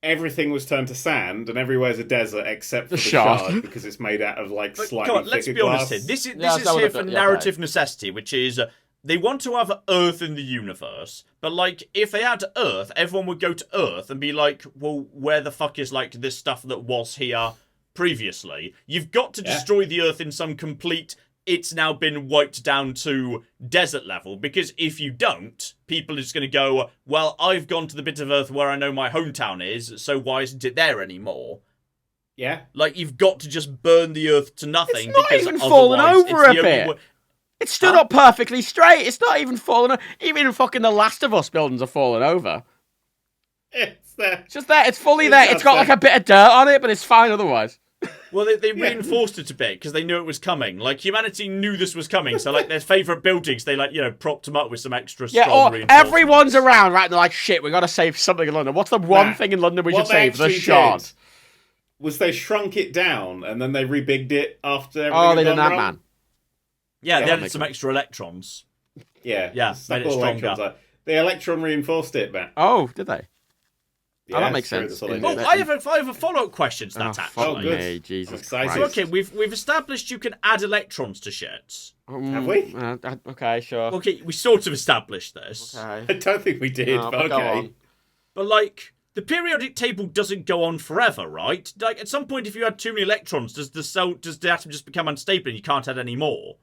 everything was turned to sand, and everywhere's a desert except for the shard because it's made out of like slightly thicker glass.
Let's be honest here. This is here for narrative necessity, which is they want to have Earth in the universe, but like if they had Earth, everyone would go to Earth and be like, well, where the fuck is like this stuff that was here previously? You've got to destroy the Earth in some complete. It's now been wiped down to desert level, because if you don't, people are just going to go, well, I've gone to the bit of Earth where I know my hometown is, so why isn't it there anymore?
Yeah.
Like, you've got to just burn the Earth to nothing.
It's not even fallen over a bit. It's stood up perfectly straight. It's not even fallen over. Even fucking the Last of Us buildings are falling over.
It's there.
It's just there. It's fully there. It's got like a bit of dirt on it, but it's fine otherwise.
Well, they reinforced it a bit because they knew it was coming. Like, humanity knew this was coming, so, like, their favourite buildings, they, like, propped them up with some extra strong reinforcements.
Everyone's around, right? They're like, shit, we got to save something in London. What's the one thing in London we should save? The shard.
Was they shrunk it down, and then they rebigged it after everything
they did that, man.
Yeah, they added some extra electrons.
Yeah.
Made it stronger.
The electron reinforced it, man.
Oh, did they?
Yeah,
that makes sense.
I have a follow-up question to that, actually.
Oh, good.
Hey, Jesus
Christ.
So, okay, we've established you can add electrons to shit.
Have we?
Okay, sure.
Okay, we sort of established this.
Okay.
I don't think we did, but okay.
But, like, the periodic table doesn't go on forever, right? Like, at some point, if you add too many electrons, does the atom just become unstable and you can't add any more?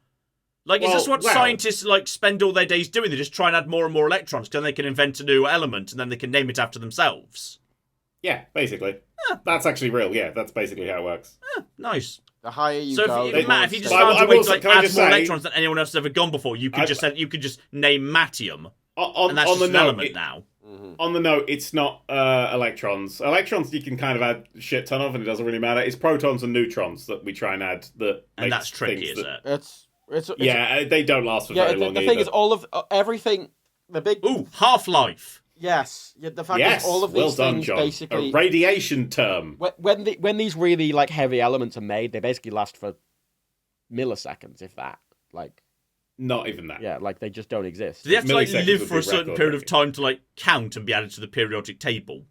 Like, is this what scientists, like, spend all their days doing? They just try and add more and more electrons, because then they can invent a new element, and then they can name it after themselves.
Yeah, basically. That's actually real, yeah. That's basically how it works.
Nice.
The higher you
go... So, Matt, if you just found a way to, like, add more electrons than anyone else has ever gone before, you could just name Matium. And that's just an element now.
On the note, it's not electrons. Electrons you can kind of add a shit ton of, and it doesn't really matter. It's protons and neutrons that we try and add.
And that's tricky, is it?
They don't last for very long.
The thing is, all of everything, the big
Half-Life.
Yes, the fact is, all of these things
John.
basically
a radiation term.
When these really like heavy elements are made, they basically last for milliseconds, if that. Like,
not even that.
Yeah, like they just don't exist.
Do they have to like live for a certain period of time to like count and be added to the periodic table?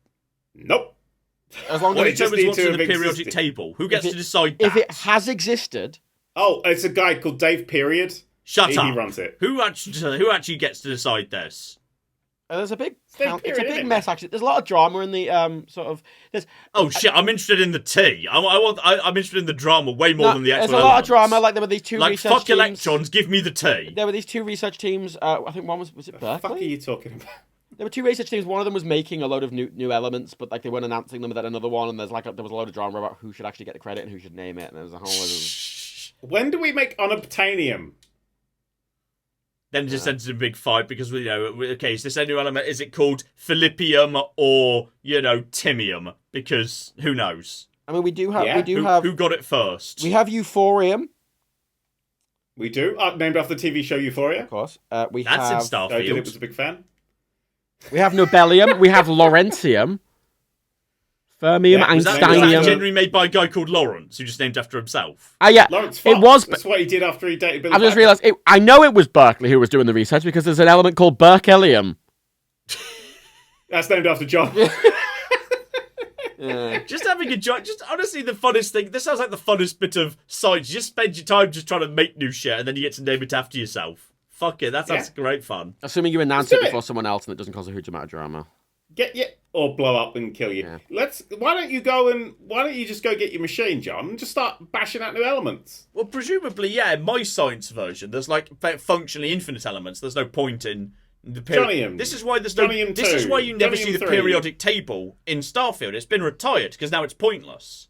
Nope.
As long as
it determines what's in the periodic table, who gets to decide that?
If it has existed.
Oh, it's a guy called Dave Period.
Shut up.
He runs it.
Who actually gets to decide this?
There's a big it's a big mess, actually. There's a lot of drama in the sort of.
Shit! I'm interested in the tea. I'm interested in the drama way more than the actual.
There's a lot of drama. Like there were these two research
fuck
teams.
Electrons. Give me the tea.
There were these two research teams. I think one was it Berkeley?
What the fuck are you talking about?
There were two research teams. One of them was making a load of new elements, but like they weren't announcing them. And then another one, and there was a load of drama about who should actually get the credit and who should name it. And there was a whole.
When do we make unobtainium?
Then it just ends in a big fight because, okay, is this a new element? Is it called Philippium or, Timium? Because who knows?
I mean, we do have...
Who got it first?
We have Euphorium.
We do? Named after the TV show Euphoria?
Of course.
That's in Starfield.
I was a big fan.
We have Nobelium. We have Laurentium. Fermium, Einsteinium.
Was that generally made by a guy called Lawrence, who just named after himself?
Yeah.
Lawrence Fox.
It was.
That's what he did after he dated Billy
I just realised. I know it was Berkeley who was doing the research because there's an element called Berkelium.
That's named after John.
Just having a joke. Just honestly, the funnest thing. This sounds like the funnest bit of science. You just spend your time just trying to make new shit, and then you get to name it after yourself. Fuck it. That sounds great fun.
Assuming you announce it before someone else and it doesn't cause a huge amount of drama.
Or blow up and kill you.
Yeah.
Why don't you just go get your machine, John, and just start bashing out new elements?
Well, presumably, in my science version, there's like functionally infinite elements. There's no point in the period. This is why there's no. This is why you never see the periodic table in Starfield. It's been retired because now it's pointless.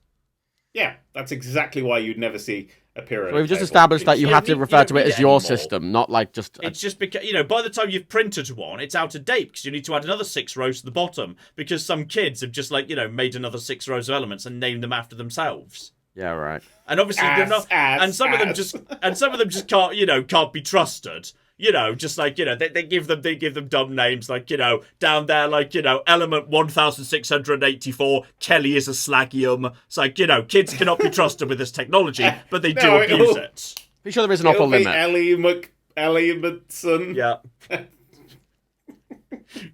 Yeah, that's exactly why you'd never see a periodic.
So we've just established that you have to refer to it as your system, not like just.
It's just because by the time you've printed one, it's out of date because you need to add another 6 rows to the bottom because some kids have just made another 6 rows of elements and named them after themselves.
Yeah, right.
And obviously they're not, and some of them just can't be trusted. Just like, they give them dumb names, like, down there, like, element 1684, Kelly is a slagium. It's like, kids cannot be trusted with this technology, but they do abuse it.
Be sure there is an upper limit.
Ellie Mcson.
Yeah.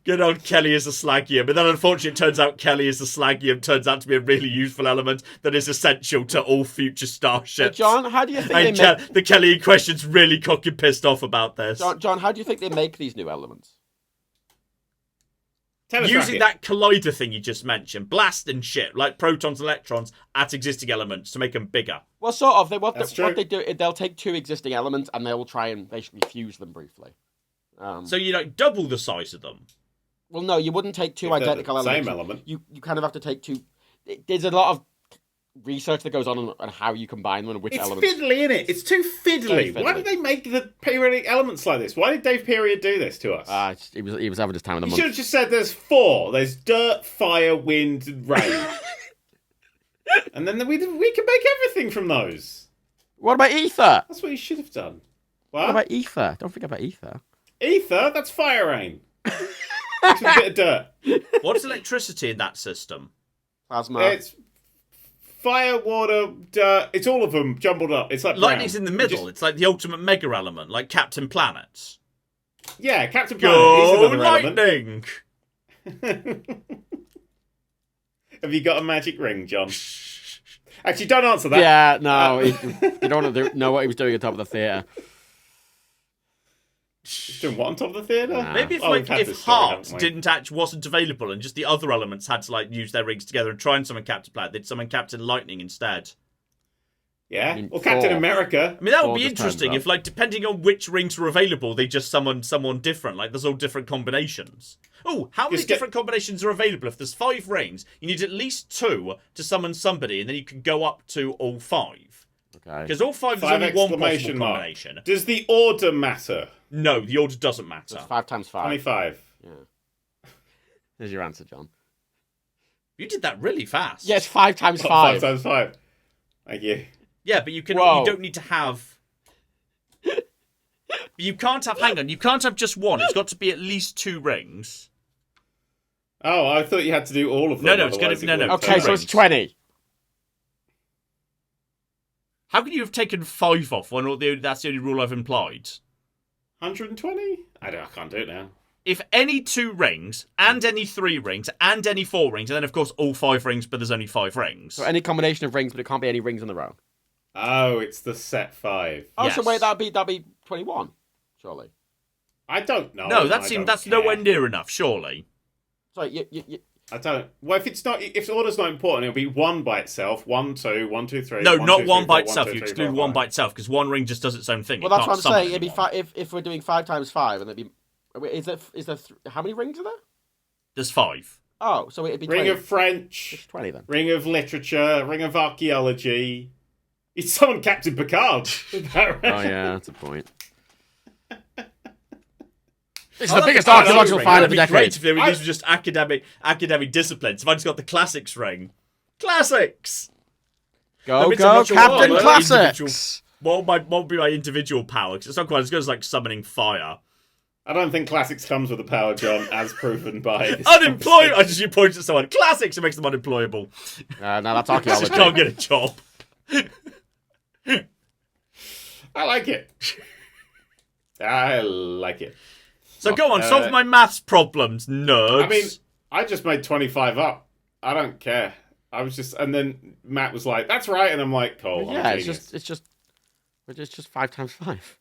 Good old Kelly is a slagium. But then unfortunately it turns out Kelly is a slagium turns out to be a really useful element that is essential to all future starships.
Hey John, how do you think
the Kelly in question's really cocky pissed off about this.
John, how do you think they make these new elements?
Using that collider thing you just mentioned, blasting shit like protons and electrons at existing elements to make them bigger.
Well, sort of. What they do, they'll take two existing elements and they'll try and basically fuse them briefly.
So you double the size of them.
Well, no, you wouldn't take two identical elements.
Same element.
You kind of have to take two. There's a lot of research that goes on how you combine them and which elements.
It's fiddly, isn't it? It's too fiddly. Why did they make the periodic elements like this? Why did Dave Period do this to us?
He was having his time in the month.
You should have just said there's 4. There's dirt, fire, wind, and rain. And then we can make everything from those.
What about ether?
That's what you should have done.
What about ether? Don't forget about ether.
Ether? That's fire rain. It's a bit of dirt.
What's electricity in that system?
Plasma.
It's fire, water, dirt. It's all of them jumbled up. It's like
lightning's in the middle. It's like the ultimate mega element, like Captain Planet.
Yeah, Captain Planet is another
lightning!
Element. Have you got a magic ring, John? Actually, don't answer that.
Yeah, no. You don't want to know what he was doing on top of the theatre.
He's doing what on top of the theatre?
Nah.
Maybe if Heart wasn't available and just the other elements had to use their rings together and try and summon Captain Planet, they'd summon Captain Lightning instead.
Yeah, or Captain America.
I mean, that would be interesting if, depending on which rings were available, they just summon someone different. There's all different combinations. Oh, how many different combinations are available? If there's 5 rings, you need at least 2 to summon somebody, and then you can go up to all 5.
Okay.
Because all 5 is only one possible combination.
Does the order matter?
No, the order doesn't matter.
It's 5 times 5.
25.
Yeah. There's your answer, John.
You did that really fast.
Yeah, it's 5 times 5.
5 times 5. Thank you.
Yeah, but you don't need to have... You can't have... Hang on, you can't have just one. It's got to be at least 2 rings.
Oh, I thought you had to do all of them.
No, it's going to be... No.
Okay, so it's 20.
How can you have taken 5 off when that's the only rule I've implied?
120? I can't do it now.
If any 2 rings, and any 3 rings, and any 4 rings, and then of course all 5 rings, but there's only 5 rings.
So any combination of rings, but it can't be any rings in a row.
Oh, it's the set 5.
Oh,
yes.
So wait, that'd be 21, surely.
I don't know.
No, that's nowhere near enough, surely.
Sorry,
I don't. Well, if the order's not important, it'll be 1 by itself. 1, 2, 1, 2, 3.
No,
1,
not
2,
1
3,
by
4,
itself.
1, 2,
You
3,
exclude
4,
1 by
5.
itself because 1 ring just does its own thing.
Well, that's what I'm saying. It'd be if we're doing 5 times 5, and it'd be. Is there how many rings are there?
There's 5.
Oh, so it'd be
Ring
20.
of French.
It's 20 then.
Ring of Literature. Ring of Archaeology. It's someone Captain Picard. Is that right?
Oh yeah, that's a point. This is the biggest archaeological find of the decade.
Great if these were just academic disciplines. If I just got the classics ring. Classics!
Go, Captain Classics!
What would be my individual power? Because it's not quite as good as summoning fire.
I don't think Classics comes with a power, John, as proven by...
Unemployed! I just point at someone. Classics! It makes them unemployable.
No, that's archaeology.
Just can't get a job.
I like it. I like it.
So go on, solve my maths problems, nerds.
I mean, I just made 25 up. I don't care. I was just... And then Matt was like, that's right. And I'm like, cool.
Well, yeah, it's just 5 times 5.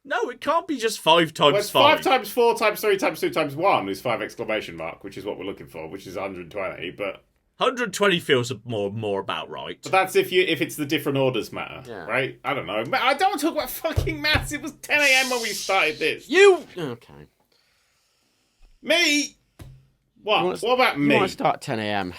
No, it can't be just 5 times
well, it's
5.
5 times 4 times 3 times 2 times 1 is 5 exclamation mark, which is what we're looking for, which is 120, but...
120 feels more about right.
But that's if it's the different orders matter, right? I don't know. I don't want to talk about fucking maths. It was 10 a.m. when we started this.
Okay.
Me? What? What about me?
You want to start at 10 a.m.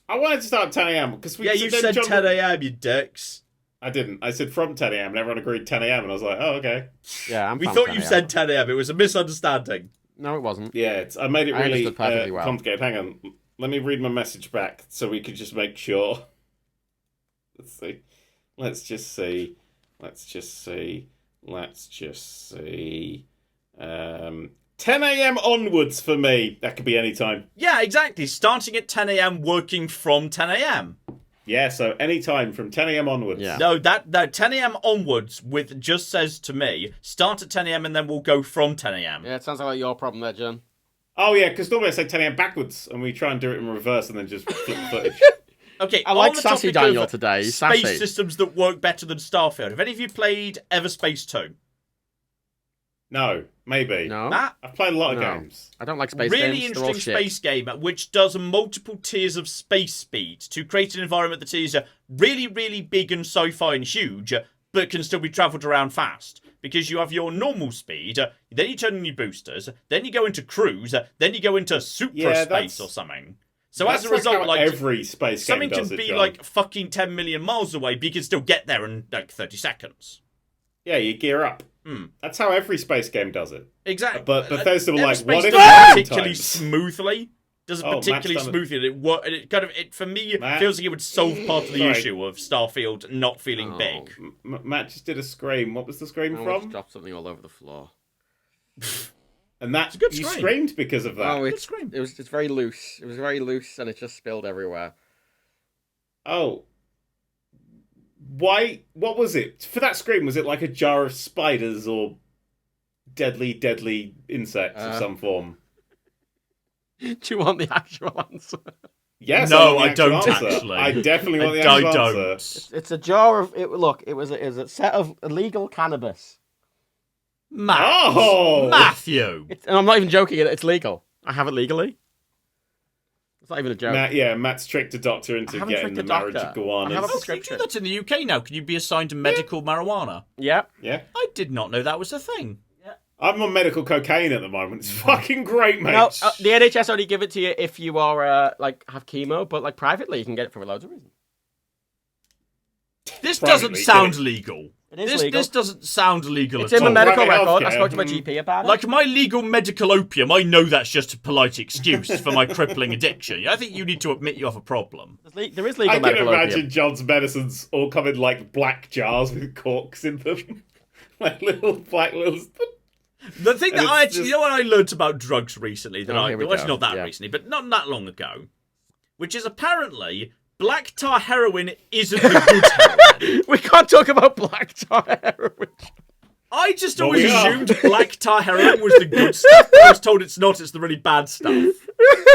I wanted to start at 10 a.m. because we...
Yeah, you said 10 a.m., you dicks.
I didn't. I said from 10 a.m. and everyone agreed 10 a.m. and I was like, oh, okay.
Yeah,
we thought you said 10 a.m. It was a misunderstanding.
No, it wasn't.
Yeah, I made it really
well.
complicated. Hang on. Let me read my message back so we could just make sure. Let's see. Let's just see. 10 a.m. onwards for me. That could be any time.
Yeah, exactly. Starting at 10 a.m., working from 10 a.m.
Yeah, so any time from 10 a.m. onwards.
Yeah.
No, 10 a.m. onwards with just says to me, start at 10 a.m. and then we'll go from 10 a.m.
Yeah, it sounds like your problem there, John.
Oh, yeah, because normally I say 10 a.m. backwards, and we try and do it in reverse and then just flip the footage.
Okay,
I like
on the
Sassy
topic
Daniel
of
today.
Space
Sassy.
systems that work better than Starfield. Have any of you played Everspace 2?
No, maybe.
No?
Matt?
I've played a lot of
No.
games.
I don't like space
Really
games. They're all
interesting
shit.
space game which does multiple tiers of space speed to create an environment that is really, really big and sci-fi and huge, but can still be travelled around fast. Because you have your normal speed, then you turn on your boosters, then you go into cruise, then you go into super space or something. So as a result,
like every space game
something
does
can
it,
be
John.
like fucking 10 million miles away, but you can still get there in like 30 seconds.
Yeah, you gear up. That's how every space game does it.
Exactly.
But Bethesda were like, what if
particularly smoothly? Does it particularly smoothly? It for me feels like it would solve part of the issue of Starfield not feeling big.
Matt just did a scream. What was the scream
I
from?
dropped something all over the floor.
And that
a good
you
scream.
screamed because of that.
Oh, it's very loose. It was very loose, and it just spilled everywhere.
Oh. Why? What was it? For that scream, was it like a jar of spiders or deadly insects of some form?
Do you want the actual answer?
Yes.
No,
I don't
actually.
I definitely want the actual answer.
It's a jar of it. Look, it was a set of illegal cannabis.
Matthew.
And I'm not even joking. It's legal. I have it legally. It's not even a joke.
Matt's tricked a doctor into getting the marriage of
I have a
iguanas.
prescription.
You do that in the UK now. Can you be assigned to medical marijuana?
Yeah.
Yeah.
I did not know that was a thing.
I'm on medical cocaine at the moment. It's fucking great, mate.
No, the NHS only give it to you if you are have chemo, but like privately you can get it for loads of reasons.
This
Privately,
doesn't sound legal.
It is legal.
This doesn't sound legal
It's
at
in my
all.
medical
Private
record. I
healthcare.
spoke to my GP about it.
Like my legal medical opium, I know that's just a polite excuse for my crippling addiction. I think you need to admit you have a problem.
There is legal
I can
medical
imagine
opium.
John's medicines all come in like black jars with corks in them. Like little.
The thing that
it's just...
you know what I learnt about drugs recently,
here we go.
not that recently, but not that long ago, which is apparently black tar heroin isn't the good heroin.
We can't talk about black tar heroin.
I just always assumed black tar heroin was the good stuff. I was told it's not, it's the really bad stuff.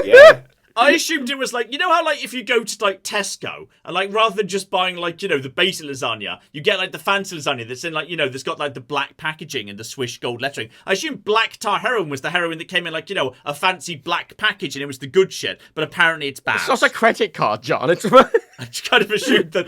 Yeah.
I assumed it was like, you know how like if you go to like Tesco and like rather than just buying like, you know, the basic lasagna, you get like the fancy lasagna that's in like, you know, that's got like the black packaging and the swish gold lettering. I assumed black tar heroin was the heroin that came in like, you know, a fancy black package and it was the good shit, but apparently it's bad.
It's not a credit card, John. It's
I just kind of assumed that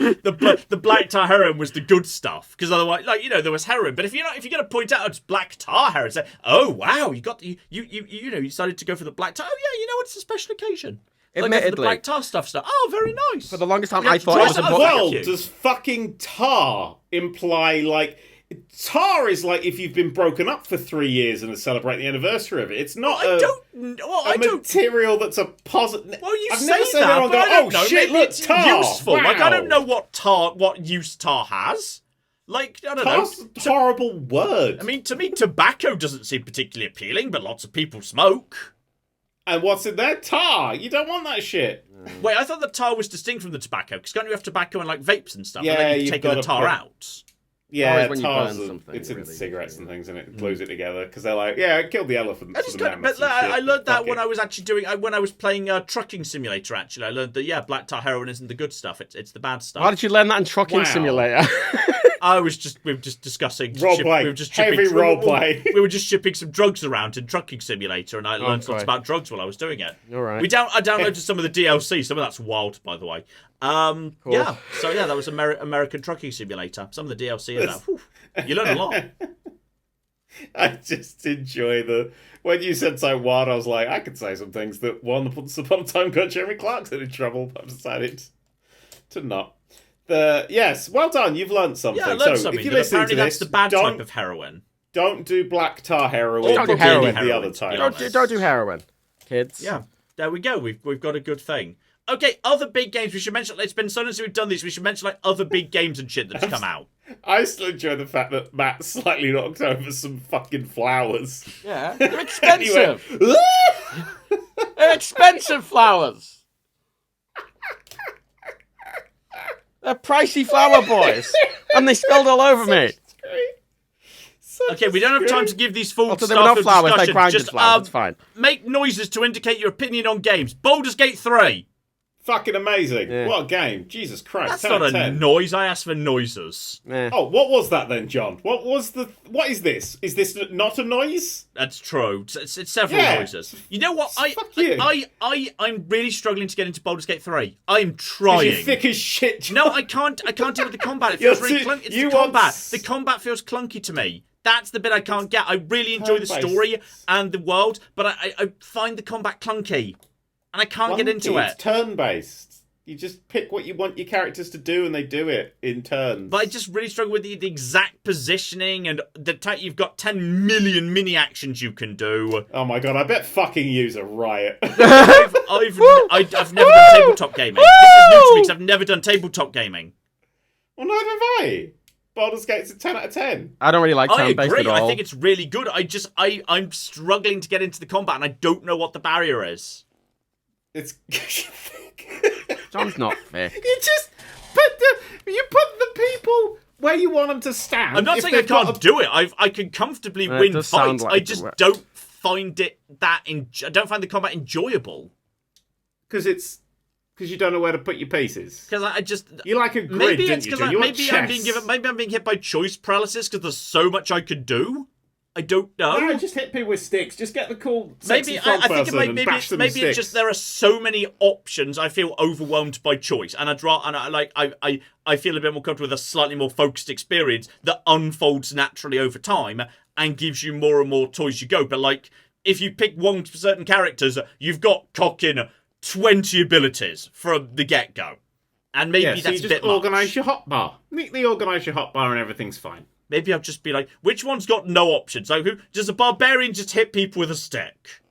the black tar heroin was the good stuff because otherwise, like, you know, there was heroin. But if you're gonna point out it's black tar heroin, say, oh wow, you decided to go for the black tar. Oh yeah, you know it's a special occasion.
Admittedly,
the black tar stuff. Oh, very nice.
for the longest time, I thought it was
What
important.
world does fucking tar imply like? Tar is like if you've been broken up for 3 years and are celebrating the anniversary of it. It's not a material that's a positive.
Well, you
I've
say
never said
that,
anyone
but I
go,
don't
oh
know.
shit,
Maybe
look,
it's
tar.
useful.
Wow.
Like I don't know what use tar has. Like I don't
Tar's
know.
a horrible word.
I mean, to me, tobacco doesn't seem particularly appealing, but lots of people smoke.
And what's in there? Tar. You don't want that shit.
Wait, I thought the tar was distinct from the tobacco because can't you have tobacco and like vapes and stuff?
Yeah,
and then you
you've
take
got
the
to
tar
put-
out.
Yeah,
when you
tar's
burn something,
it's in
really.
cigarettes and things, and it glues it together because they're like, yeah, it killed the elephants.
I learned that when I was actually when I was playing Trucking Simulator. Actually, I learned that black tar heroin isn't the good stuff; it's the bad stuff.
Why did you learn that in Trucking
Wow.
Simulator?
we were just discussing
Roleplay.
We were just
Heavy
shipping,
roleplay.
We were just shipping some drugs around in Trucking Simulator, and I learned
Okay.
lots about drugs while I was doing it.
All right.
I downloaded some of the DLC. Some of that's wild, by the way.
Cool.
Yeah. So yeah, that was American Trucking Simulator. Some of the DLC of that. Whew, you learn a lot.
I just enjoy when you said so wild, I was like, I could say some things that once upon a time got Jeremy Clarkson in trouble. I've decided to not. Yes, well done. You've learned something.
Yeah, I learned
so
something.
if you're
That
listening
apparently
to
that's
this,
the bad
don't,
type of heroin.
Don't do black tar heroin.
Don't do
or
heroin.
the other type.
Don't
Don't do heroin, kids.
Yeah, there we go. We've got a good thing. Okay, other big games. We should mention. It's been so long since we've done these. We should mention like other big games and shit that's come out.
I still enjoy the fact that Matt slightly knocked over some fucking flowers.
Yeah, they're expensive.
Anyway.
They're expensive flowers. They're pricey flower boys, and they spilled all over me.
Okay, we don't have time to give these full
Also, they were not
Starfield
flowers, they
discussion.
grinded
Just
flowers, it's fine.
make noises to indicate your opinion on games. Baldur's Gate 3.
Fucking amazing.
Yeah.
What a game. Jesus Christ.
That's
10
not
out of
a
10.
noise. I asked for noises.
Oh, what was that then, John? What is this? Is this not a noise?
That's true. It's several noises. You know what? I'm really struggling to get into Baldur's Gate 3. I'm trying.
You're thick as shit, John.
No, I can't deal with the combat. It feels really clunky. It's the combat. The combat feels clunky to me. That's the bit I can't get. I really enjoy the story and the world, but I find the combat clunky. And I can't get into it.
It's turn-based. You just pick what you want your characters to do, and they do it in turns.
But I just really struggle with the exact positioning, and you've got 10 million mini actions you can do.
Oh my god, I bet fucking you's a riot.
I've never done tabletop gaming. This is new to me because I've never done tabletop gaming.
Well, neither have I. Baldur's Gate's a 10 out of 10.
I don't really like turn-based at all.
I think it's really good. I'm struggling to get into the combat, and I don't know what the barrier is.
It's
John's not fair.
You just put the people where you want them to stand.
I'm not saying I can't do it. I can comfortably win fights.
Like
I just don't find it I don't find the combat enjoyable.
Because you don't know where to put your pieces.
Because
you like a grid, didn't you?
Maybe I'm being hit by choice paralysis because there's so much I could do. I don't know.
No, just hit people with sticks. Just get the cool
maybe
sexy frog person and bash them with sticks.
It's just there are so many options. I feel overwhelmed by choice, and I feel a bit more comfortable with a slightly more focused experience that unfolds naturally over time and gives you more and more toys you go. But like, if you pick one certain characters, you've got cocking 20 abilities from the get go, and maybe
so
that's
you
a bit
just organise your hotbar, neatly organise your hotbar, and everything's fine.
Maybe I'll just be like, which one's got no options? Like, does a barbarian just hit people with a stick?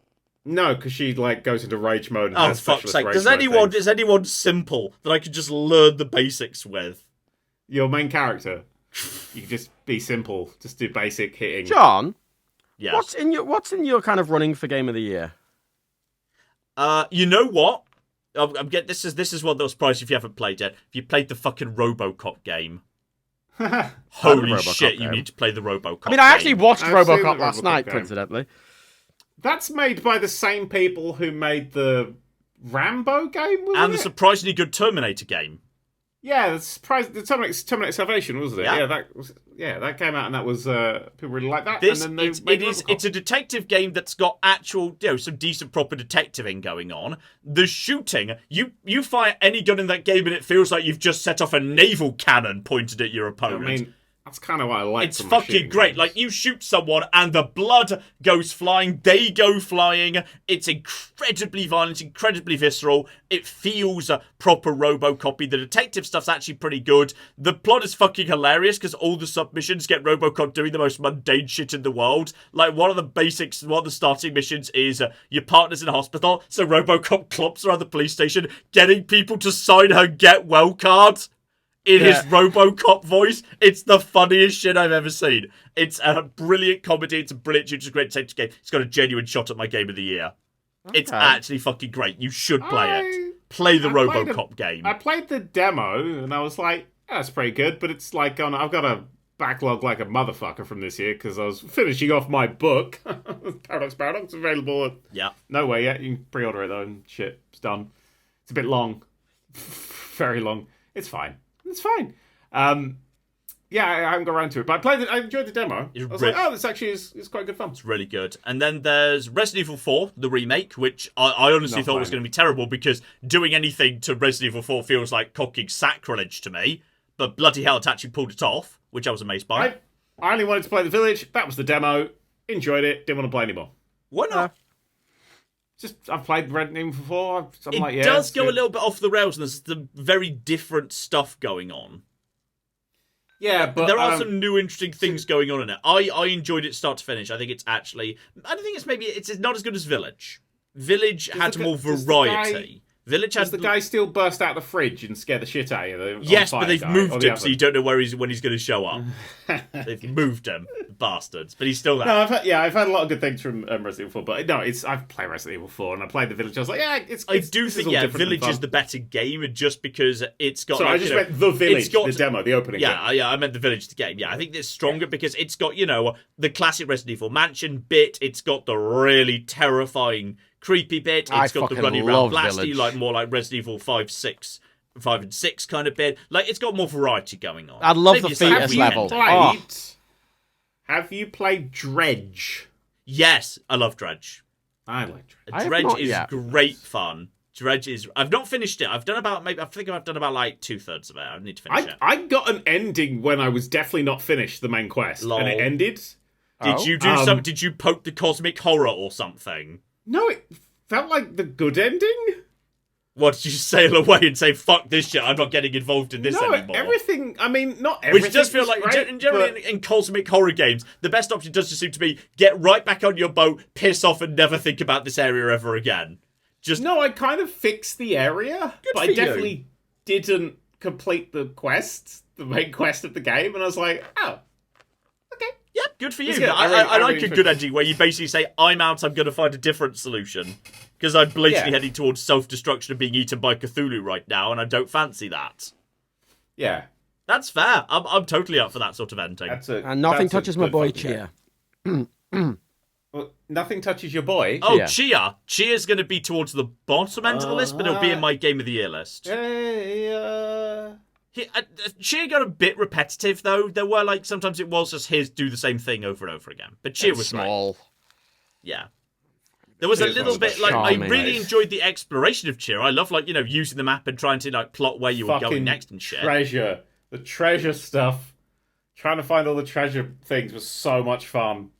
No, because she like goes into rage mode and
oh,
has
fuck's sake.
Is
anyone simple that I could just learn the basics with?
Your main character. You can just be simple. Just do basic hitting.
John?
Yeah.
What's in your kind of running for Game of the Year?
You know what? This is one that'll surprise you if you haven't played yet. If you played the fucking RoboCop game. Holy shit, you need to play the RoboCop game.
I actually watched RoboCop last night, coincidentally.
That's made by the same people who made the Rambo game, wasn't
and the surprisingly good Terminator game.
Yeah, the Terminator Salvation, wasn't it?
Yeah,
that came out, and that was people really like that.
It's a detective game that's got actual, some decent proper detectiving going on. The shooting, you fire any gun in that game, and it feels like you've just set off a naval cannon pointed at your opponent.
I mean, that's kind of what I like.
It's fucking great. Games. Like, you shoot someone and the blood goes flying, they go flying. It's incredibly violent, incredibly visceral. It feels a proper RoboCop-y. The detective stuff's actually pretty good. The plot is fucking hilarious because all the submissions get RoboCop doing the most mundane shit in the world. Like, one of the starting missions is your partner's in a hospital, so RoboCop clops around the police station, getting people to sign her get well card. In his RoboCop voice. It's the funniest shit I've ever seen. It's a brilliant comedy. It's a brilliant, it's a great detective game. It's got a genuine shot at my Game of the Year. Okay. It's actually fucking great. You should play it. Play the RoboCop game.
I played the demo, and I was like, that's pretty good, but it's like, I've got a backlog like a motherfucker from this year, because I was finishing off my book. Paradox, available at nowhere yet. You can pre-order it, though, and shit, it's done. It's a bit long. Very long. It's fine. It's fine. I haven't got around to it, but I enjoyed the demo. I was like, this actually is quite good fun.
It's really good. And then there's Resident Evil 4, the remake, which I honestly thought was going to be terrible because doing anything to Resident Evil 4 feels like cocking sacrilege to me. But bloody hell, it actually pulled it off, which I was amazed by.
I only wanted to play the village. That was the demo. Enjoyed it. Didn't want to play anymore.
Why not?
I've played Resident Evil before.
It does go a little bit off the rails, and there's some very different stuff going on.
Yeah, but
there are some new interesting things going on in it. I enjoyed it start to finish. I think it's actually, it's not as good as Village. Village had more variety. Village
Does
had...
the guy still burst out the fridge and scare the shit out of you?
Yes, but they've moved him, so you don't know when he's going to show up. They've moved him, bastards. But he's still there.
No, I've heard a lot of good things from Resident Evil 4, but no, I've played Resident Evil 4 and I played the Village. I was like,
I do think Village is the better game, just because it's got.
So I just meant the Village, the demo, the opening.
Yeah, I meant the Village, the game. Yeah, I think it's stronger because it's got the classic Resident Evil Mansion bit. It's got the really terrifying, creepy bit. It's got the running around blasty, like more like Resident Evil 5 and 6 kind of bit. Like, it's got more variety going on.
I love the fetus level.
Have you played Dredge?
Yes, I love Dredge.
I like Dredge.
Dredge is great fun. Dredge is... I've not finished it. I've done about... I think I've done about, like, 2/3 of it. I need to finish it.
I got an ending when I was definitely not finished the main quest.
Lol.
And it ended.
Did you do something? Did you poke the cosmic horror or something?
No, it felt like the good ending.
What, did you sail away and say, fuck this shit, I'm not getting involved in this anymore?
Everything, I mean, not everything.
Which does feel like, generally in cosmic horror games, the best option does just seem to be get right back on your boat, piss off, and never think about this area ever again.
No, I kind of fixed the area, but I definitely didn't complete the quest, the main quest of the game, and I was like, oh, okay.
Yeah, good for you. I like a good ending where you basically say, I'm out, I'm going to find a different solution. Because I'm blatantly heading towards self-destruction and being eaten by Cthulhu right now, and I don't fancy that.
Yeah.
That's fair. I'm totally up for that sort of ending.
And nothing touches my boy Chia.
Well, nothing touches your boy?
Oh, Chia. Chia's going to be towards the bottom end of the list, but it'll be in my Game of the Year list. Chia got a bit repetitive, though. There were, like, sometimes it was just his do the same thing over and over again. But Chia was
small.
Great. Yeah. There was a little bit, like, I really enjoyed the exploration of Chia. I love, like, using the map and trying to, like, plot where you were going next and shit.
The treasure stuff. Trying to find all the treasure things was so much fun.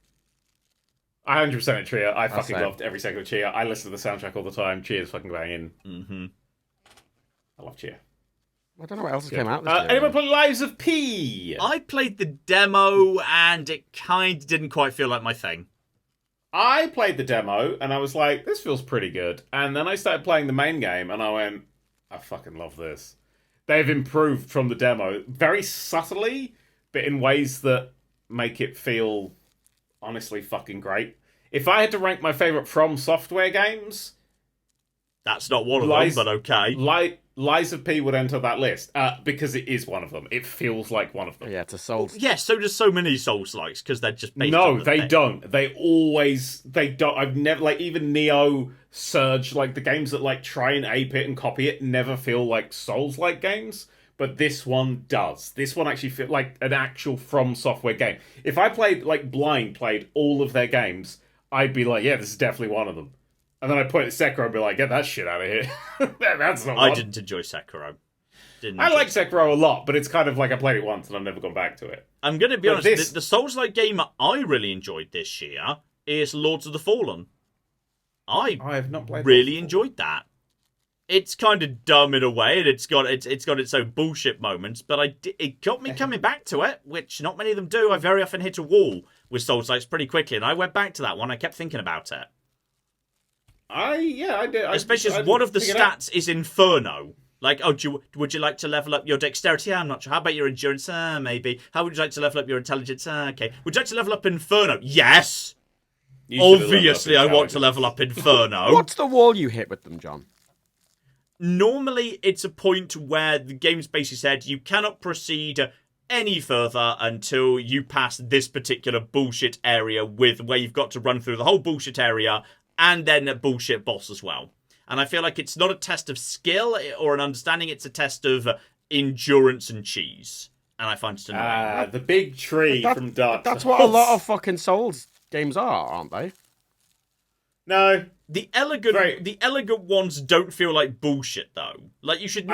I 100% at Chia. I fucking loved every second of Chia. I listen to the soundtrack all the time. Chia's fucking banging.
Mm-hmm.
I love Chia.
I don't know what else came out this year.
Anyone play Lives of P?
I played the demo, and it kind of didn't quite feel like my thing.
I played the demo, and I was like, this feels pretty good. And then I started playing the main game, and I went, I fucking love this. They've improved from the demo, very subtly, but in ways that make it feel honestly fucking great. If I had to rank my favourite From Software games...
That's not one of them, but okay.
Lies of P would enter that list, because it is one of them. It feels like one of them.
Yeah, it's a Souls.
Yeah, so does so many Souls-likes, because they're just based
No,
on the
they
thing.
don't. They don't. I've never, like, even Neo, Surge, like, the games that, like, try and ape it and copy it never feel like Souls-like games, but this one does. This one actually feels like an actual From Software game. If I played all of their games, I'd be like, yeah, this is definitely one of them. And then I point at Sekiro and be like, get that shit out of here. That's not one.
I didn't enjoy Sekiro.
I like Sekiro a lot, but it's kind of like I played it once and I've never gone back to it.
I'm going to be honest, the Souls-like game I really enjoyed this year is Lords of the Fallen. I have not played really enjoyed that. It's kind of dumb in a way, and it's got its own bullshit moments, but it got me coming back to it, which not many of them do. I very often hit a wall with Souls-likes pretty quickly, and I went back to that one. I kept thinking about it.
I did.
Especially as one of the stats is Inferno. Like, would you like to level up your dexterity? I'm not sure. How about your endurance? Maybe. How would you like to level up your intelligence? Okay. Would you like to level up Inferno? Yes! Obviously, I want to level up Inferno.
What's the wall you hit with them, John?
Normally, it's a point where the game's basically said you cannot proceed any further until you pass this particular bullshit area where you've got to run through the whole bullshit area and then a bullshit boss as well. And I feel like it's not a test of skill or an understanding, it's a test of endurance and cheese. And I find it annoying.
The big tree from Dark Souls.
That's what a lot of fucking Souls games are, aren't they?
No.
The elegant ones don't feel like bullshit, though. Like, you should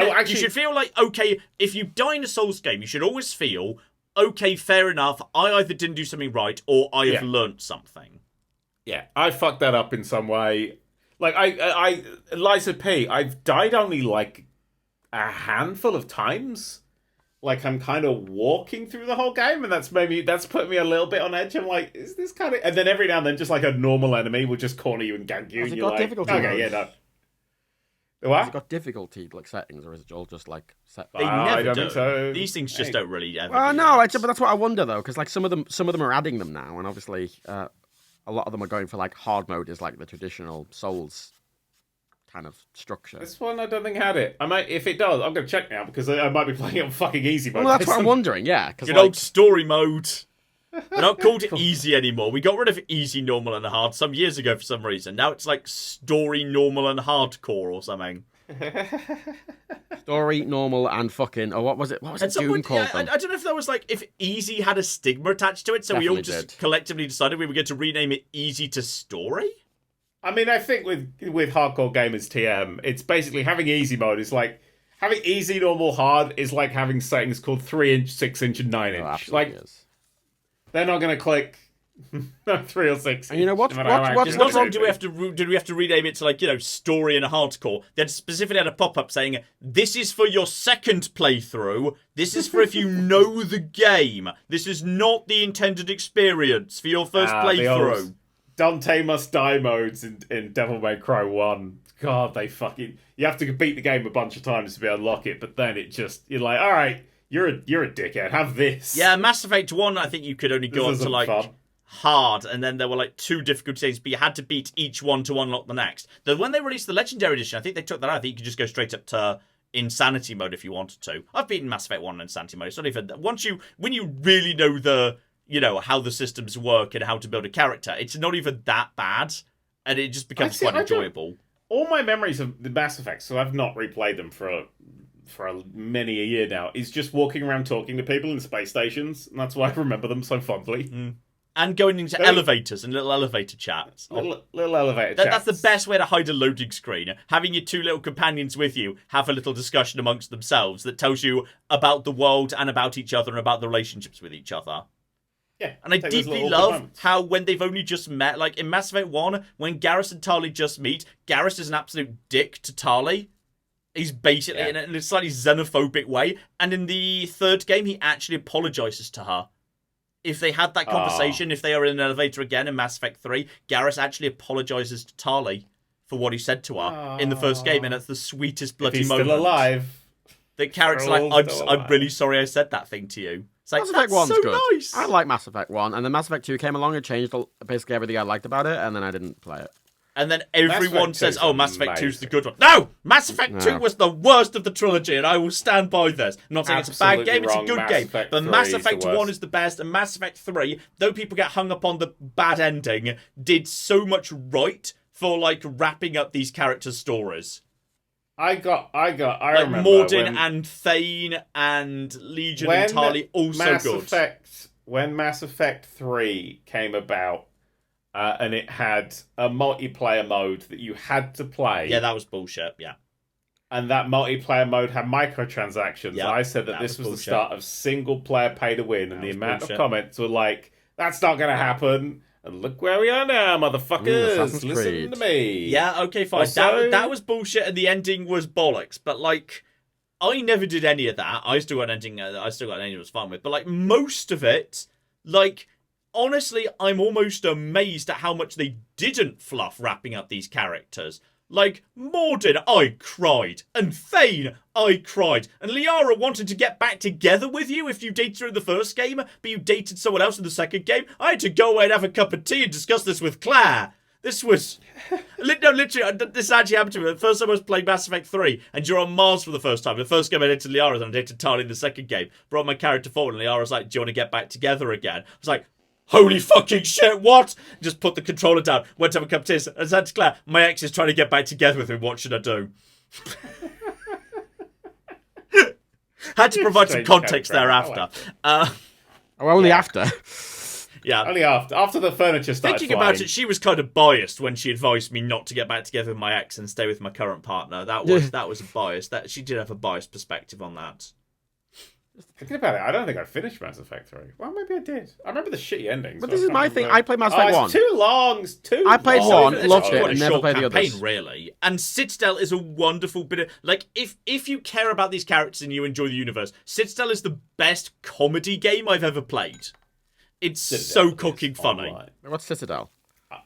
feel like, okay, if you die in a Souls game, you should always feel, okay, fair enough, I either didn't do something right, or I have learnt something.
Yeah, I fucked that up in some way. Like, Liza P, I've died only, like, a handful of times. Like, I'm kind of walking through the whole game, and that's put me a little bit on edge. I'm like, is this kind of... And then every now and then, just like a normal enemy will just corner you and gank you, and you're like, okay, yeah, no. What?
Has it got difficulty like settings, or is it all just like set?
They
I
never
don't
do.
think so.
These things just don't really ever.
Well,
do
no,
that.
but that's what I wonder though, because like some of them are adding them now, and obviously a lot of them are going for like hard mode is like the traditional Souls kind of structure.
This one I don't think had it. I might, if it does, I'm going to check now because I might be playing it on fucking easy mode.
Well, that's what I'm wondering. Yeah, because
Good old story mode. They're not called easy anymore. We got rid of easy, normal, and hard some years ago for some reason. Now it's like story, normal, and hardcore or something.
story, normal, and fucking. Oh, what was it? What was it? Doom called them?
I don't know if that was like if easy had a stigma attached to it, so we all
Definitely
just
did.
collectively decided we were going to rename it easy to story.
I mean, I think with hardcore gamers TM, it's basically having easy mode is like having easy, normal, hard is like having settings called 3-inch, 6-inch, and 9-inch.
Absolutely
Like
is.
they're not going to click 3 or 6.
And you know what?
No matter how
What's
accurate
Not
it
only
may
do
be.
we have to rename it to like, you know, story and hardcore. They had specifically had a pop-up saying, this is for your second playthrough. This is for if you know the game. This is not the intended experience for your first
The
playthrough.
old Dante Must Die modes in Devil May Cry 1. God, they fucking... You have to beat the game a bunch of times to be unlock it, but then it just... You're like, alright, you're a dickhead, have this.
Yeah, Mass Effect 1, I think you could only go up
This
to
isn't
like
fun.
hard, and then there were like 2 difficult stages, but you had to beat each one to unlock the next. Then when they released the Legendary Edition, I think they took that out. I think you could just go straight up to Insanity mode if you wanted to. I've beaten Mass Effect 1 in Insanity mode. It's not even... When you really know the... You know, how the systems work and how to build a character, it's not even that bad, and it just becomes quite enjoyable.
All my memories of the Mass Effect, so I've not replayed them for many a year now, is just walking around talking to people in space stations, and that's why I remember them so fondly.
And going into elevators and little elevator chats.
Little elevator chats.
That's the best way to hide a loading screen. Having your 2 little companions with you have a little discussion amongst themselves that tells you about the world and about each other and about the relationships with each other.
Yeah,
And I
take those
deeply
little
love
moments.
how when they've only just met, like in Mass Effect 1, when Garrus and Tali just meet, Garrus is an absolute dick to Tali. He's basically in a slightly xenophobic way. And in the 3rd game, he actually apologizes to her. If they had that conversation, if they are in an elevator again in Mass Effect 3, Garrus actually apologizes to Tali for what he said to her in the 1st game. And that's the sweetest bloody
If he's
moment.
still alive.
The character's
They're all
like,
still
I'm
alive.
really sorry I said that thing to you. It's like,
Mass Effect
that's
1's
so
good.
nice.
I like Mass Effect 1, and then Mass Effect 2 came along and changed basically everything I liked about it, and then I didn't play it.
And then everyone
Effect
says,
2's
oh, Mass Effect 2's the
amazing.
good one. No! Mass Effect
No.
2 was the worst of the trilogy, and I will stand by this. I'm not saying it's a bad
Absolutely
game, it's a
wrong.
good
Mass
game.
Effect
But
3
Mass
is the
Effect 1
worst.
is the best, and Mass Effect 3, though people get hung up on the bad ending, did so much right for, like, wrapping up these characters' stories.
I
Like
remember
Mordin
when,
and Thane and Legion
when
and Tali, also
Mass
good.
Effect, when Mass Effect 3 came about, and it had a multiplayer mode that you had to play.
Yeah, that was bullshit, yeah.
And that multiplayer mode had microtransactions.
Yeah,
I said that
that
this
was
was the
bullshit.
start of single player pay to win, and the
was
amount
bullshit.
of comments were like, "That's not going to happen." And look where we are now, motherfuckers!
Assassin's
Listen
Creed.
to me.
Yeah, okay, fine.
Also-
That was bullshit, and the ending was bollocks. But like, I never did any of that. I still got an ending. I still got an ending I was fine with. But like most of it, like honestly, I'm almost amazed at how much they didn't fluff wrapping up these characters. Like Mordin, I cried, and Thane, I cried, and Liara wanted to get back together with you if you dated her in the first game, but you dated someone else in the second game. I had to go away and have a cup of tea and discuss this with Claire. This was... No, literally, this actually happened to me. The first time I was playing Mass Effect 3, and you're on Mars for the first time. The first game I dated Liara, and I dated Tali in the second game. Brought my character forward, and Liara was like, do you want to get back together again? I was like, holy fucking shit, what? Just put the controller down, went to have a cup of tea, and said to Claire, my ex is trying to get back together with me, what should I do? Had to provide some
Strange
context
character.
thereafter.
Only after.
Yeah.
Only after the furniture started
Thinking
flying.
about it, she was kind of biased when she advised me not to get back together with my ex and stay with my current partner. That was a bias. That she did have a biased perspective on that.
Thinking about it, I don't think I finished Mass Effect 3. Well, maybe I did. I remember the shitty endings.
But
so
this
I
is
can't
my thing.
remember.
I played Mass Effect 1.
It's too long. It's too
I played
long.
one,
It's
loved
quite
it,
a
and never
short
played the
campaign,
others.
really. And Citadel is a wonderful bit of... Like, if you care about these characters and you enjoy the universe, Citadel is the best comedy game I've ever played. It's so cooking funny.
Online.
What's Citadel?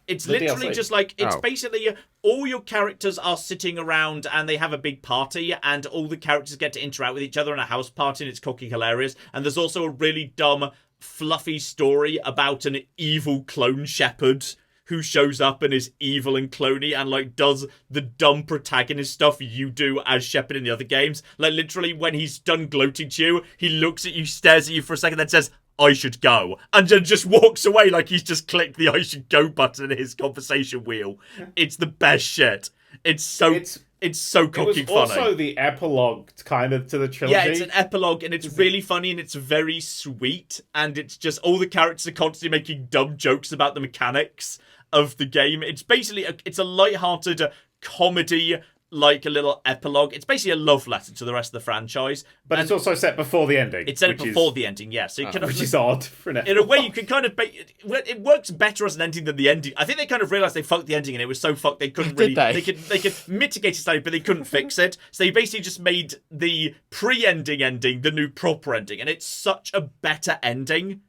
It's literally
DLC.
just like, it's basically all your characters are sitting around and they have a big party and all the characters get to interact with each other in a house party and it's cocky hilarious. And there's also a really dumb, fluffy story about an evil clone shepherd who shows up and is evil and cloney and, like, does the dumb protagonist stuff you do as Shepard in the other games. Like, literally, when he's done gloating to you, he looks at you, stares at you for a second, then says, I should go. And then just walks away like he's just clicked the I should go button in his conversation wheel. It's the best shit. It's so cocky funny.
It was also the epilogue, kind of, to the trilogy.
Yeah, it's an epilogue, and it's really funny, and it's very sweet, and it's just all the characters are constantly making dumb jokes about the mechanics of the game. It's basically it's a light-hearted comedy, like a little epilogue. It's basically a love letter to the rest of the franchise.
But it's also set before the ending.
It's set before the ending, yeah. So you can,
which is odd for an epilogue.
In a way, you can kind of... It works better as an ending than the ending. I think they kind of realised they fucked the ending, and it was so fucked they couldn't really... They could mitigate it slightly, but they couldn't fix it. So they basically just made the pre-ending ending the new proper ending, and it's such a better ending.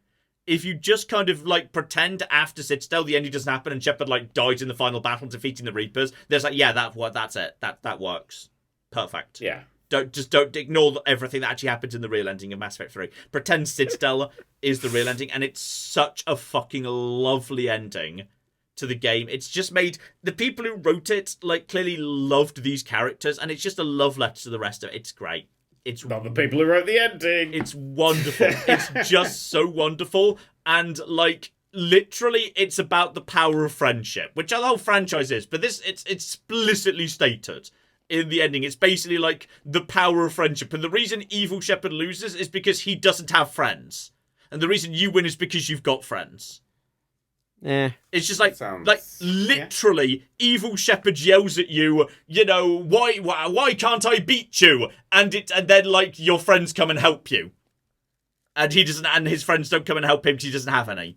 If you just kind of, like, pretend after Citadel the ending doesn't happen and Shepard, like, dies in the final battle defeating the Reapers, there's like, yeah, that's it. That works. Perfect.
Yeah.
Don't ignore everything that actually happens in the real ending of Mass Effect 3. Pretend Citadel is the real ending, and it's such a fucking lovely ending to the game. It's just made... The people who wrote it, like, clearly loved these characters, and it's just a love letter to the rest of it. It's great. It's
not the people who wrote the ending.
It's wonderful. It's just so wonderful. And, like, literally, it's about the power of friendship, which the whole franchise is. But it's explicitly stated in the ending. It's basically, like, the power of friendship. And the reason Evil Shepard loses is because he doesn't have friends. And the reason you win is because you've got friends.
Yeah.
It's just like literally, Evil Shepard yells at you, you know, why can't I beat you? And then, like, your friends come and help you. And he doesn't, and his friends don't come and help him because he doesn't have any.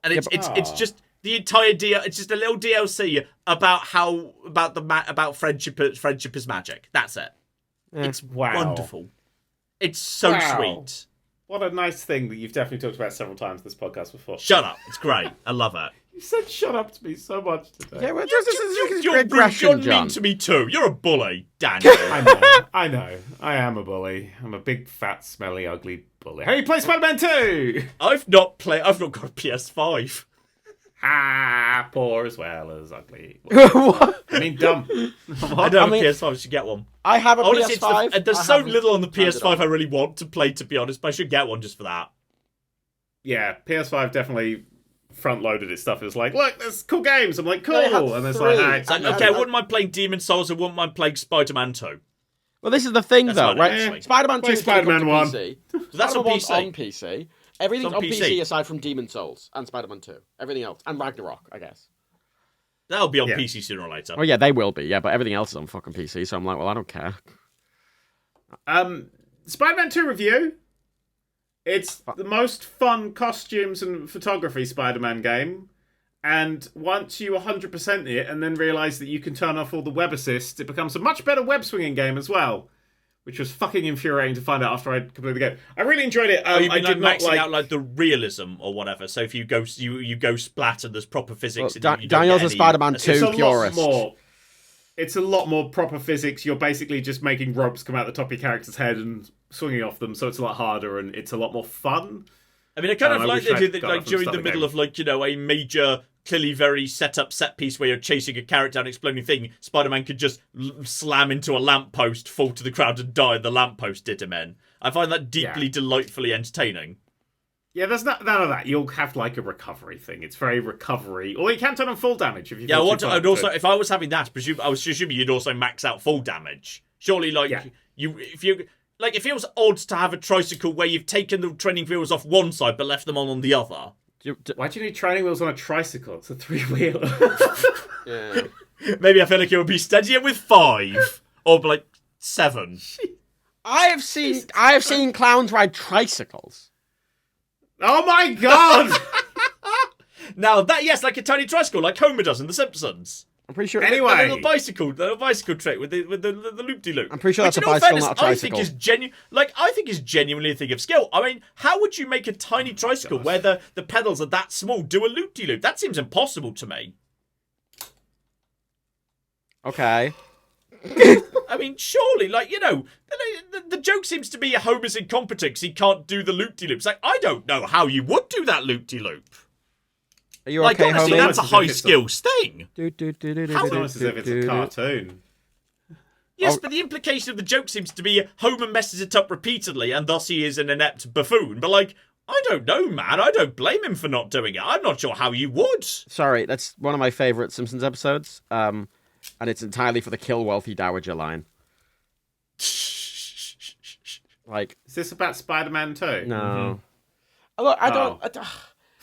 And it's just the entire deal. It's just a little DLC about about friendship is magic. That's it. It's wonderful. It's so sweet.
What a nice thing that you've definitely talked about several times in this podcast before.
Shut up. It's great. I love it.
You said shut up to me so much today.
Yeah, well, you're
mean to me too. You're a bully, Daniel.
I know. I am a bully. I'm a big, fat, smelly, ugly bully. Hey, you play Spider-Man 2?
I've not got a PS5.
Poor as well as ugly.
What?
I mean, dumb.
I don't have a PS5. I should get one.
I have a PS5.
There's so little on the PS5 I really want to play, to be honest, but I should get one just for that.
Yeah, PS5 definitely front-loaded its stuff. It was like, look, there's cool games. I'm like, cool. And it's like,
okay, I wouldn't mind playing Demon's Souls. I wouldn't mind playing Spider-Man 2.
Well, this is the thing, though, right? Spider-Man 2 is
Spider-Man 1.
PC.
That's on PC.
On PC. Everything's on PC aside from Demon's Souls and Spider-Man 2. Everything else. And Ragnarok, I guess.
That'll be on PC sooner or later.
Oh, yeah, they will be, yeah, but everything else is on fucking PC, so I'm like, well, I don't care.
Spider-Man 2 review. It's the most fun costumes and photography Spider-Man game. And once you 100% it and then realise that you can turn off all the web assists, it becomes a much better web-swinging game as well. Which was fucking infuriating to find out after I'd completed the game. I really enjoyed it.
I did not maxing out like the realism or whatever. So if you go splat and there's proper physics.
Well, Daniel's a Spider-Man 2 purist.
It's a lot more proper physics. You're basically just making ropes come out the top of your character's head and swinging off them. So it's a lot harder and it's a lot more fun.
I mean, I kind of like they did that, like during the middle of like, you know, a major, clearly very set piece where you're chasing a character down, exploding thing. Spider-Man could just slam into a lamppost, fall to the ground and die. The lamppost did him in. I find that deeply, delightfully entertaining.
Yeah, there's none of that. You'll have like a recovery thing. It's very recovery. Or you can turn on full damage if you.
Yeah, I'd also, if I was having that, I was assuming you'd also max out full damage. Surely, like Like, it feels odd to have a tricycle where you've taken the training wheels off one side but left them on the other.
Why do you need training wheels on a tricycle? It's a 3-wheeler.
Yeah.
Maybe I feel like it would be steadier with 5 or like 7.
I have seen clowns ride tricycles.
Oh my god!
Now that, yes, like a tiny tricycle, like Homer does in The Simpsons.
I'm pretty sure.
Anyway,
the little bicycle trick with the loop-de-loop.
I'm pretty sure that's a bicycle, not a tricycle.
I think is genuinely a thing of skill. I mean, how would you make a tiny tricycle where the pedals are that small do a loop-de-loop? That seems impossible to me.
Okay.
I mean, surely, the joke seems to be Homer's incompetent because he can't do the loop-de-loops. Like, I don't know how you would do that loop-de-loop.
Are you okay,
honestly,
Homer?
that's a high skills thing.
It's almost as if it's a cartoon.
Yes, but the implication of the joke seems to be Homer messes it up repeatedly, and thus he is an inept buffoon. But, I don't know, man. I don't blame him for not doing it. I'm not sure how you would.
Sorry, that's one of my favourite Simpsons episodes. And it's entirely for the kill wealthy dowager line.
Is this about Spider-Man 2?
No. Look, I don't...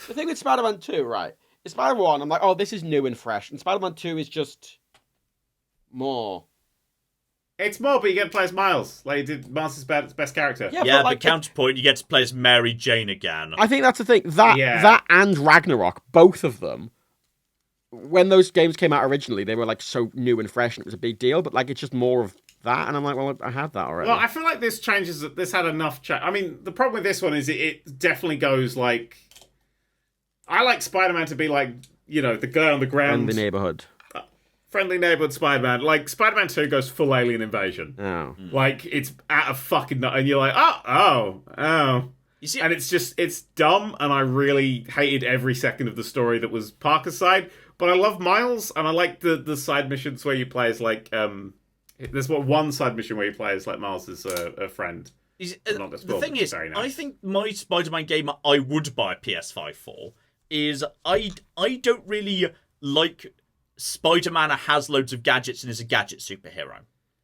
The thing with Spider-Man 2, right, is Spider-Man 1, I'm like, oh, this is new and fresh. And Spider-Man 2 is just more.
It's more, but you get to play as Miles. Like, you did Miles' best character.
Yeah, but counterpoint, you get to play as Mary Jane again.
I think that's the thing. That and Ragnarok, both of them, when those games came out originally, they were, so new and fresh, and it was a big deal. But, it's just more of that. And I'm like, well, I had that already.
Well, I feel like this changes... This had enough... I mean, the problem with this one is it definitely goes, I like Spider-Man to be the guy on the ground.
Friendly neighborhood.
Friendly neighborhood Spider-Man. Spider-Man 2 goes full alien invasion.
Oh.
It's at a fucking... And you're like, oh.
You see,
and it's dumb, and I really hated every second of the story that was Parker's side. But I love Miles, and I like the side missions where you play as, there's one side mission where you play as, Miles' a friend.
The thing is, I think my Spider-Man game I would buy a PS5 for is I don't really like Spider-Man has loads of gadgets and is a gadget superhero.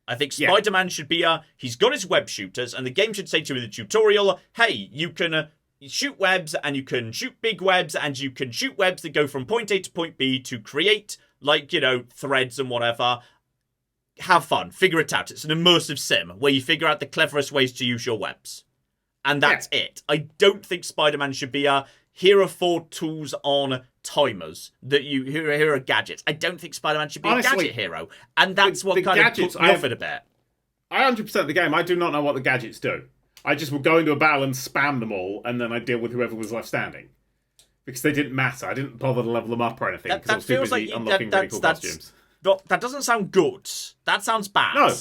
I think Spider-Man should be he's got his web shooters, and the game should say to him in the tutorial, hey, you can shoot webs, and you can shoot big webs, and you can shoot webs that go from point A to point B to create, threads and whatever. Have fun. Figure it out. It's an immersive sim where you figure out the cleverest ways to use your webs. And that's it. I don't think Spider-Man should be here are 4 tools on timers that here are gadgets. I don't think Spider-Man should be a gadget hero. And that's what kind of puts me off it a bit.
I 100% the game. I do not know what the gadgets do. I just would go into a battle and spam them all, and then I'd deal with whoever was left standing. Because they didn't matter. I didn't bother to level them up or anything, because I was too busy unlocking really cool costumes.
That doesn't sound good. That sounds bad.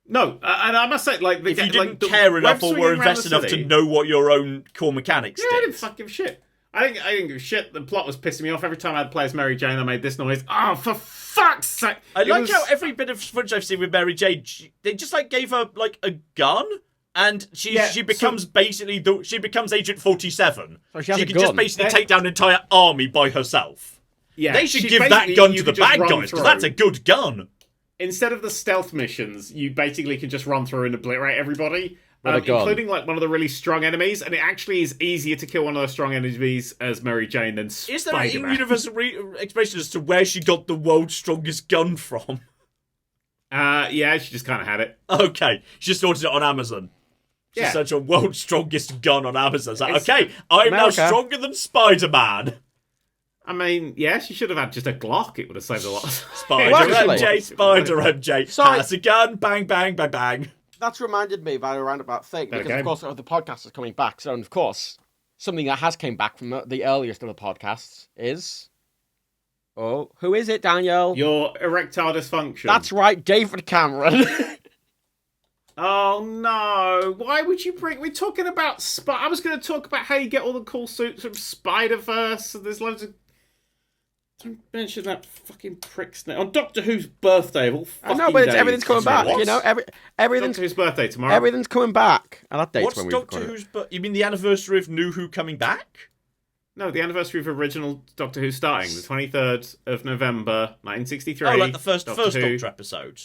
No, and I must say, if
you didn't care enough or were invested enough to know what your own core mechanics did.
I didn't fucking give a shit. I didn't give a shit. The plot was pissing me off. Every time I'd play as Mary Jane, I made this noise. Oh, for fuck's sake!
I like how every bit of footage I've seen with Mary Jane, they just gave her a gun, and she becomes she becomes Agent 47.
So
she can just basically take down an entire army by herself.
Yeah,
they should give that gun to the bad guys, because that's a good gun.
Instead of the stealth missions, you basically can just run through and obliterate everybody. Including one of the really strong enemies, and it actually is easier to kill one of those strong enemies as Mary Jane than Spider-Man.
Is there an universal explanation as to where she got the world's strongest gun from?
Yeah, she just kind of had it.
Okay, she just ordered it on Amazon. She's such a world's strongest gun on Amazon. It's okay, I'm now stronger than Spider-Man.
I mean, yeah, she should have had just a Glock. It would have saved a lot.
Spider MJ, has a gun, bang, bang, bang, bang.
That's reminded me of a roundabout thing, because of course the podcast is coming back. So, and of course, something that has came back from the earliest of the podcasts is... Oh, who is it, Daniel?
Your erectile dysfunction.
That's right, David Cameron.
Oh, no. Why would you bring... We're talking about... I was going to talk about how you get all the cool suits from Spider-Verse, and there's loads of... Don't mention that fucking prick's name. On Doctor Who's birthday of all fucking days.
But everything's coming back,
what?
you know? Everything's...
Doctor Who's birthday tomorrow.
Everything's coming back. And that date's
What's
when we
Doctor Who's... You mean the anniversary of New Who coming back?
No, the anniversary of original Doctor Who starting, the 23rd of November, 1963.
Oh, like the first Doctor episode.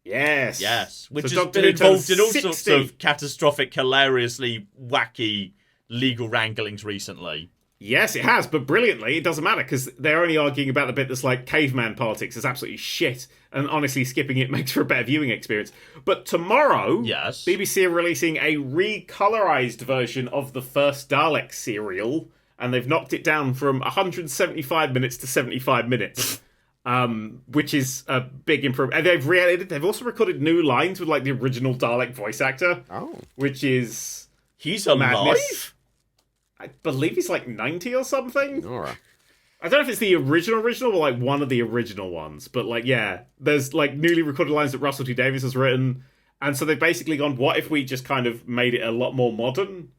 Yes.
Yes. Which
so
has been involved in all sorts of catastrophic, hilariously wacky legal wranglings recently.
Yes, it has, but brilliantly, it doesn't matter, because they're only arguing about the bit that's like caveman politics is absolutely shit, and honestly, skipping it makes for a better viewing experience. But tomorrow, BBC are releasing a recolorized version of the first Dalek serial, and they've knocked it down from 175 minutes to 75 minutes. which is a big improvement. And they've also recorded new lines with like the original Dalek voice actor.
Oh.
Which is
he's alive.
Madness. I believe he's like 90 or something.
All right.
I don't know if it's the original or like one of the original ones, but like there's like newly recorded lines that Russell T Davies has written, and so they've basically gone, what if we just kind of made it a lot more modern?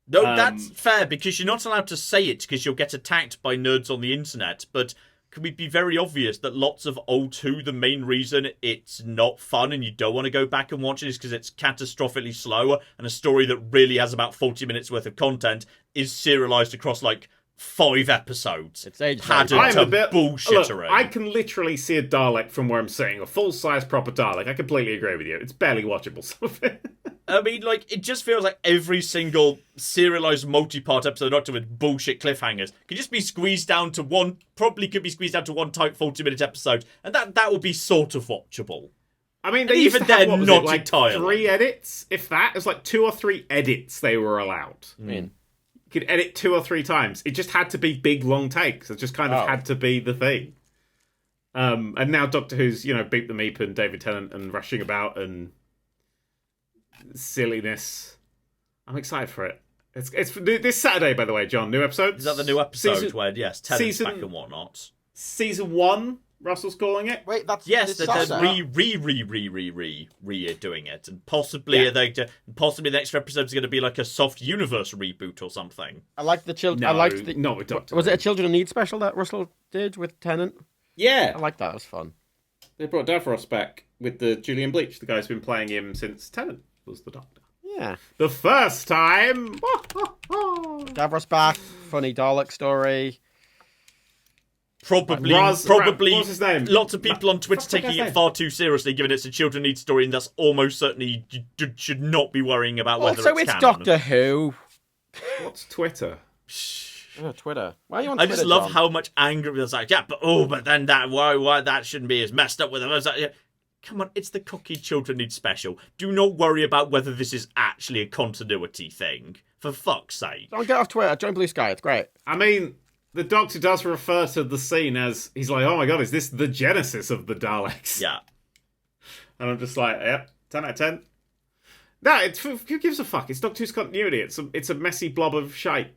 No, that's fair, because you're not allowed to say it because you'll get attacked by nerds on the internet, but can we be very obvious that lots of old Who, the main reason it's not fun and you don't want to go back and watch it is because it's catastrophically slow, and a story that really has about 40 minutes worth of content is serialized across like 5 episodes.
It's age
padded to bullshittery.
Look, I can literally see a Dalek from where I'm sitting, a full-size proper Dalek. I completely agree with you. It's barely watchable, some of it.
I mean, like, it just feels like every single serialized multi-part episode of Doctor with bullshit cliffhangers could just be squeezed down to one, probably could be squeezed down to one tight 40-minute episode, and that would be sort of watchable.
I mean, they
and
used
even
to have,
then, not
like
entirely.
3 edits, if that. It was like 2 or 3 edits they were allowed.
I mean,
You could edit 2 or 3 times. It just had to be big, long takes. It just kind of had to be the thing. And now Doctor Who's, Beep the Meep and David Tennant and rushing about and silliness. I'm excited for it. It's this Saturday, by the way, John. New episodes.
Is that the new episode where, yes, Tennant's back and whatnot?
Season 1, Russell's calling it.
Wait, that's
yes, they're
redoing
it, and possibly the next episode's going to be like a soft universe reboot or something.
I like the children.
No,
I liked the.
not with Doctor.
Was it a Children in Need special that Russell did with Tennant?
Yeah,
I like that. It was fun.
They brought Davros back with the Julian Bleach, the guy who's been playing him since Tennant was the Doctor.
Yeah.
The first time.
Davros back. Funny Dalek story.
Probably.
What's his name?
Lots of people on Twitter taking it far too seriously, given it's a children need story, and thus almost certainly should not be worrying about whether
also,
it's
canon.
Doctor
Who.
What's Twitter?
Oh, Twitter. Why are you on Twitter,
I just love
John?
how much anger there's like, but then that why that shouldn't be as messed up with them. I was like, yeah, come on, it's the cocky children need special. Do not worry about whether this is actually a continuity thing. For fuck's sake.
Don't get off Twitter. Join Blue Sky. It's great.
I mean, the Doctor does refer to the scene as, he's like, oh my god, is this the genesis of the Daleks?
Yeah.
And I'm just like, yep, 10 out of 10. No, who gives a fuck? It's Doctor Who's continuity. It's a messy blob of shite.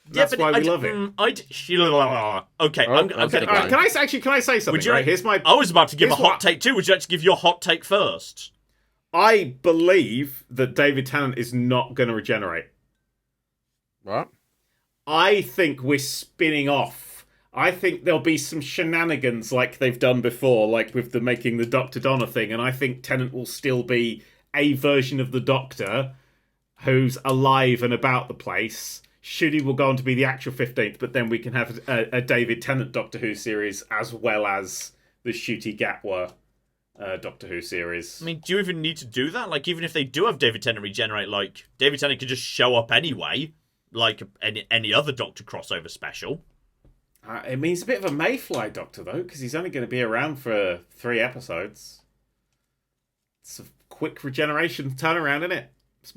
That's why we love it.
Okay, I'm
can I say something? Right? Here's my.
I was about to give a hot take too. Would you like to give your hot take first?
I believe that David Tennant is not going to regenerate.
What?
I think we're spinning off. I think there'll be some shenanigans like they've done before, like with the making the Dr. Donna thing, and I think Tennant will still be a version of the Doctor who's alive and about the place. Shudi will go on to be the actual 15th, but then we can have a David Tennant Doctor Who series as well as the Ncuti Gatwa Doctor Who series.
I mean, do you even need to do that? Like, even if they do have David Tennant regenerate, like, David Tennant could just show up anyway, like any other Doctor crossover special.
It means a bit of a Mayfly Doctor, though, because he's only going to be around for 3 episodes. It's a quick regeneration turnaround, isn't it?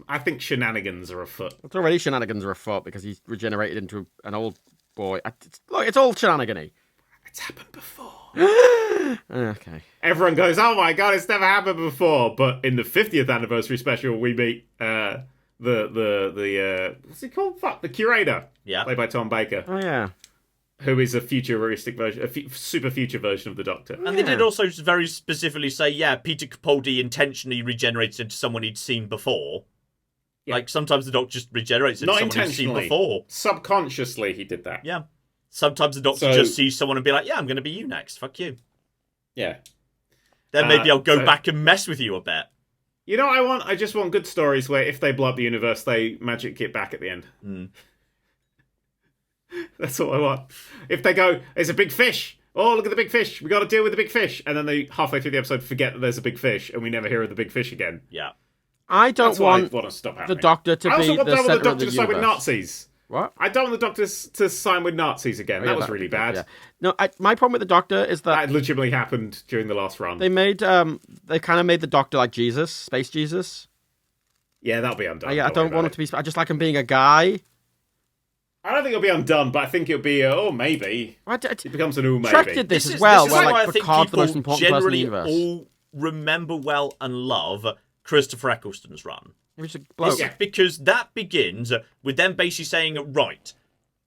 I think shenanigans are afoot.
It's already shenanigans are afoot because he's regenerated into an old boy. It's all shenanigan-y.
It's happened before.
Okay.
Everyone goes, oh my god, it's never happened before. But in the 50th anniversary special, we meet the what's he called? Fuck, the curator.
Yeah.
Played by Tom Baker.
Oh, yeah.
Who is a futuristic version, super future version of the Doctor.
And they did also very specifically say, Peter Capaldi intentionally regenerates into someone he'd seen before. Yeah. Like, sometimes the Doctor just regenerates into someone he's seen before.
Subconsciously, he did that.
Yeah. Sometimes the Doctor just sees someone and be like, I'm going to be you next. Fuck you.
Yeah.
Then maybe I'll go back and mess with you a bit.
You know what I want? I just want good stories where if they blow up the universe, they magic it back at the end.
Mm.
That's all I want. If they go, there's a big fish. Oh, look at the big fish. We got to deal with the big fish. And then they, halfway through the episode, forget that there's a big fish and we never hear of the big fish again.
Yeah.
I don't want
to stop
the Doctor to be the center of the universe. I also want the Doctor to
side with Nazis.
What?
I don't want the Doctor to sign with Nazis again. That was really bad.
Yeah. No, my problem with the Doctor is that
legitimately happened during the last run.
They kind of made the Doctor like Jesus, Space Jesus.
Yeah, that'll be undone.
I don't want him to be. I just like him being a guy.
I don't think it'll be undone, but I think it'll be maybe. It becomes an maybe.
Shrek did this as well, where
I think
Picard's the most
people
important person in the
generally
universe.
all remember well and love Christopher Eccleston's run.
It was
because that begins with them basically saying, right,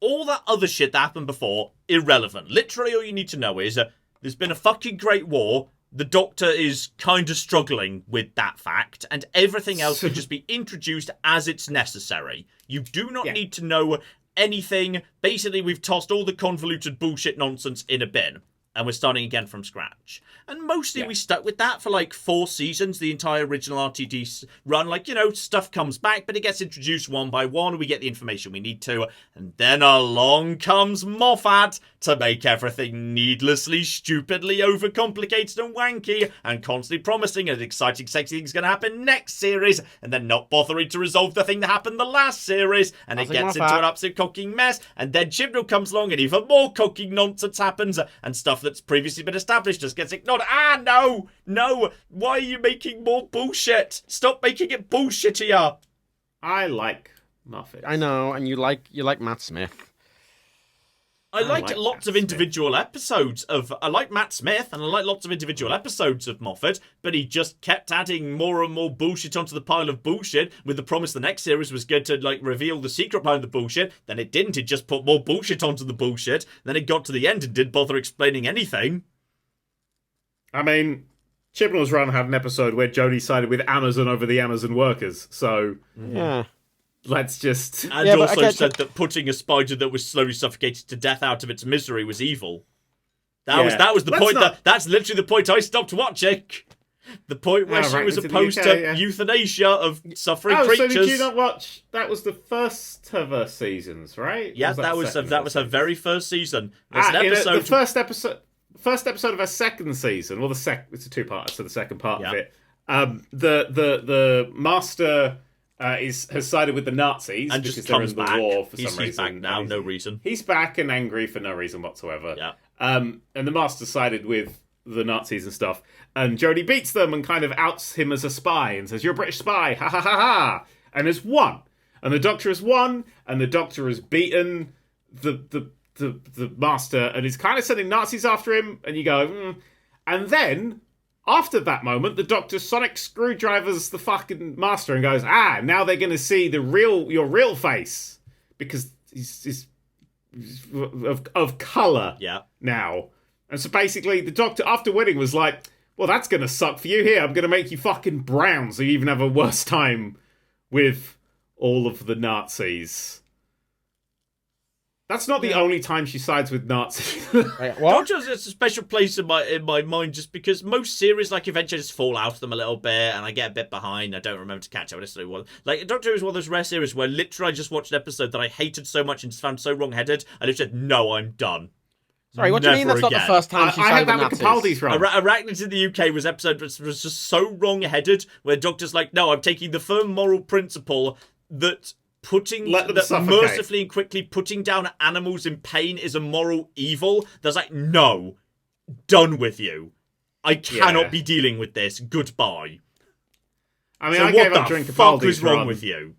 all that other shit that happened before, irrelevant. Literally all you need to know is there's been a fucking great war. The Doctor is kind of struggling with that fact, and everything else can just be introduced as it's necessary. You do not need to know anything. Basically, we've tossed all the convoluted bullshit nonsense in a bin, and we're starting again from scratch. And mostly we stuck with that for 4 seasons, the entire original RTD run. Stuff comes back, but it gets introduced one by one, we get the information we need to, and then along comes Moffat to make everything needlessly, stupidly overcomplicated and wanky, and constantly promising an exciting, sexy thing's going to happen next series, and then not bothering to resolve the thing that happened the last series, and it gets into an absolute cocking mess, and then Chibnall comes along, and even more cocking nonsense happens, and stuff that's previously been established just gets ignored. No! Why are you making more bullshit? Stop making it bullshittier.
I like Moffat.
I know, and you like Matt Smith.
I like lots of individual episodes of... I like Matt Smith, and I like lots of individual episodes of Moffat, but he just kept adding more and more bullshit onto the pile of bullshit, with the promise the next series was going to, reveal the secret behind the bullshit. Then it didn't. It just put more bullshit onto the bullshit. Then it got to the end and didn't bother explaining anything.
I mean, Chibnall's run had an episode where Jodie sided with Amazon over the Amazon workers, so...
Yeah.
Let's just...
And also said that putting a spider that was slowly suffocated to death out of its misery was evil. That was the point. That's literally the point I stopped watching. The point where she was opposed to euthanasia of suffering creatures.
So did you not watch... That was the first of her seasons, right?
Yeah, that was her very first season. There's an episode...
The first episode of her second season, it's a 2-parter, so the second part of it, the Master has sided with the Nazis
and
because they're in the war for some reason.
He's back now, no reason.
He's back and angry for no reason whatsoever.
Yeah.
And the Master sided with the Nazis and stuff, and Jodie beats them and kind of outs him as a spy and says, "You're a British spy, ha ha ha ha," and has won. And the Doctor has won, and the Doctor has beaten the Master, and he's kind of sending Nazis after him, and you go, And then, after that moment, the Doctor sonic screwdrivers the fucking Master and goes, now they're going to see your real face. Because he's of colour now. And so basically, the Doctor, after winning, was like, well, that's going to suck for you here. I'm going to make you fucking brown so you even have a worse time with all of the Nazis. That's not the only time she sides with Nazis.
Doctor has a special place in my mind just because most series, eventually just fall out of them a little bit and I get a bit behind. I don't remember to catch up. Doctor is one of those rare series where literally I just watched an episode that I hated so much and just found so wrong-headed. I just said, no, I'm done.
Sorry, what do you mean that's not the first time she sided with Nazis?
Capaldi's run.
Arachnids in the UK was episode was just so wrong-headed where Doctor's like, no, I'm taking the firm moral principle that... mercifully and quickly putting down animals in pain is a moral evil. There's no, done with you. I cannot be dealing with this. Goodbye.
I mean, I gave up during Capaldi's run.
What the fuck is wrong with you?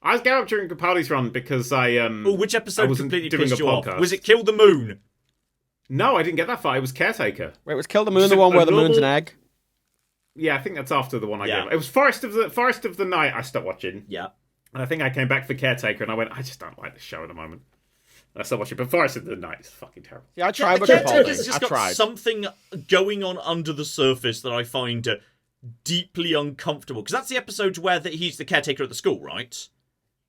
I gave up during Capaldi's run because
which episode completely pissed you off?
podcast.
Was it Kill the Moon?
No, I didn't get that far. It was Caretaker.
Wait, was Kill the Moon the one where the moon's an egg?
Yeah, I think that's after the one I gave. It was Forest of the Night I stopped watching.
Yeah.
And I think I came back for Caretaker and I went, I just don't like this show at the moment. And I stopped watching. But Forest of the Night is fucking terrible.
Yeah, I tried with
Caretaker's just got something going on under the surface that I find deeply uncomfortable. Because that's the episode where he's the caretaker at the school, right?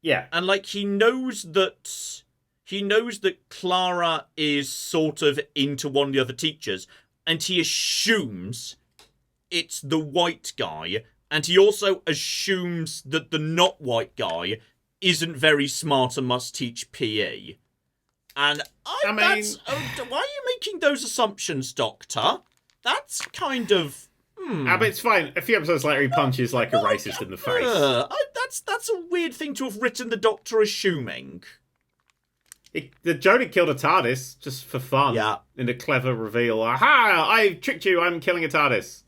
Yeah.
And he knows that Clara is sort of into one of the other teachers. And he assumes it's the white guy. And he also assumes that the not white guy isn't very smart and must teach PE. And why are you making those assumptions, Doctor? That's kind of...
But it's fine. A few episodes later, he punches a racist in the face.
That's a weird thing to have written the Doctor assuming.
The Jodie killed a TARDIS just for fun.
Yeah.
In a clever reveal. Aha! I tricked you. I'm killing a TARDIS.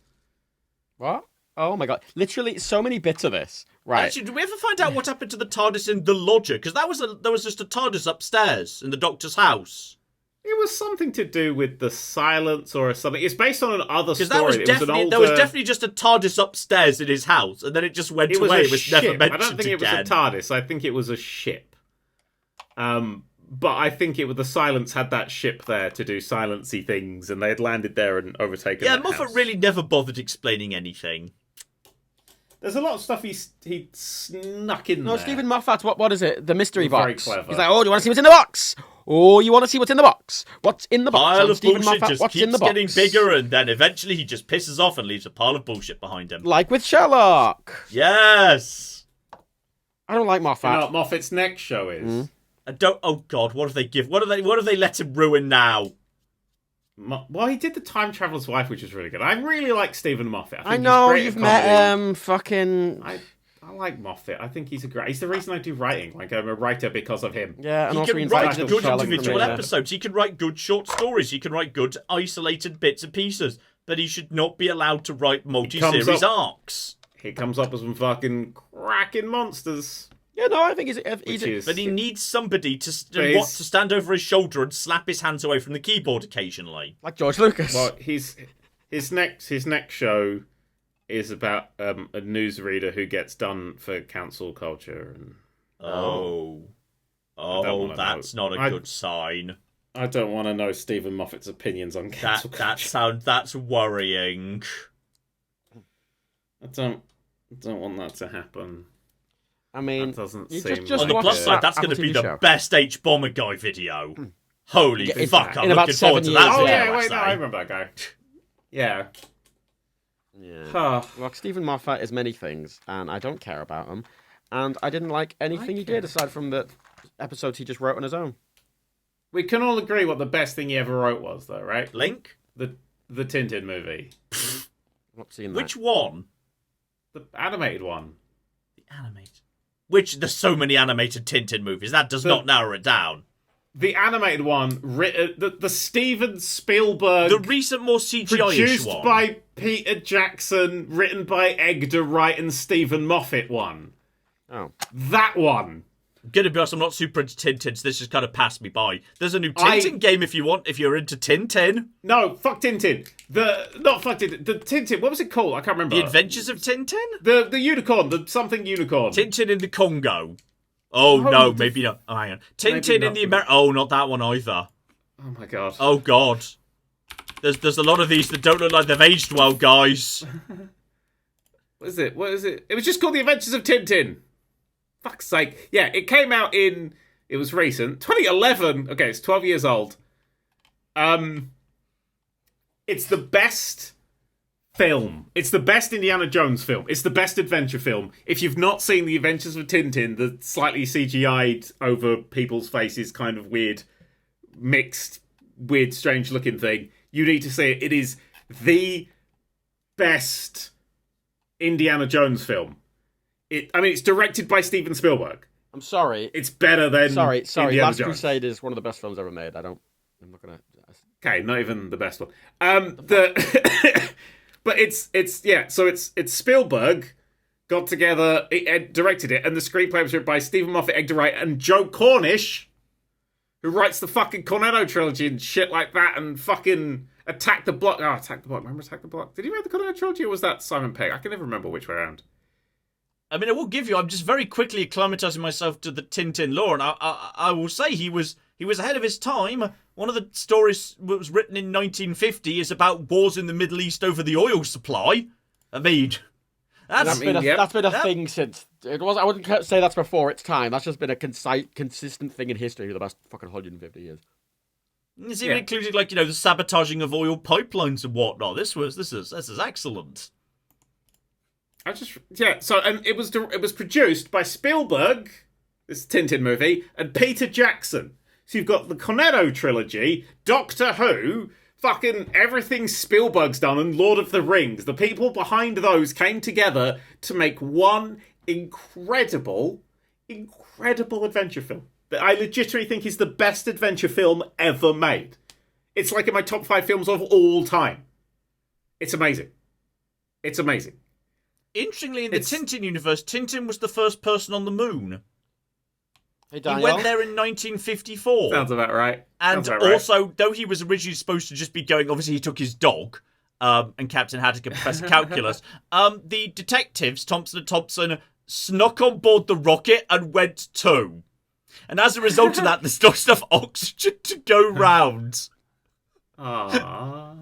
What? Oh my god. Literally, so many bits of this Right.
Actually, did we ever find out what happened to the TARDIS in The Lodger? Because there was just a TARDIS upstairs in the Doctor's house.
It was something to do with the silence or something. It's based on another story.
There was definitely just a TARDIS upstairs in his house, and then it just went away. It was never mentioned again.
I don't think it was a TARDIS. I think it was a ship. But I think the silence had that ship there to do silency things, and they had landed there and overtaken.
Yeah, Moffat really never bothered explaining anything.
There's a lot of stuff he snuck in there.
No, Stephen Moffat, what is it? The mystery
Very
box.
clever.
He's like, oh, do you want to see what's in the box? Oh, you want to see what's in the box? What's in the box?
Pile of
Stephen
bullshit
Moffat,
just
what's in
keeps
the box?
getting bigger, and then eventually he just pisses off and leaves a pile of bullshit behind him.
Like with Sherlock.
Yes!
I don't like Moffat.
You know what Moffat's next show is?
I don't... Oh, God, what have they let him ruin now?
Well, he did The Time Traveler's Wife, which was really good. I really like Stephen Moffat.
I know, you've met him. Fucking...
I like Moffat. I think he's the reason I do writing. Like, I'm a writer because of him.
Yeah, and
he
also
can
we
write
invited
good
Sherlock
individual
from
episodes. He can write good short stories. He can write good isolated bits and pieces. But he should not be allowed to write multi-series arcs.
He comes up with some fucking cracking monsters.
Yeah, no, I think
But he needs somebody to stand over his shoulder and slap his hands away from the keyboard occasionally.
Like George Lucas.
Well, his next show is about a newsreader who gets done for cancel culture. And
that's not a good sign.
I don't want to know Stephen Moffat's opinions on cancel culture.
That's worrying.
I don't want that to happen.
I mean,
that doesn't
seem
on the plus side, that's going to be the best H Bomber Guy video. Holy fuck! I'm looking forward to that.
Oh yeah, wait, no, I remember that guy. Yeah.
Yeah. Well, Stephen Moffat is many things, and I don't care about him. And I didn't like anything he did aside from the episodes he just wrote on his own.
We can all agree what the best thing he ever wrote was, though, right?
Link?
The Tintin movie.
Not seen that.
Which one?
The animated one.
The animated. There's so many animated Tintin movies. That does not narrow it down.
The animated one, the Steven Spielberg...
The recent, more CGI-ish one.
Produced by Peter Jackson, written by Edgar Wright and Stephen Moffat one.
Oh.
That one.
I'm going to be honest, I'm not super into Tintin, so this just kind of passed me by. There's a new Tintin game if you're into Tintin.
No, fuck Tintin. Not fuck Tintin. The Tintin, what was it called? I can't remember.
The Adventures of Tintin?
The unicorn, the something unicorn.
Tintin in the Congo. Oh, no, maybe not. Oh, hang on. Tintin in the America. Oh, not that one either.
Oh, my God.
Oh, God. There's a lot of these that don't look like they've aged well, guys.
What is it? It was just called The Adventures of Tintin. Fuck's sake. Yeah, it came out it was recent. 2011. Okay, it's 12 years old. It's the best film. It's the best Indiana Jones film. It's the best adventure film. If you've not seen The Adventures of Tintin, the slightly CGI'd over people's faces kind of weird, mixed, weird, strange looking thing, you need to see it. It is the best Indiana Jones film. It's directed by Steven Spielberg.
I'm sorry.
It's better than
Sorry.
Indiana
Last
Jones.
Crusade is one of the best films ever made. I'm not gonna.
Okay, not even the best one. But it's Spielberg got together, directed it, and the screenplay was written by Stephen Moffat, Edgar Wright, and Joe Cornish, who writes the fucking Cornetto trilogy and shit like that, and fucking Attack the Block. Oh, Attack the Block. Remember Attack the Block? Did he write the Cornetto trilogy, or was that Simon Pegg? I can never remember which way around.
I mean, I will give you. I'm just very quickly acclimatizing myself to the Tintin lore, and I will say he was ahead of his time. One of the stories that was written in 1950 is about wars in the Middle East over the oil supply. I mean, that's been
a thing since it was. I wouldn't say that's before its time. That's just been a consistent thing in history for the past fucking 150 years.
It's even included, the sabotaging of oil pipelines and whatnot. This is excellent.
It was produced by Spielberg, this Tintin movie, and Peter Jackson. So you've got the Cornetto trilogy, Doctor Who, fucking everything Spielberg's done, and Lord of the Rings. The people behind those came together to make one incredible adventure film that I legitimately think is the best adventure film ever made. It's like in my top 5 films of all time. It's amazing.
Interestingly, in the Tintin universe, Tintin was the first person on the moon.
Hey,
he went there in 1954.
Sounds about right.
And also, though he was originally supposed to just be going, obviously he took his dog, and Captain Haddock and Professor Calculus, the detectives, Thompson and Thompson, snuck on board the rocket and went too. And as a result of that, there's not enough oxygen to go round.
Aww.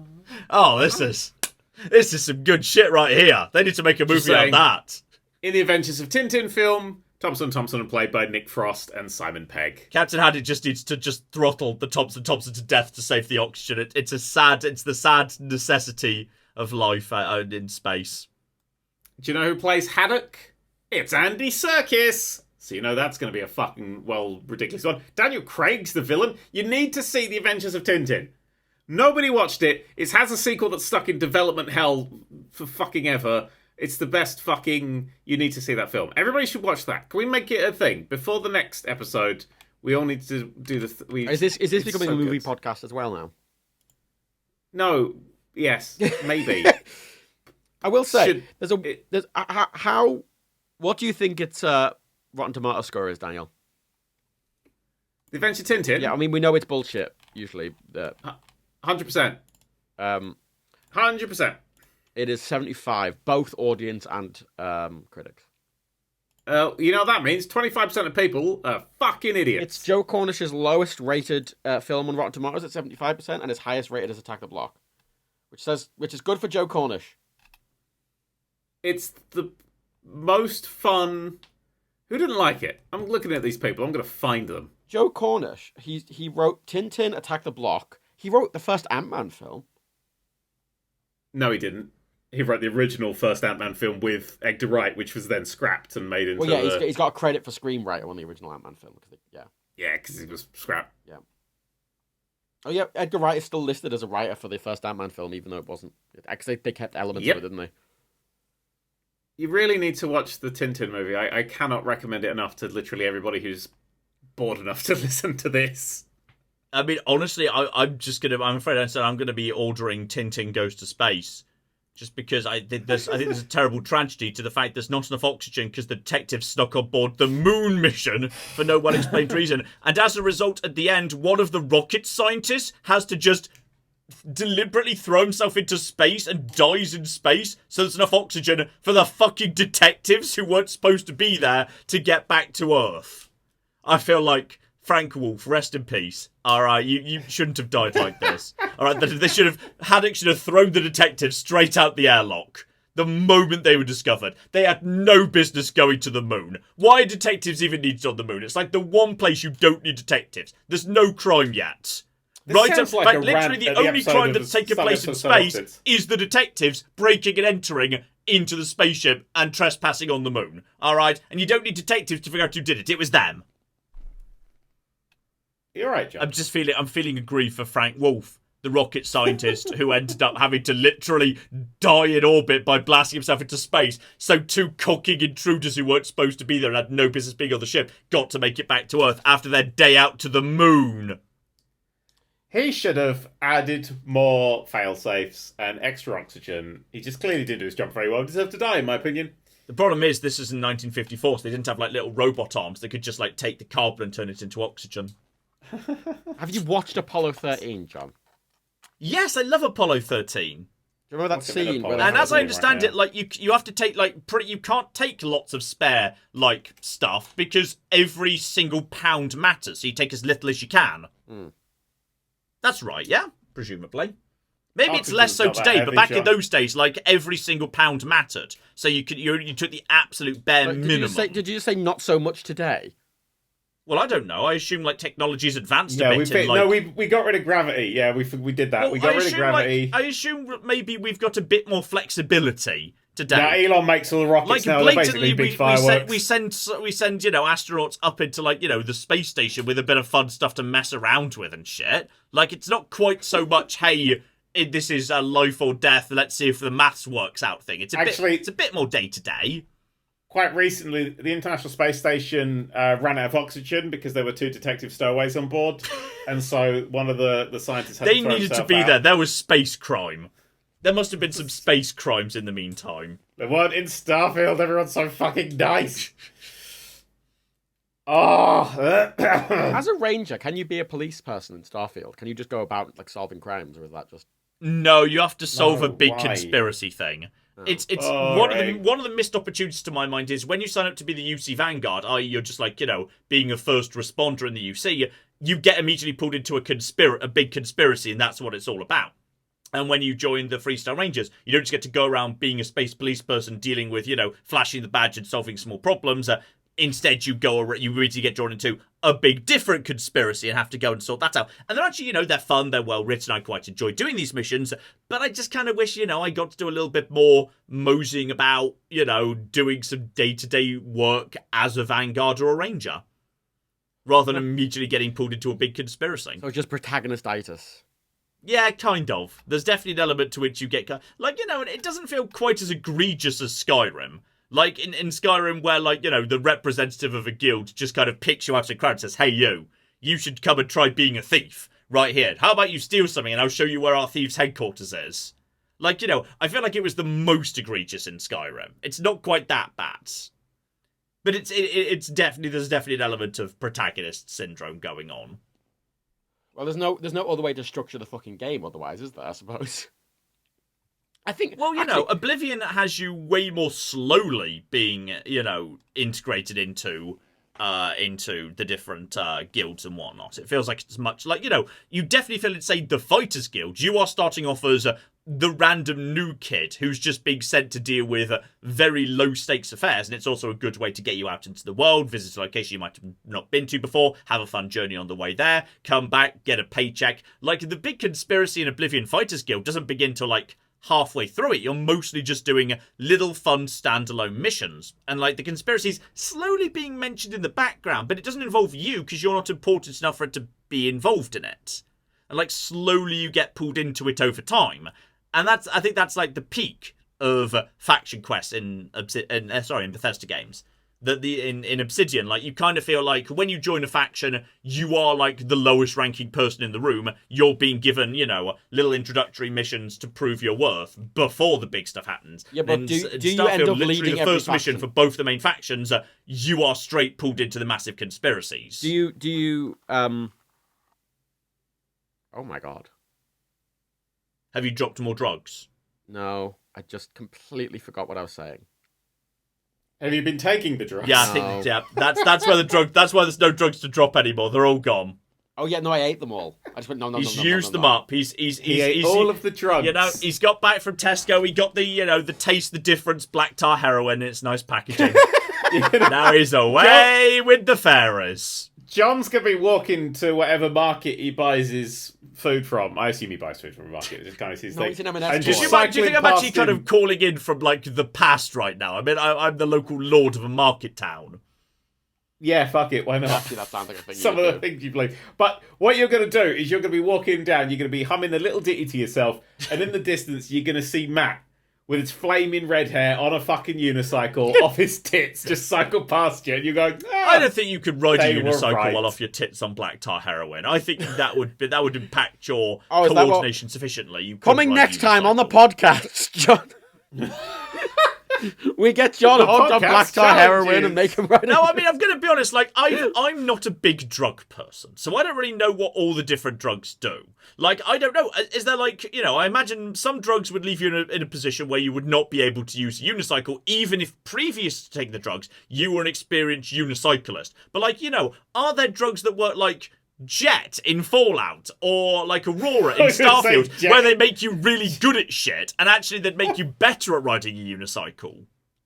Oh, this is some good shit right here. They need to make a movie on that.
In the Adventures of Tintin film, Thompson are played by Nick Frost and Simon Pegg.
Captain Haddock just needs to throttle the Thompson to death to save the oxygen. It's the sad necessity of life in space.
Do you know who plays Haddock? It's Andy Serkis. So you know that's going to be a fucking, ridiculous one. Daniel Craig's the villain. You need to see The Adventures of Tintin. Nobody watched it. It has a sequel that's stuck in development hell for fucking ever. It's the best fucking... You need to see that film. Everybody should watch that. Can we make it a thing? Before the next episode, we all need to do the...
Is this becoming a movie podcast as well now?
No. Yes. Maybe.
I will say, what do you think its Rotten Tomato score is, Daniel?
The Adventure Tintin?
Yeah, I mean, we know it's bullshit, usually.
100%. 100%.
It is 75, both audience and critics.
You know what that means? 25% of people are fucking idiots.
It's Joe Cornish's lowest rated film on Rotten Tomatoes at 75%, and his highest rated is Attack the Block, which is good for Joe Cornish.
It's the most fun. Who didn't like it? I'm looking at these people. I'm going to find them.
Joe Cornish. He wrote Tintin, Attack the Block. He wrote the first Ant-Man film.
No, he didn't. He wrote the original first Ant-Man film with Edgar Wright, which was then scrapped and made into...
Well, yeah, he's got a credit for screenwriter on the original Ant-Man film.
Yeah, because he was scrapped.
Yeah. Oh, yeah, Edgar Wright is still listed as a writer for the first Ant-Man film, even though it wasn't... Actually, they kept elements of it, didn't they?
You really need to watch the Tintin movie. I cannot recommend it enough to literally everybody who's bored enough to listen to this.
I mean, honestly, I'm afraid I'm going to be ordering Tintin Goes to Space. Just because I think there's a terrible tragedy to the fact there's not enough oxygen because the detectives snuck on board the moon mission for no well-explained reason. And as a result, at the end, one of the rocket scientists has to just deliberately throw himself into space and dies in space so there's enough oxygen for the fucking detectives who weren't supposed to be there to get back to Earth. I feel like Frank Wolf, rest in peace. All right, you shouldn't have died like this. All right, Haddock should have thrown the detectives straight out the airlock the moment they were discovered. They had no business going to the moon. Why are detectives even needed on the moon? It's like the one place you don't need detectives. There's no crime yet. Literally the only crime that's taken place in space is the detectives breaking and entering into the spaceship and trespassing on the moon. All right, and you don't need detectives to figure out who did it. It was them.
You're right, John.
I'm feeling aggrieved for Frank Wolf, the rocket scientist who ended up having to literally die in orbit by blasting himself into space. So two cocking intruders who weren't supposed to be there and had no business being on the ship got to make it back to Earth after their day out to the moon.
He should have added more fail-safes and extra oxygen. He just clearly didn't do his job very well. Deserved to die, in my opinion.
The problem is, this is in 1954, so they didn't have like little robot arms. They could just like take the carbon and turn it into oxygen.
Have you watched Apollo 13, John?
Yes, I love Apollo 13.
Do you remember that scene?
And as I understand it, like you have to take you can't take lots of spare like stuff because every single pound matters. So you take as little as you can.
Mm.
That's right, yeah, presumably. Maybe it's less so today, but back in those days, like every single pound mattered. So you took the absolute bare minimum.
Did you say not so much today?
Well, I don't know. I assume like technology's advanced
a
bit.
We got rid of gravity. Yeah, we did that.
Well,
we got rid of gravity.
I assume maybe we've got a bit more flexibility today.
Yeah, Elon makes all the rockets now. They're basically big fireworks.
We send astronauts up into the space station with a bit of fun stuff to mess around with and shit. Like it's not quite so much hey. This is a life or death. Let's see if the maths works out thing. It's a bit more day to day.
Quite recently, the International Space Station ran out of oxygen because there were two detective stowaways on board, and so one of the scientists had to throw
needed to
himself
be
out.
there. There was space crime. There must have been some space crimes in the meantime.
There weren't in Starfield. Everyone's so fucking nice. Oh.
As a ranger, can you be a police person in Starfield? Can you just go about like solving crimes, or is that just...
No, you have to solve a big conspiracy thing. It's one of the missed opportunities to my mind is when you sign up to be the UC Vanguard, i.e. you're just like, being a first responder in the UC, you get immediately pulled into a big conspiracy, and that's what it's all about. And when you join the Freestyle Rangers, you don't just get to go around being a space police person dealing with, flashing the badge and solving small problems. Instead, you immediately get drawn into a big different conspiracy and have to go and sort that out. And they're actually, they're fun, they're well written. I quite enjoy doing these missions, but I just kind of wish, I got to do a little bit more moseying about, doing some day-to-day work as a Vanguard or a Ranger, rather than immediately getting pulled into a big conspiracy.
So just protagonistitis.
Yeah, kind of. There's definitely an element to which you get, it doesn't feel quite as egregious as Skyrim. Like in Skyrim where, the representative of a guild just kind of picks you out of the crowd and says, hey, you should come and try being a thief right here. How about you steal something and I'll show you where our thieves' headquarters is? I feel like it was the most egregious in Skyrim. It's not quite that bad. But there's definitely an element of protagonist syndrome going on.
Well, there's no other way to structure the fucking game otherwise, is there, I suppose? I think...
Well, Oblivion has you way more slowly being, integrated into the different guilds and whatnot. It feels like it's much like, you definitely feel it's, say, the Fighters Guild. You are starting off as the random new kid who's just being sent to deal with very low-stakes affairs, and it's also a good way to get you out into the world, visit a location you might have not been to before, have a fun journey on the way there, come back, get a paycheck. Like, the big conspiracy in Oblivion Fighters Guild doesn't begin till, halfway through it. You're mostly just doing little fun standalone missions. And, the conspiracy's slowly being mentioned in the background, but it doesn't involve you because you're not important enough for it to be involved in it. And, slowly you get pulled into it over time. And I think that's, the peak of faction quests in Bethesda games. That in Obsidian, you kind of feel like when you join a faction, you are the lowest ranking person in the room. You're being given, little introductory missions to prove your worth before the big stuff happens.
Yeah, but do you end up leading
the first mission for both the main factions, you are straight pulled into the massive conspiracies.
Do you oh my god.
Have you dropped more drugs?
No, I just completely forgot what I was saying.
Have you been taking the drugs?
Yeah, I think that's where the drug. That's why there's no drugs to drop anymore. They're all gone.
Oh yeah, no, I ate them all. I just went no.
He's used them up. He
ate all of the drugs.
He's got back from Tesco. He got the taste the difference black tar heroin. It's nice packaging. Now he's away with the fairies.
John's gonna be walking to whatever market he buys his food from. I assume he buys food from a market. It's kind of his thing.
He's an
And
do you think I'm actually kind of calling in from the past right now? I mean, I'm the local lord of a market town.
Yeah, fuck it. Why not?
Actually, that sounds like a thing.
Some of the things you play. But what you're going to do is you're going to be walking down. You're going to be humming a little ditty to yourself, and in the distance you're going to see Matt with his flaming red hair on a fucking unicycle off his tits, just cycle past you, and you go.
I don't think you could ride a unicycle while off your tits on black tar heroin. I think that would impact your coordination sufficiently.
Coming next time on the podcast, John. We get John hooked on black tar heroin and make him ride.
No, I mean, I'm going to be honest. I'm not a big drug person, so I don't really know what all the different drugs do. I don't know. Is there I imagine some drugs would leave you in a position where you would not be able to use a unicycle, even if previous to taking the drugs, you were an experienced unicyclist. But are there drugs that work Jet in Fallout or Aurora in Starfield where they make you really good at shit and actually they'd make you better at riding a unicycle?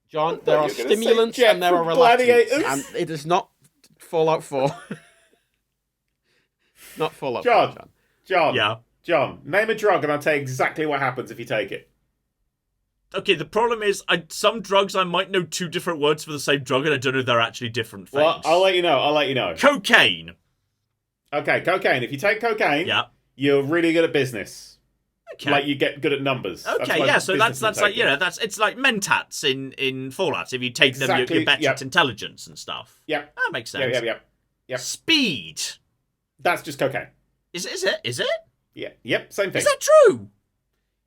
John, there are stimulants and there are relaxants, and it is not Fallout 4. Not Fallout 4,
John.
Yeah.
John, name a drug and I'll tell you exactly what happens if you take it.
Okay, the problem is, some drugs I might know two different words for the same drug and I don't know they're actually different things.
Well, I'll let you know.
Cocaine.
Okay, cocaine. If you take cocaine, you're really good at business.
Okay.
You get good at numbers.
Okay, yeah, so that's it's like Mentats in Fallout. If you take them, you're better at intelligence and stuff.
Yeah.
That makes sense.
Yeah.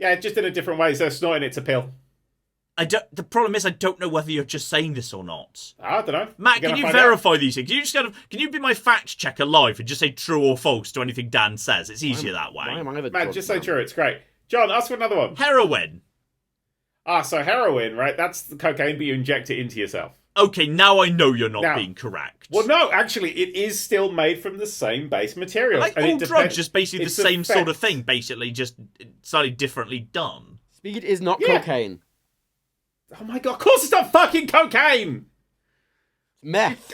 Yeah, just in a different way. So snorting it's a pill.
The problem is I don't know whether you're just saying this or not.
I don't know.
Matt, can you verify these things? Can you be my fact checker live and just say true or false to anything Dan says? It's easier that way.
Matt, just say true. It's great. John, ask for another one.
Heroin.
So heroin, right? That's the cocaine, but you inject it into yourself.
Okay, now I know you're not being correct.
Well, no, actually, it is still made from the same base materials.
Like all drugs, just basically the same sort of thing, basically just slightly differently done.
Speed is not cocaine.
Oh my god, of course it's not fucking cocaine!
Meth.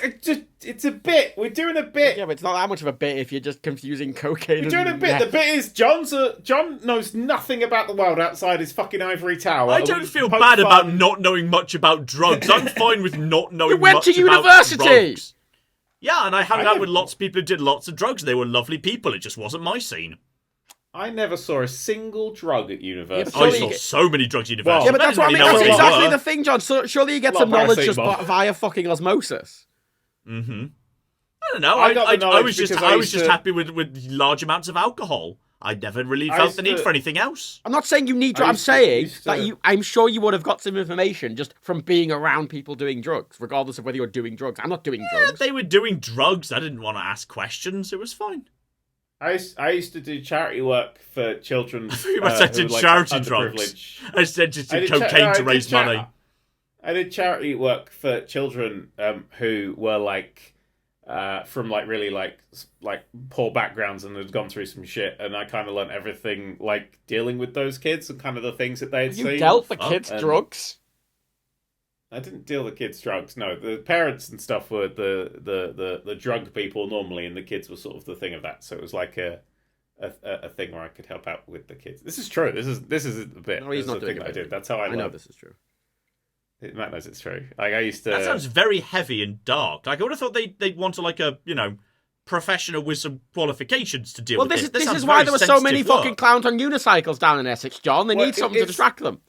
It's a bit. We're doing a bit.
Yeah, but it's not that much of a bit if you're just confusing cocaine
We're doing a bit.
Meth.
The bit is John knows nothing about the world outside his fucking ivory tower.
I don't feel bad about not knowing much about drugs. I'm fine with not knowing much about drugs.
You went to university!
Yeah, and I hung out with lots of people who did lots of drugs. They were lovely people. It just wasn't my scene.
I never saw a single drug at university.
I saw so many drugs at university.
Yeah, but that's what I mean. That's exactly the thing, John. So, surely you get some knowledge just via fucking osmosis.
Mm-hmm. I don't know. I was just happy with large amounts of alcohol. I never really felt the need for anything else.
I'm not saying you need drugs. I'm saying that I'm sure you would have got some information just from being around people doing drugs, regardless of whether you're doing drugs. I'm not doing drugs.
They were doing drugs. I didn't want to ask questions. It was fine.
I used to do charity work for children.
I did charity drugs. I said just cocaine to raise money.
I did charity work for children who were from really poor backgrounds and had gone through some shit, and I kind of learned everything dealing with those kids and kind of the things that they had seen.
You dealt the kids drugs?
I didn't deal the kids drugs. No, the parents and stuff were the drug people normally, and the kids were sort of the thing of that. So it was like a thing where I could help out with the kids. This is true. This is a bit.
No, he's not doing
thing I did. That's how I learned.
I know this is true.
Matt knows it's true. I used to.
That sounds very heavy and dark. I would have thought they'd want a professional with some qualifications to deal with this.
This is why there were so many fucking clowns on unicycles down in Essex, John. They need something to distract them.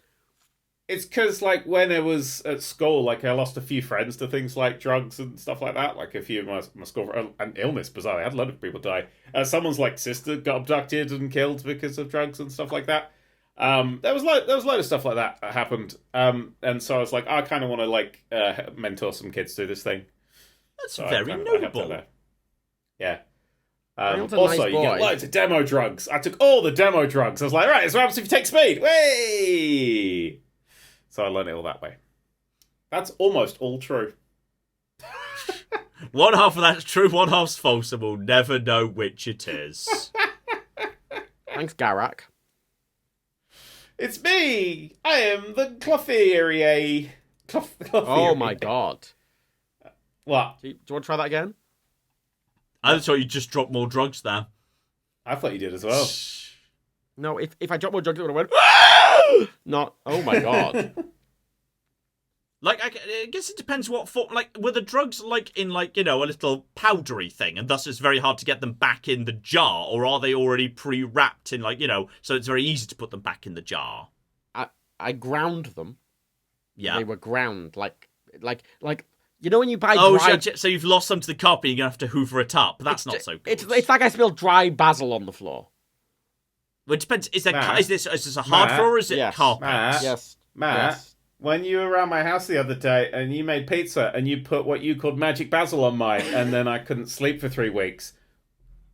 It's because, when I was at school, I lost a few friends to things like drugs and stuff like that. A few of my school... And illness, bizarrely. I had a lot of people die. Someone's, sister got abducted and killed because of drugs and stuff like that. There was a load of stuff like that happened. And so I was I kind of want to, mentor some kids through this thing.
That's very noble.
Yeah. Also, you get loads of demo drugs. I took all the demo drugs. I was right, so what happens if you take speed? Way! So I learned it all that way. That's almost all true.
One half of that's true, one half's false, and we'll never know which it is.
Thanks, Garak.
It's me! I am the Clothier.
Oh my god.
What?
Do you want to try that again?
I thought you just dropped more drugs there.
I thought you did as well.
No, if I dropped more drugs, it would have went... Not... Oh my god.
I guess it depends what form... were the drugs, in, a little powdery thing, and thus it's very hard to get them back in the jar, or are they already pre-wrapped in, so it's very easy to put them back in the jar?
I ground them.
Yeah.
They were ground, you know when you buy
dry... so you've lost some to the carpet, you're going to have to hoover it up. That's not so good.
It's like I spilled dry basil on the floor.
Well, it depends. Is this a hard floor or is it carpet?
Matt, when you were around my house the other day and you made pizza and you put what you called magic basil on mine and then I couldn't sleep for 3 weeks,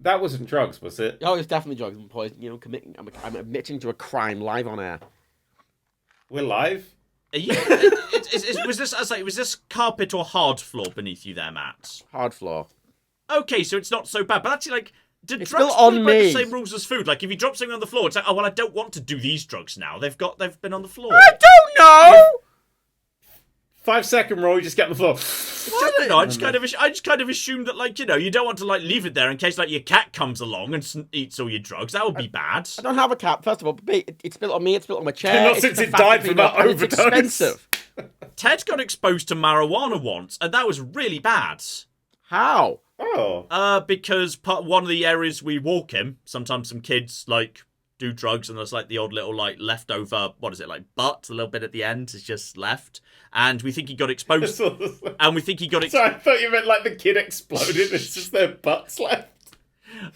that wasn't drugs, was it?
Oh, it was definitely drugs and poison. I'm admitting to a crime live on air.
We're live?
Was this carpet or hard floor beneath you there, Matt?
Hard floor.
Okay, so it's not so bad. But actually, do
it's
drugs
still on me.
The same rules as food? If you drop something on the floor, it's I don't want to do these drugs now. They've been on the floor.
I don't know.
5-second rule, you just get on the floor.
Well, I don't know. I just kind of assumed that, you don't want to leave it there in case your cat comes along and eats all your drugs. That would be bad.
I don't have a cat. First of all, B, it's built on me. It's built on my chair.
Not since it died from that overdose.
It's expensive.
Ted got exposed to marijuana once, and that was really bad.
How?
Oh.
Because one of the areas we walk in, sometimes some kids do drugs, and there's the odd little leftover, butt, a little bit at the end is just left, and we think he got exposed.
And we think he got. Sorry, I thought you meant the kid exploded. It's just their butts left.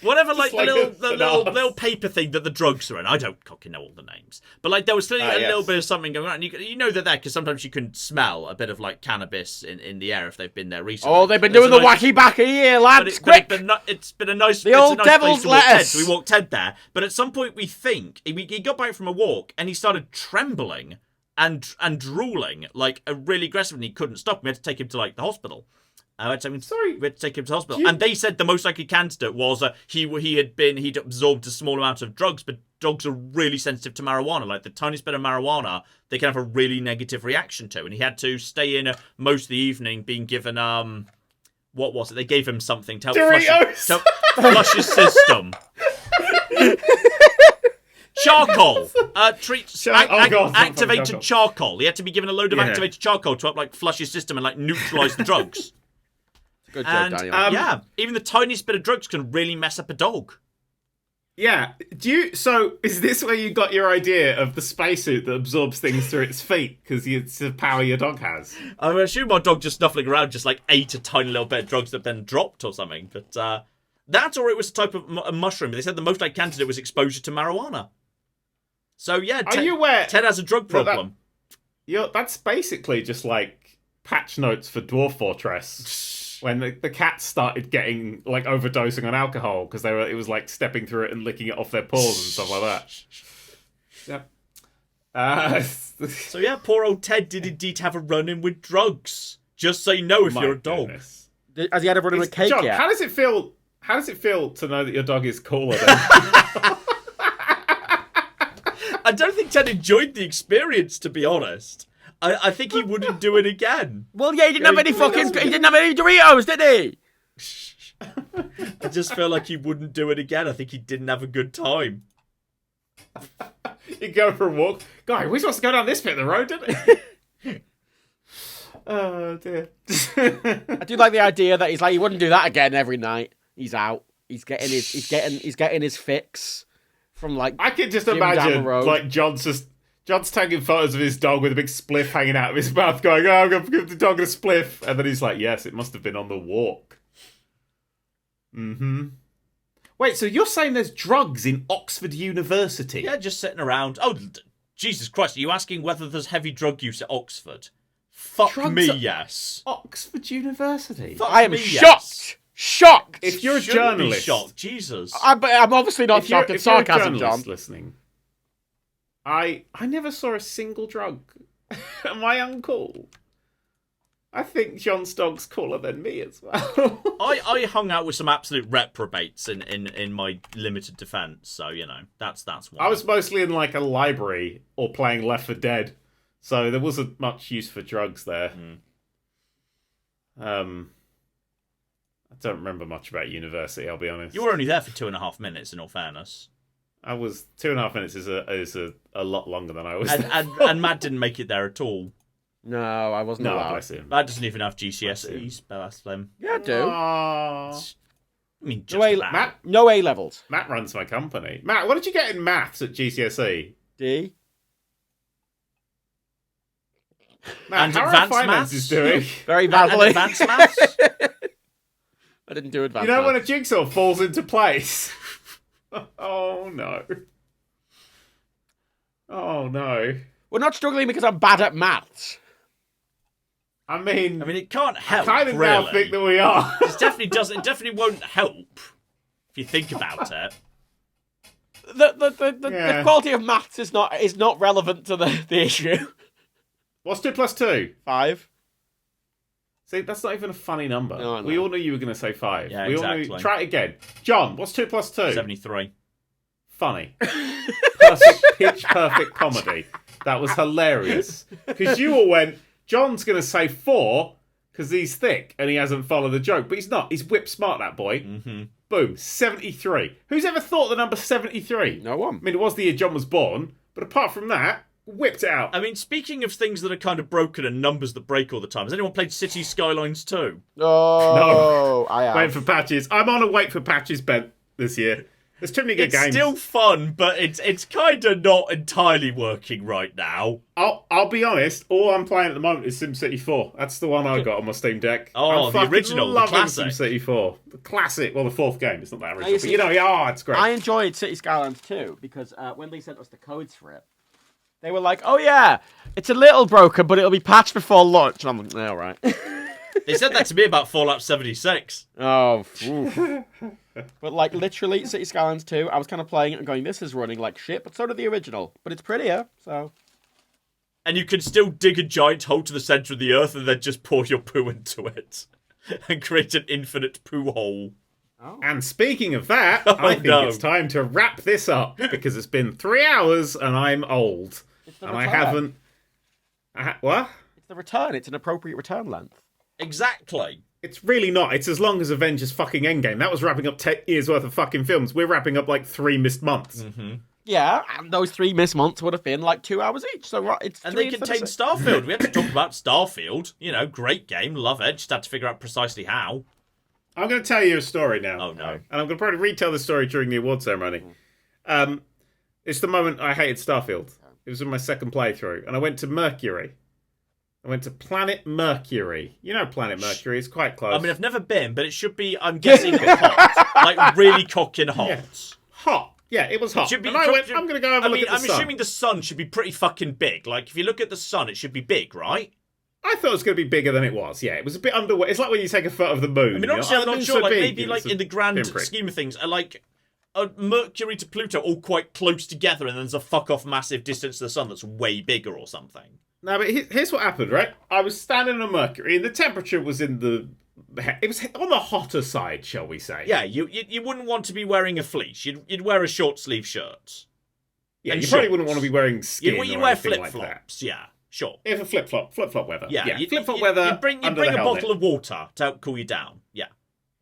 Whatever, like,
like
the little paper thing that the drugs are in. I don't fucking know all the names. But, like, there was still a little bit of something going on. And you know they're there because sometimes you can smell a bit of, like, cannabis in the air if they've been there recently.
Oh, they've been doing the wacky backy here, lads. Quick!
It's been a nice
the old devil's lettuce.
So we walked Ted there. But at some point we think, he got back from a walk and he started trembling and drooling, like, really aggressive, and he couldn't stop. We had to take him to, like, the hospital. We had to take him to hospital. And they said the most likely candidate was he'd absorbed a small amount of drugs, but dogs are really sensitive to marijuana. Like, the tiniest bit of marijuana, they can have a really negative reaction to. And he had to stay in most of the evening being given, what was it? They gave him something to help flush his system. Charcoal. Activated charcoal. He had to be given a load of activated charcoal to help, like, flush his system and, like, neutralise the drugs.
Good job, Daniel.
Even the tiniest bit of drugs can really mess up a dog.
Yeah. So, is this where you got your idea of the spacesuit that absorbs things through its feet? Because it's the power your dog has.
I would assume my dog just snuffling around just, like, ate a tiny little bit of drugs that then dropped or something. But that, or it was a type of mushroom. They said the most likely candidate was exposure to marijuana. So, yeah,
are you aware
Ted has a drug problem.
That's basically just like patch notes for Dwarf Fortress when the cats started getting, like, overdosing on alcohol because it was like stepping through it and licking it off their paws and stuff like that.
So, yeah, poor old Ted did indeed have a run-in with drugs. Just so you know, if you're a dog.
Goodness.
Has he had a run-in with cake
John,
yet?
How does it feel to know that your dog is cooler than
I don't think Ted enjoyed the experience, to be honest. I think he wouldn't do it again.
Well, yeah, he didn't have any Doritos, did he?
I just feel like he wouldn't do it again. I think he didn't have a good time.
You go for a walk. Guy, we're supposed to go down this bit of the road, didn't he? Oh, dear.
I do like the idea that he's like, he wouldn't do that again every night. He's out. He's getting his fix. From, like,
I can just imagine, like, John's taking photos of his dog with a big spliff hanging out of his mouth, going, "Oh, I'm going to give the dog a spliff," and then he's like, "Yes, it must have been on the walk." Mm-hmm. Wait, so you're saying there's drugs in Oxford University?
Yeah, just sitting around. Oh, Jesus Christ! Are you asking whether there's heavy drug use at Oxford? Fuck drugs me, yes.
Oxford University.
I am shocked. Shocked.
If you're a journalist,
shocked. Jesus.
I'm obviously not shocked. It's sarcasm, John.
Listening. I never saw a single drug. Am I uncool? I think John's dog's cooler than me as well.
I hung out with some absolute reprobates in my limited defence, so, you know, that's one.
I was mostly in, like, a library or playing Left 4 Dead, so there wasn't much use for drugs there. I don't remember much about university, I'll be honest.
You were only there for 2.5 minutes, in all fairness.
I was 2.5 minutes is a lot longer than I was.
And Matt didn't make it there at all.
No, I wasn't allowed.
Bless him.
Matt doesn't even have GCSEs, but that's them.
Yeah, I do.
Aww.
I mean, just
no A levels.
Matt runs my company. Matt, what did you get in maths at GCSE?
D.
Matt,
and
how
advanced
are finances doing?
Very badly.
And advanced maths?
I didn't do advanced.
You know
maths.
when a jigsaw falls into place? Oh no. Oh no.
We're not struggling because I'm bad at maths.
I mean,
it can't help.
I kind of
really.
now think that we are.
It definitely doesn't. It definitely won't help if you think about it.
The quality of maths is not relevant to the issue.
What's 2 plus 2?
5.
See, that's not even a funny number.
No,
we all knew you were going to say 5.
Yeah,
we
exactly.
all knew. Try it again. John, what's 2 plus 2?
73.
Funny. Pitch perfect comedy. That was hilarious. Because you all went, John's going to say 4 because he's thick and he hasn't followed the joke. But he's not. He's whip smart, that boy.
Mm-hmm.
Boom. 73. Who's ever thought the number 73?
No one.
I mean, it was the year John was born. But apart from that, whipped it out.
I mean, speaking of things that are kind of broken and numbers that break all the time, has anyone played City Skylines 2?
Oh, no. I have.
Waiting for patches. I'm on a wait for patches bent this year. There's too many good games.
It's still fun, but it's kind of not entirely working right now.
I'll be honest. All I'm playing at the moment is SimCity 4. That's the one I got on my Steam Deck.
Oh, the original, the classic.
SimCity 4, the classic. Well, the fourth game. It's not that original, but it's great.
I enjoyed City Skylines 2 because when they sent us the codes for it, they were like, "Oh yeah, it's a little broken, but it'll be patched before launch." And I'm like, "Yeah, all right."
They said that to me about Fallout 76.
Oh, but like literally, City Skylines 2, I was kind of playing it and going, "This is running like shit," but so did the original. But it's prettier, so.
And you can still dig a giant hole to the center of the earth and then just pour your poo into it and create an infinite poo hole.
Oh.
And speaking of that, I think it's time to wrap this up because it's been 3 hours and I'm old. And I haven't. What?
It's the return. It's an appropriate return length.
Exactly.
It's really not. It's as long as Avengers fucking Endgame. That was wrapping up 10 years worth of fucking films. We're wrapping up like 3 missed months.
Mm-hmm.
Yeah, and those 3 missed months would have been like 2 hours each. So it's
and they contain Starfield. We have to talk about Starfield. You know, great game, love it. Just had to figure out precisely how.
I'm going to tell you a story now.
Oh no!
And I'm going to probably retell the story during the award ceremony. It's the moment I hated Starfield. It was in my second playthrough, and I went to Mercury. I went to Planet Mercury. You know Planet Mercury, it's quite close.
I mean, I've never been, but it should be, I'm guessing, hot. Like, really cocking hot.
Yeah. Hot. Yeah, it was hot.
Should be,
and I went, I'm going to go have a look at the sun.
I'm assuming the sun should be pretty fucking big. Like, if you look at the sun, it should be big, right?
I thought it was going to be bigger than it was. Yeah, it was a bit underway. It's like when you take a photo of the moon.
I mean, honestly, I'm not sure. Like, maybe, like, in the grand scheme of things, like, Mercury to Pluto all quite close together, and then there's a fuck-off massive distance to the sun that's way bigger or something.
No, but here's what happened, right? I was standing on Mercury, and the temperature was it was on the hotter side, shall we say?
Yeah, you wouldn't want to be wearing a fleece. You'd wear a short sleeve shirt.
Yeah, you probably wouldn't want to be wearing skin.
You'd wear flip flops. Yeah, sure.
If a flip flop weather.
Yeah,
flip flop weather.
You bring a bottle of water to help cool you down. Yeah.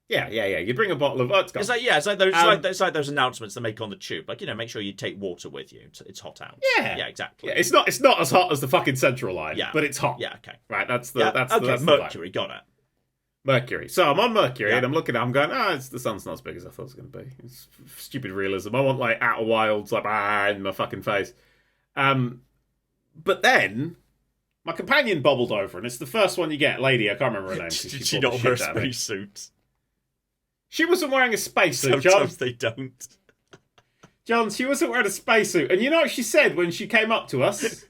Yeah. You bring a bottle of.
It's like those announcements they make on the tube. Like, you know, make sure you take water with you. It's hot out.
Yeah,
exactly.
Yeah, it's not as hot as the fucking Central Line. Yeah, but it's hot.
Yeah, okay.
Right, that's
Mercury, got it.
Mercury. So I'm on Mercury and I'm looking at it, I'm going, the sun's not as big as I thought it was going to be. It's stupid realism. I want like Outer Wilds, like in my fucking face. But then my companion bobbled over, and it's the first one you get, lady. I can't remember her name.
Did she not wear a spacesuit?
She wasn't wearing a spacesuit, John.
Sometimes they don't.
John, she wasn't wearing a spacesuit. And you know what she said when she came up to us?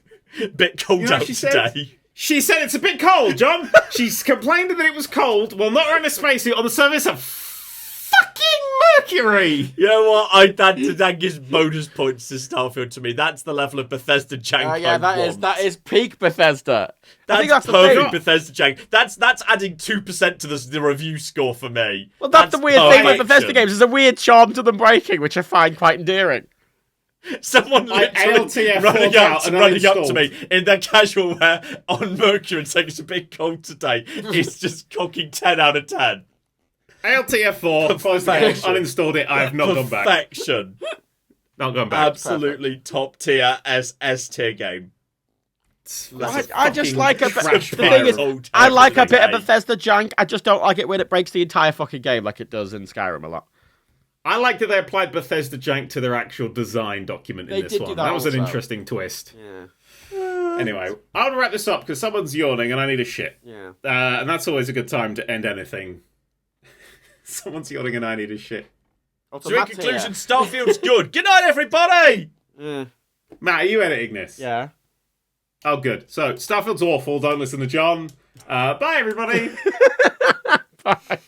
Bit cold out today.
She said it's a bit cold, John. She's complained that it was cold while not wearing a spacesuit on the surface of fucking Mercury.
You know what? That gives bonus points to Starfield to me. That's the level of Bethesda jank.
Yeah, that is peak Bethesda.
That's perfect Bethesda jank. That's adding 2% to the review score for me.
Well, that's the weird thing with Bethesda games. There's a weird charm to them breaking, which I find quite endearing.
Someone literally running up to me in their casual wear on Mercury and saying it's a bit cold today. It's just cocking 10 out of 10.
ALTF 4, closed the game, uninstalled it, I have not gone back.
Perfection.
Not gone back.
Absolutely top tier S tier game.
I just like the thing is, I like a bit of Bethesda jank. I just don't like it when it breaks the entire fucking game like it does in Skyrim a lot.
I like that they applied Bethesda jank to their actual design document in this one. That was an interesting twist.
Yeah.
Anyway, I'll wrap this up because someone's yawning and I need a shit.
Yeah.
And that's always a good time to end anything. Someone's yawning and I need a shit.
So in conclusion, Starfield's good. Good night, everybody!
Yeah.
Matt, are you editing this?
Yeah.
Oh, good. So, Starfield's awful. Don't listen to John. Bye, everybody.
Bye.